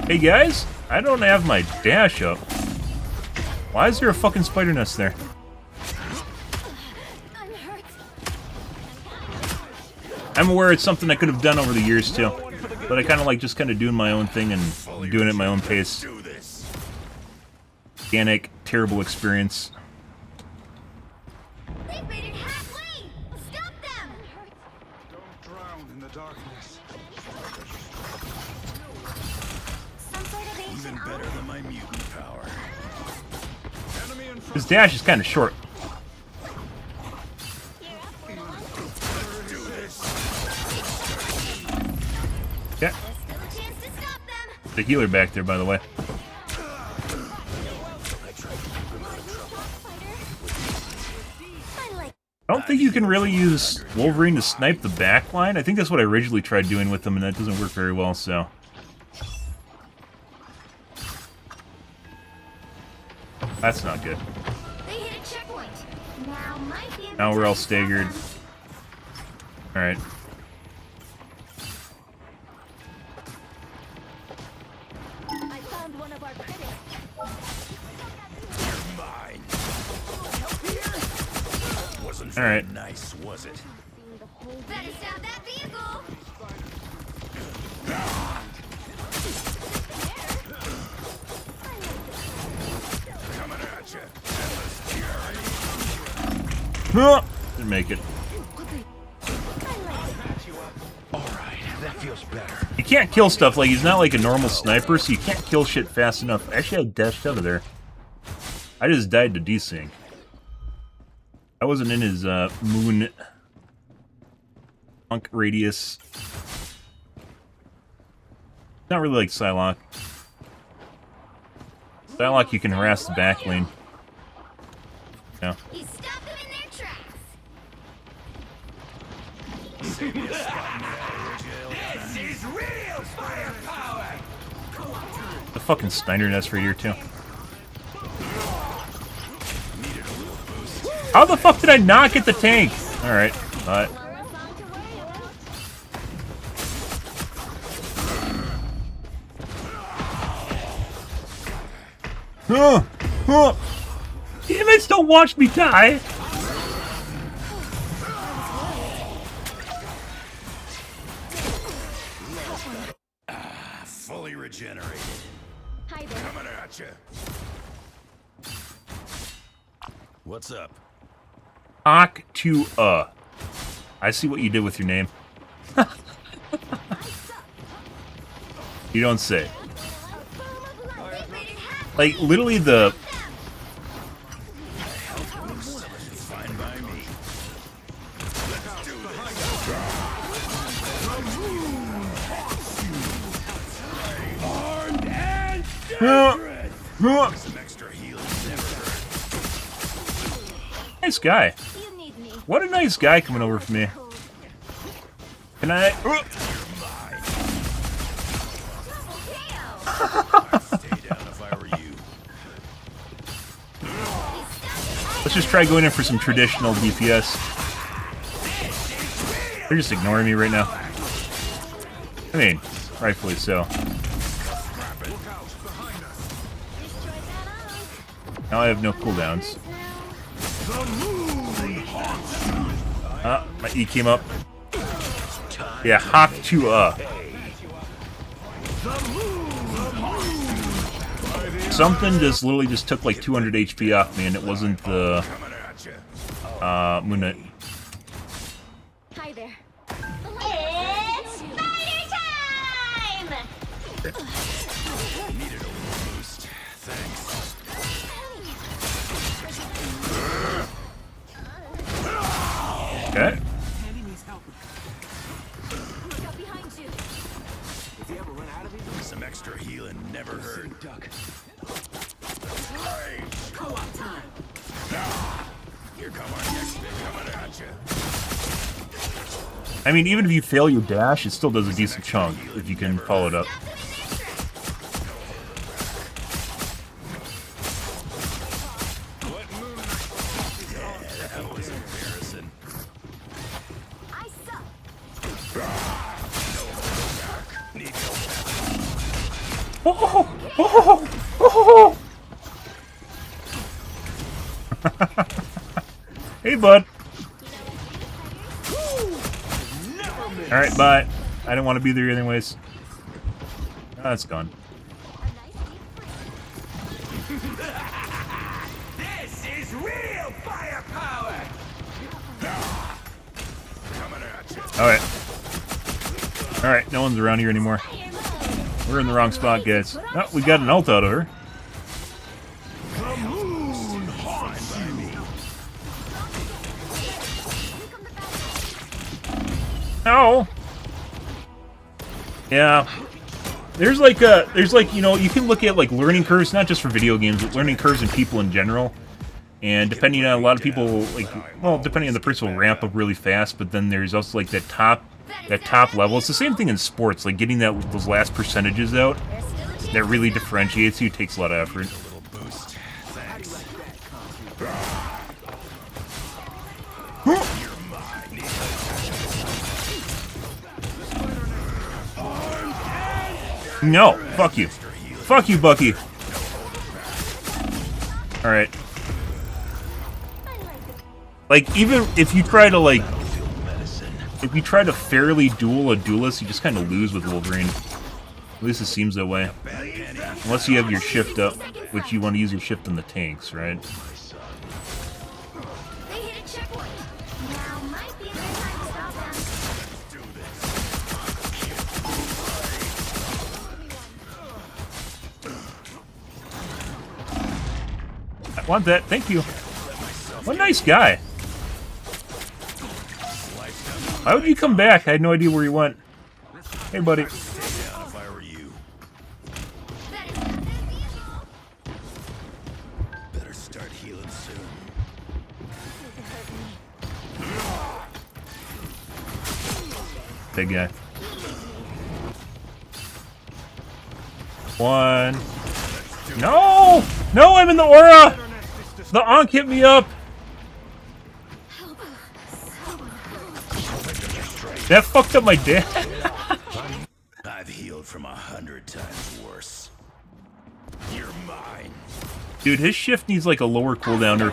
Hey guys, I don't have my dash up. Why is there a fucking spider nest there? I'm hurt. I'm aware it's something I could have done over the years too. But I kind of like just kind of doing my own thing and doing it at my own pace. Do this. Organic, terrible experience. They've made it halfway. Stop them. Don't drown in the darkness. Some sort of Even ancient better than my mutant power. Enemy in front. His dash is kind of short. Do this. The healer back there, by the way. I don't think you can really use Wolverine to snipe the back line. I think that's what I originally tried doing with him, and that doesn't work very well, so... That's not good. They hit a checkpoint. Now might be a Now we're all staggered. Alright. I found one of our critics. Wasn't All right. nice, was it? Better stop that vehicle. Coming at you. Didn't make it. Alright, that feels better. You can't kill stuff, like, he's not like a normal sniper, so you can't kill shit fast enough. Actually, I dashed out of there. I just died to desync. I wasn't in his, moon... Funk radius. Not really like Psylocke. Psylocke, you can harass the back lane. Yeah. He stopped them in their tracks. This is real firepower! The fucking Snyder nest right here, too. How the fuck did I not get the tank? Alright, but... Teammates don't watch me die! Fully regenerated. Hi there. Coming at you. What's up? Hawk to I see what you did with your name. You don't say. Like, literally the... Fine by me. Let's do this. Armed and some extra healing never hurt. Nice guy. You need me. What a nice guy coming over for me. Can I... Stay down if I were you. Let's just try going in for some traditional DPS. They're just ignoring me right now. I mean, rightfully so. Now I have no cooldowns. My E came up. Yeah, hop to Something just literally just took like 200 HP off me, and it wasn't the Moon Knight. Hi there. It's spider time! Needed a little boost. Thanks. Okay. Look out behind you. Some extra healing never hurt. Here come our next bit coming at you. I mean, even if you fail your dash, it still does a decent chunk if you can follow it up. That was embarrassing. I suck. Need help. Oh, oh, oh, oh. Hey, bud. Alright, bye. I didn't want to be there anyways. Oh, it's gone. This is real firepower. Coming at you. Alright. Alright, no one's around here anymore. We're in the wrong spot, guys. Oh, we got an ult out of her. No. Yeah. There's like you know, you can look at like learning curves, not just for video games, but learning curves in people in general. And depending on a lot of people, like, well, depending on the person, will ramp up really fast. But then there's also like that top level. It's the same thing in sports, like getting those last percentages out. That really differentiates you. It takes a lot of effort. No, fuck you. Fuck you, Bucky. Alright. Like, even if you try to, like... If you try to fairly duel a duelist, you just kind of lose with Wolverine. At least it seems that way. Unless you have your shift up, which you want to use your shift in the tanks, right? They hit a checkpoint. Now might be a good time to stop them. I want that. Thank you. What a nice guy. Why would you come back? I had no idea where you went. Hey, buddy. If I were you. Better start healing soon. Big guy. One. No! No, I'm in the aura! The Ankh hit me up! That fucked up my dad. I've healed from 100 times worse. You're mine. Dude, his shift needs like a lower cooldown, or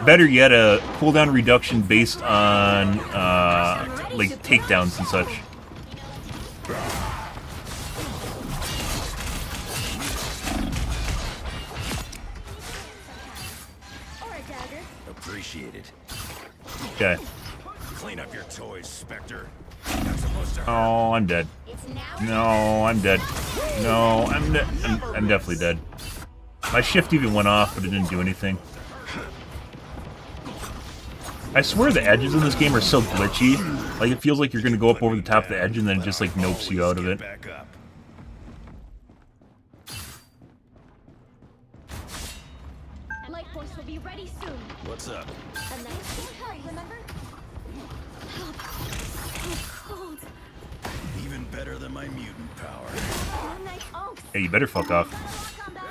better yet, a cooldown reduction based on like takedowns and such. Appreciate it. Okay. Clean up your toys, Spectre. Not supposed to hurt. Oh, I'm dead. No, I'm dead. No, I'm definitely dead. My shift even went off, but it didn't do anything. I swear the edges in this game are so glitchy. Like, it feels like you're gonna go up over the top of the edge and then it just, like, nopes you out of it. Back up. Light Force will be ready soon. What's up? A nice hurry, remember? Cold. Even better than my mutant power. One night oaks. Hey, you better fuck off.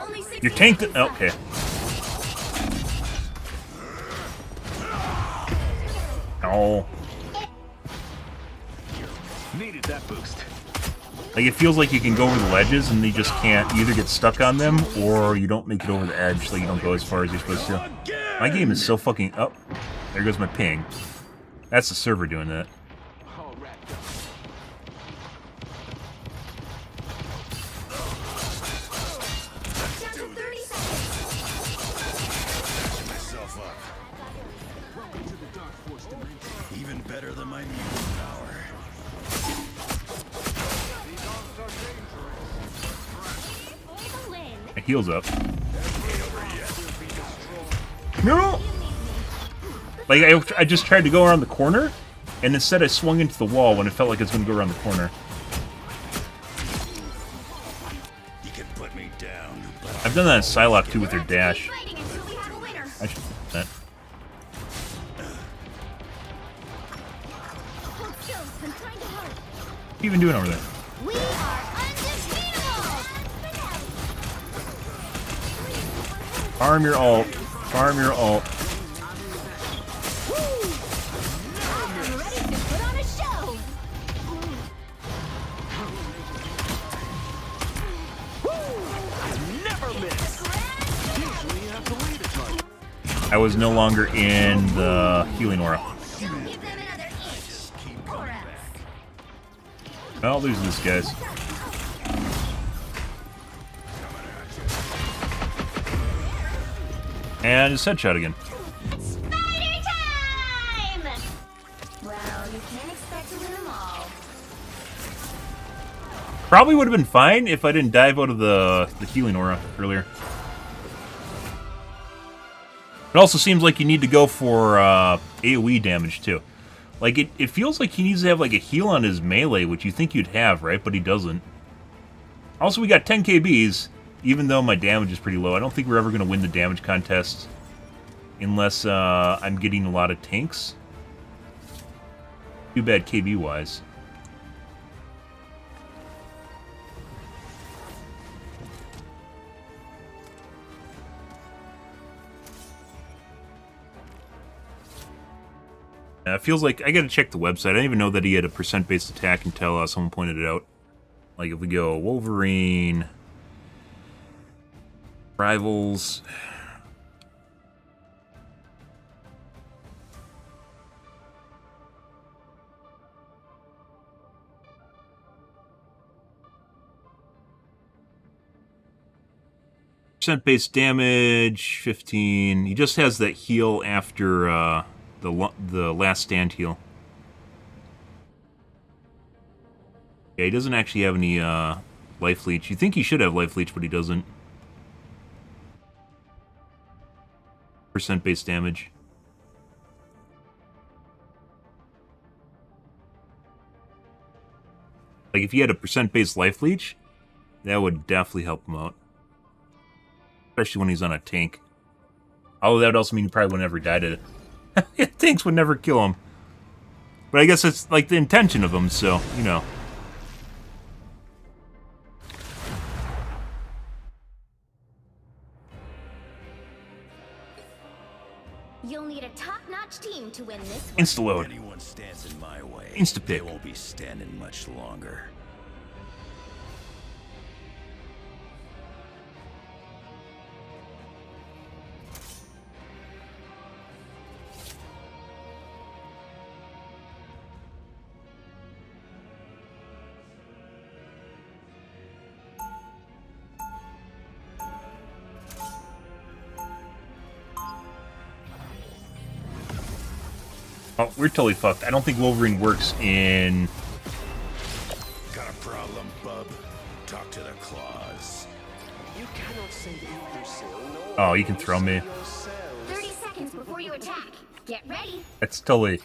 Only 6 Your tank... Okay. No. Needed that boost. Like, it feels like you can go over the ledges and you just can't. You either get stuck on them or you don't make it over the edge, like you don't go as far as you're supposed to. My game is so fucking... Oh, there goes my ping. That's the server doing that. All wrapped up. Down to 30 seconds. Myself up. Even better than my mutant power. For the win. It heals up. No! Like, I just tried to go around the corner, and instead I swung into the wall when it felt like it was going to go around the corner. You can put me down, but I've done that in Psylocke too with her dash. Fighting until we have a winner. I should do that. Hold still. I'm trying to help. What are you even doing over there? We are undefeatable. Farm your ult. Farm your ult. I'm ready to put on a show. Never miss. Usually you have to wait a time. I was no longer in the healing aura. Don't give them another inch. Or else. I'll lose this, guys. And just headshot again. Spider time! Well, you can't expect to win them all. Probably would have been fine if I didn't dive out of the healing aura earlier. It also seems like you need to go for AoE damage too. Like, it feels like he needs to have like a heal on his melee, which you think you'd have, right? But he doesn't. Also, we got 10 KBs, even though my damage is pretty low. I don't think we're ever going to win the damage contest unless I'm getting a lot of tanks. Too bad KB-wise. It feels like I gotta check the website. I didn't even know that he had a percent-based attack until someone pointed it out. Like if we go Wolverine, Rivals. Percent-based damage, 15. He just has that heal after the last stand heal. Yeah, he doesn't actually have any life leech. You think he should have life leech, but he doesn't. Percent-based damage. Like if he had a percent-based life leech, that would definitely help him out. Especially when he's on a tank. Although that would also mean he probably would never die to it. Tanks would never kill him. But I guess it's like the intention of them, so, you know. You'll need a top-notch team to win this one. Insta-load. Anyone stands in my way, Insta-pick. they won't be standing much longer. Oh, we're totally fucked. I don't think Wolverine works in... Got a problem, bub? Talk to the claws. You cannot save Yggdrasil, nor Oh, you can throw me. 30 seconds before you attack. Get ready. That's totally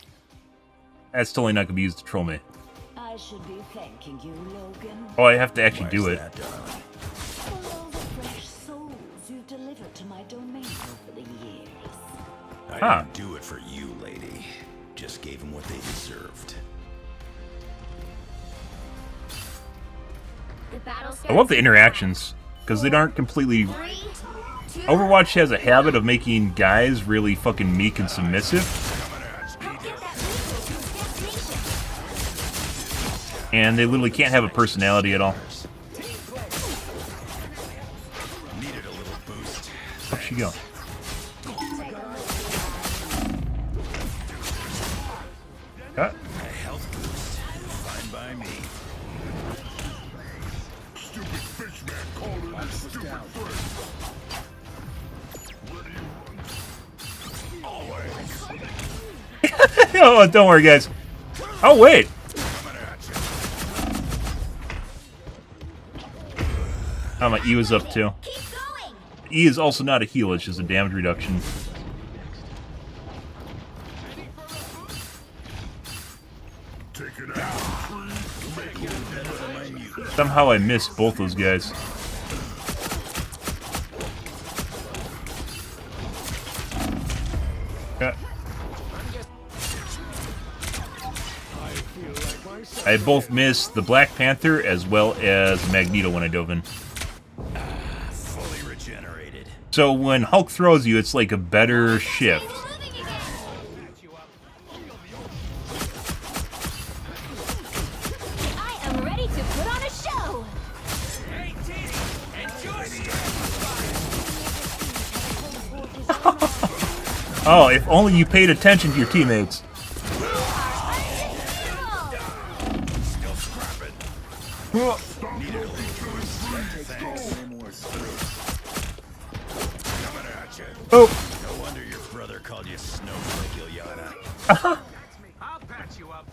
not gonna be used to troll me. I should be thanking you, Logan, Oh, I have to actually do Why's it. that, darling? for all the fresh souls you've delivered to my domain over the years. I didn't do it for you, lady. Just gave them what they deserved. The battle I love the interactions, because they aren't completely... 3, 2, Overwatch has a habit of making guys really fucking meek and submissive, help get that resource to its destination. and they literally can't have a personality at all. Needed a little boost. Where'd she go? Cut. A health boost. Fine by me. stupid fish man calling me stupid friend. Always. Oh, don't worry, guys. Oh, wait. Oh, my E was up, too. Keep going. E is also not a heal, it's just a damage reduction. Take it out, make it better than my mute. Somehow I missed both those guys. Cut. I both missed the Black Panther as well as Magneto when I dove in. Fully regenerated. So when Hulk throws you, it's like a better shift. Moving again. I am ready to put on a show. Oh, if only you paid attention to your teammates. Still scrapping. Needed a little boost. Thanks. Coming at you. Oh, No wonder your brother called you Snowflake, Ilyana. I'll patch you up.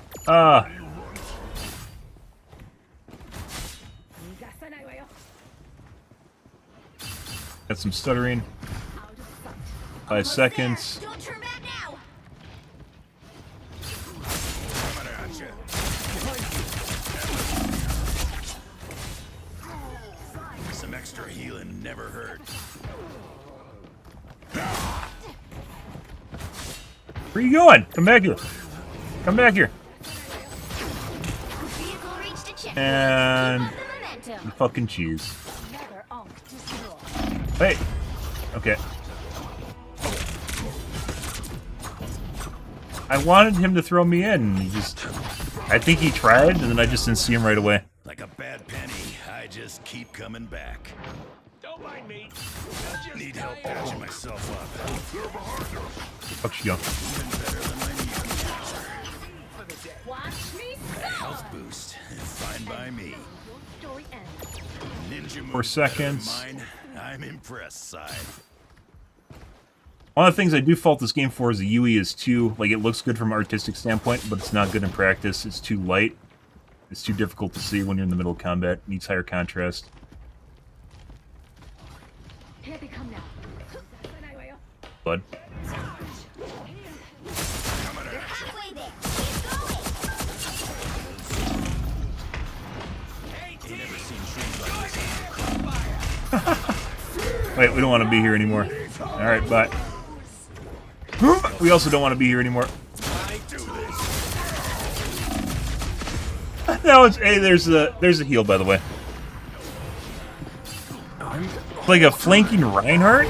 got some stuttering. 5 seconds. Don't turn back now. Coming at you. Where you going? Come back here. Come back here. Vehicle reached a checkpoint. And Keep up the momentum. fucking cheese. Another onk destroyed. Hey. Okay. I wanted him to throw me in. He just... I think he tried, and then I just didn't see him right away. Like a bad penny, I just keep coming back. Don't mind me. Need help patching myself up. Fuck you. Even better than my new Watch me health boost. Fine by me. story ends. Ninja moves 4 seconds. better than mine. I'm impressed, side. One of the things I do fault this game for is the UE is too... Like, it looks good from an artistic standpoint, but it's not good in practice. It's too light. It's too difficult to see when you're in the middle of combat. It needs higher contrast. Here they come now. Bud. You're halfway there. Keep going. Ain't never seen trees like this. Wait, we don't want to be here anymore. Alright, bye. We also don't want to be here anymore. No, it's... Hey, there's a heal, by the way. Like a flanking Reinhardt?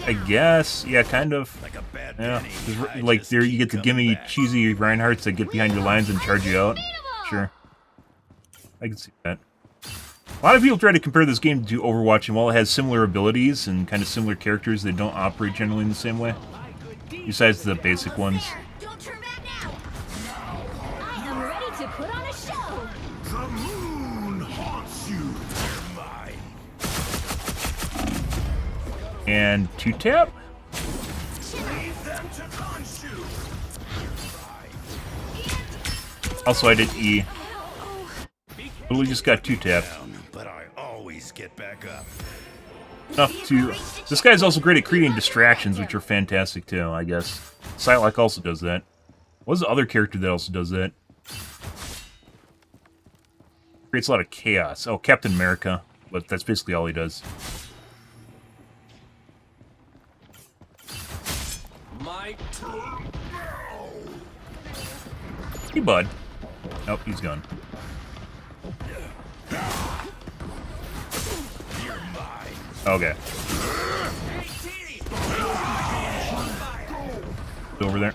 I guess. Yeah, kind of. Like a bad Yeah. penny. 'Cause I like, just there you keep get the coming gimme back. cheesy Reinhardts that get behind your lines and charge you out. Sure. I can see that. A lot of people try to compare this game to Overwatch, and while it has similar abilities and kind of similar characters, they don't operate generally in the same way. Besides the basic ones. There. Don't turn back now. I am ready to put on a show. The moon haunts you. You're mine. And 2-tap? Leave them to Khonshu. Also, I did E. Literally just got 2-tap. Down, but I always get back up. Enough to... This guy's also great at creating distractions, which are fantastic too, I guess. Psylocke also does that. What's the other character that also does that? Creates a lot of chaos. Oh, Captain America. But that's basically all he does. My turn. Hey, bud. Nope, he's gone. You're mine. Okay. Over there.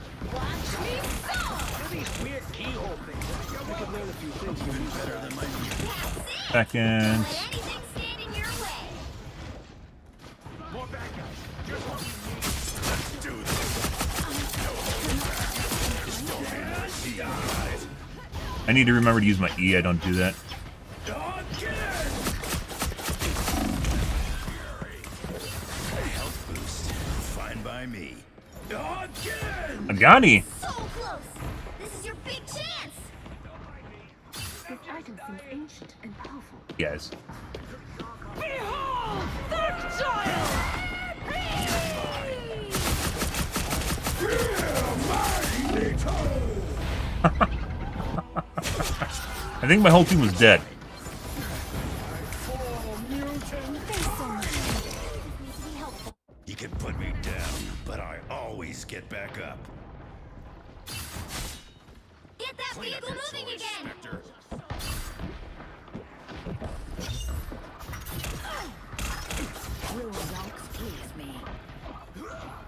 These weird keyhole things. I could learn a few things from these Better than my new Second. Let anything stand in your way. More bad guys. Let's do this. I need to remember to use my E. I don't do that. Health boost. Fine by me. Again. Agani! So close. This is your big chance. This item seems ancient and powerful. Guys. Behold! Dark Child! I think my whole team was dead. You can put me down, but I always get back up. Get that Clean up vehicle your moving toys, again. Spectre. Will rocks please me.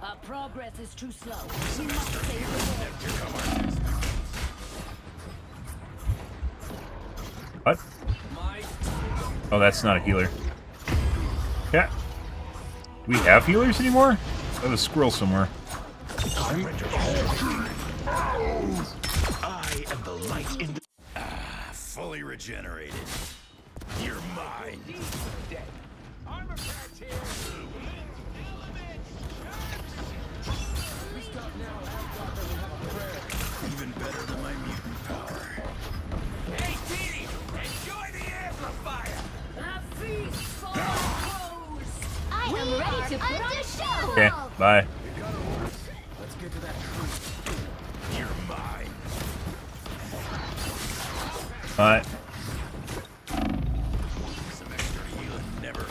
Our progress is too slow. We must save the world. What? Oh, that's not a healer. Yeah. We have healers anymore? I have a squirrel somewhere. I am the light in the... Fully regenerated. You're mine. Armor cracks here. Even better than my mutant power. Hey, Dee, enjoy the amplifier. A feast for our foes! I am ready to put on a show. Okay, bye. Let's get to that tree. You're mine. Bye. Some extra healing never.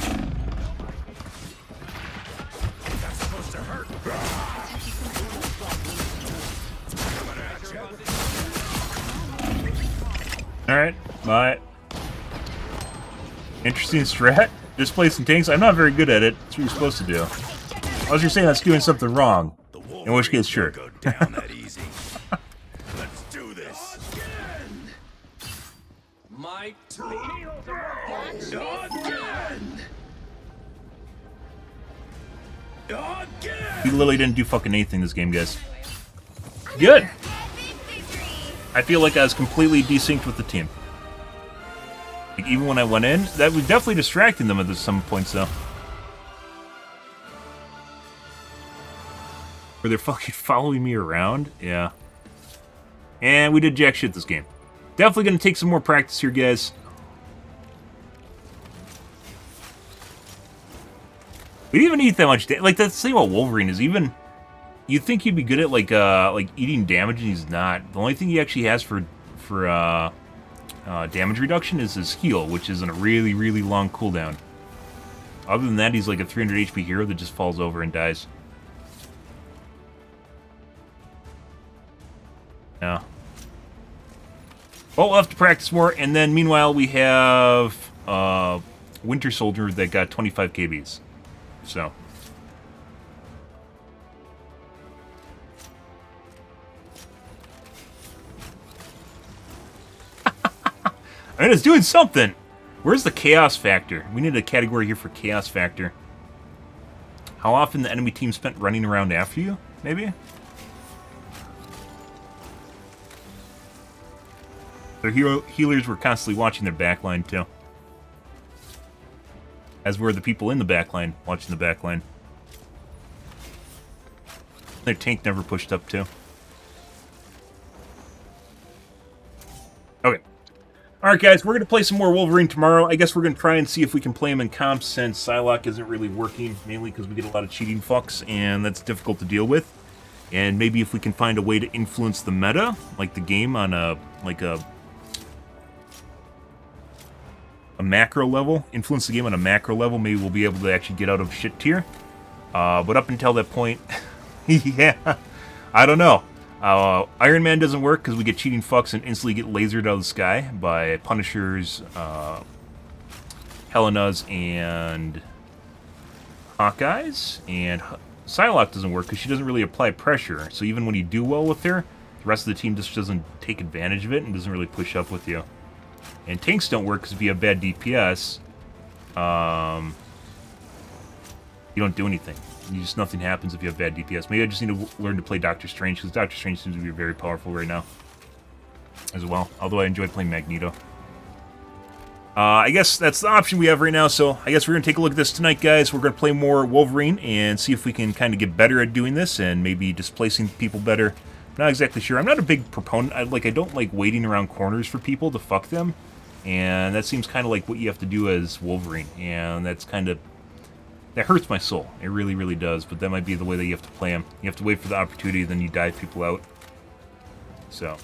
Alright, bye. Interesting strat. Displacing tanks. I'm not very good at it. That's what you're supposed to do. Unless you're saying that's doing something wrong. In which case, sure. Go down that easy. Let's do this. My We literally didn't do fucking anything this game, guys. Good. I feel like I was completely desynced with the team. Like, even when I went in, that was definitely distracting them at some points, though. Were they fucking following me around? Yeah. And we did jack shit this game. Definitely gonna take some more practice here, guys. We didn't even eat that much. Like, that's the thing about Wolverine is even... You'd think he'd be good at, like eating damage, and he's not. The only thing he actually has for damage reduction is his heal, which is in a really, really long cooldown. Other than that, he's like a 300 HP hero that just falls over and dies. Yeah. Well, we'll have to practice more, and then meanwhile we have Winter Soldier that got 25 KBs. So. I mean, it's doing something. Where's the chaos factor? We need a category here for chaos factor. How often the enemy team spent running around after you, maybe? Their healers were constantly watching their backline, too. As were the people in the backline, watching the backline. Their tank never pushed up, too. Okay. Alright, guys, we're going to play some more Wolverine tomorrow. I guess we're going to try and see if we can play him in comps, since Psylocke isn't really working, mainly because we get a lot of cheating fucks, and that's difficult to deal with. And maybe if we can find a way to influence the meta, like the game on a macro level, influence the game on a macro level, maybe we'll be able to actually get out of shit tier. But up until that point, yeah, I don't know. Iron Man doesn't work because we get cheating fucks and instantly get lasered out of the sky by Punishers, Helenas, and Hawkeyes. And Psylocke doesn't work because she doesn't really apply pressure. So even when you do well with her, the rest of the team just doesn't take advantage of it and doesn't really push up with you. And tanks don't work because if you have bad DPS, you don't do anything. Nothing happens if you have bad DPS. Maybe I just need to learn to play Doctor Strange, because Doctor Strange seems to be very powerful right now as well. Although I enjoy playing Magneto. I guess that's the option we have right now, so I guess we're going to take a look at this tonight, guys. We're going to play more Wolverine and see if we can kind of get better at doing this and maybe displacing people better. I'm not exactly sure. I'm not a big proponent. I don't like waiting around corners for people to fuck them. And that seems kind of like what you have to do as Wolverine. And that's kind of... That hurts my soul. It really, really does. But that might be the way that you have to play them. You have to wait for the opportunity, then you dive people out. So...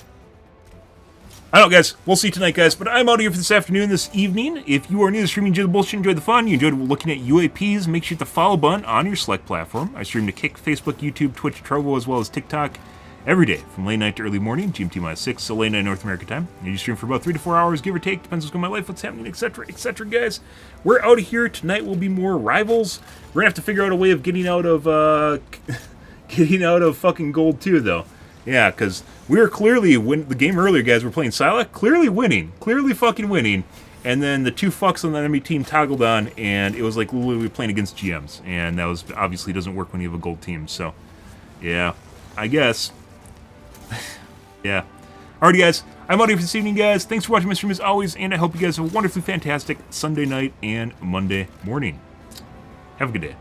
I don't know, guys. We'll see tonight, guys. But I'm out here for this afternoon, this evening. If you are new to streaming, enjoy the bullshit, enjoy the fun, you enjoyed looking at UAPs, make sure you hit the follow button on your select platform. I stream to Kick, Facebook, YouTube, Twitch, Trovo, as well as TikTok every day from late night to early morning, GMT-6, so late night North America time. And you stream for about 3 to 4 hours, give or take. Depends what's going on in my life, what's happening, etc., etc., guys. We're out of here. Tonight will be more Rivals. We're going to have to figure out a way of getting out of, fucking gold, too, though. Yeah, because we were clearly, when the game earlier, guys, were playing Psylocke, clearly winning. Clearly fucking winning. And then the two fucks on the enemy team toggled on, and it was like literally playing against GMs. And that was obviously doesn't work when you have a gold team. So, yeah, I guess. Yeah. Alrighty, guys. I'm out here for this evening, guys. Thanks for watching my stream as always, and I hope you guys have a wonderfully fantastic Sunday night and Monday morning. Have a good day.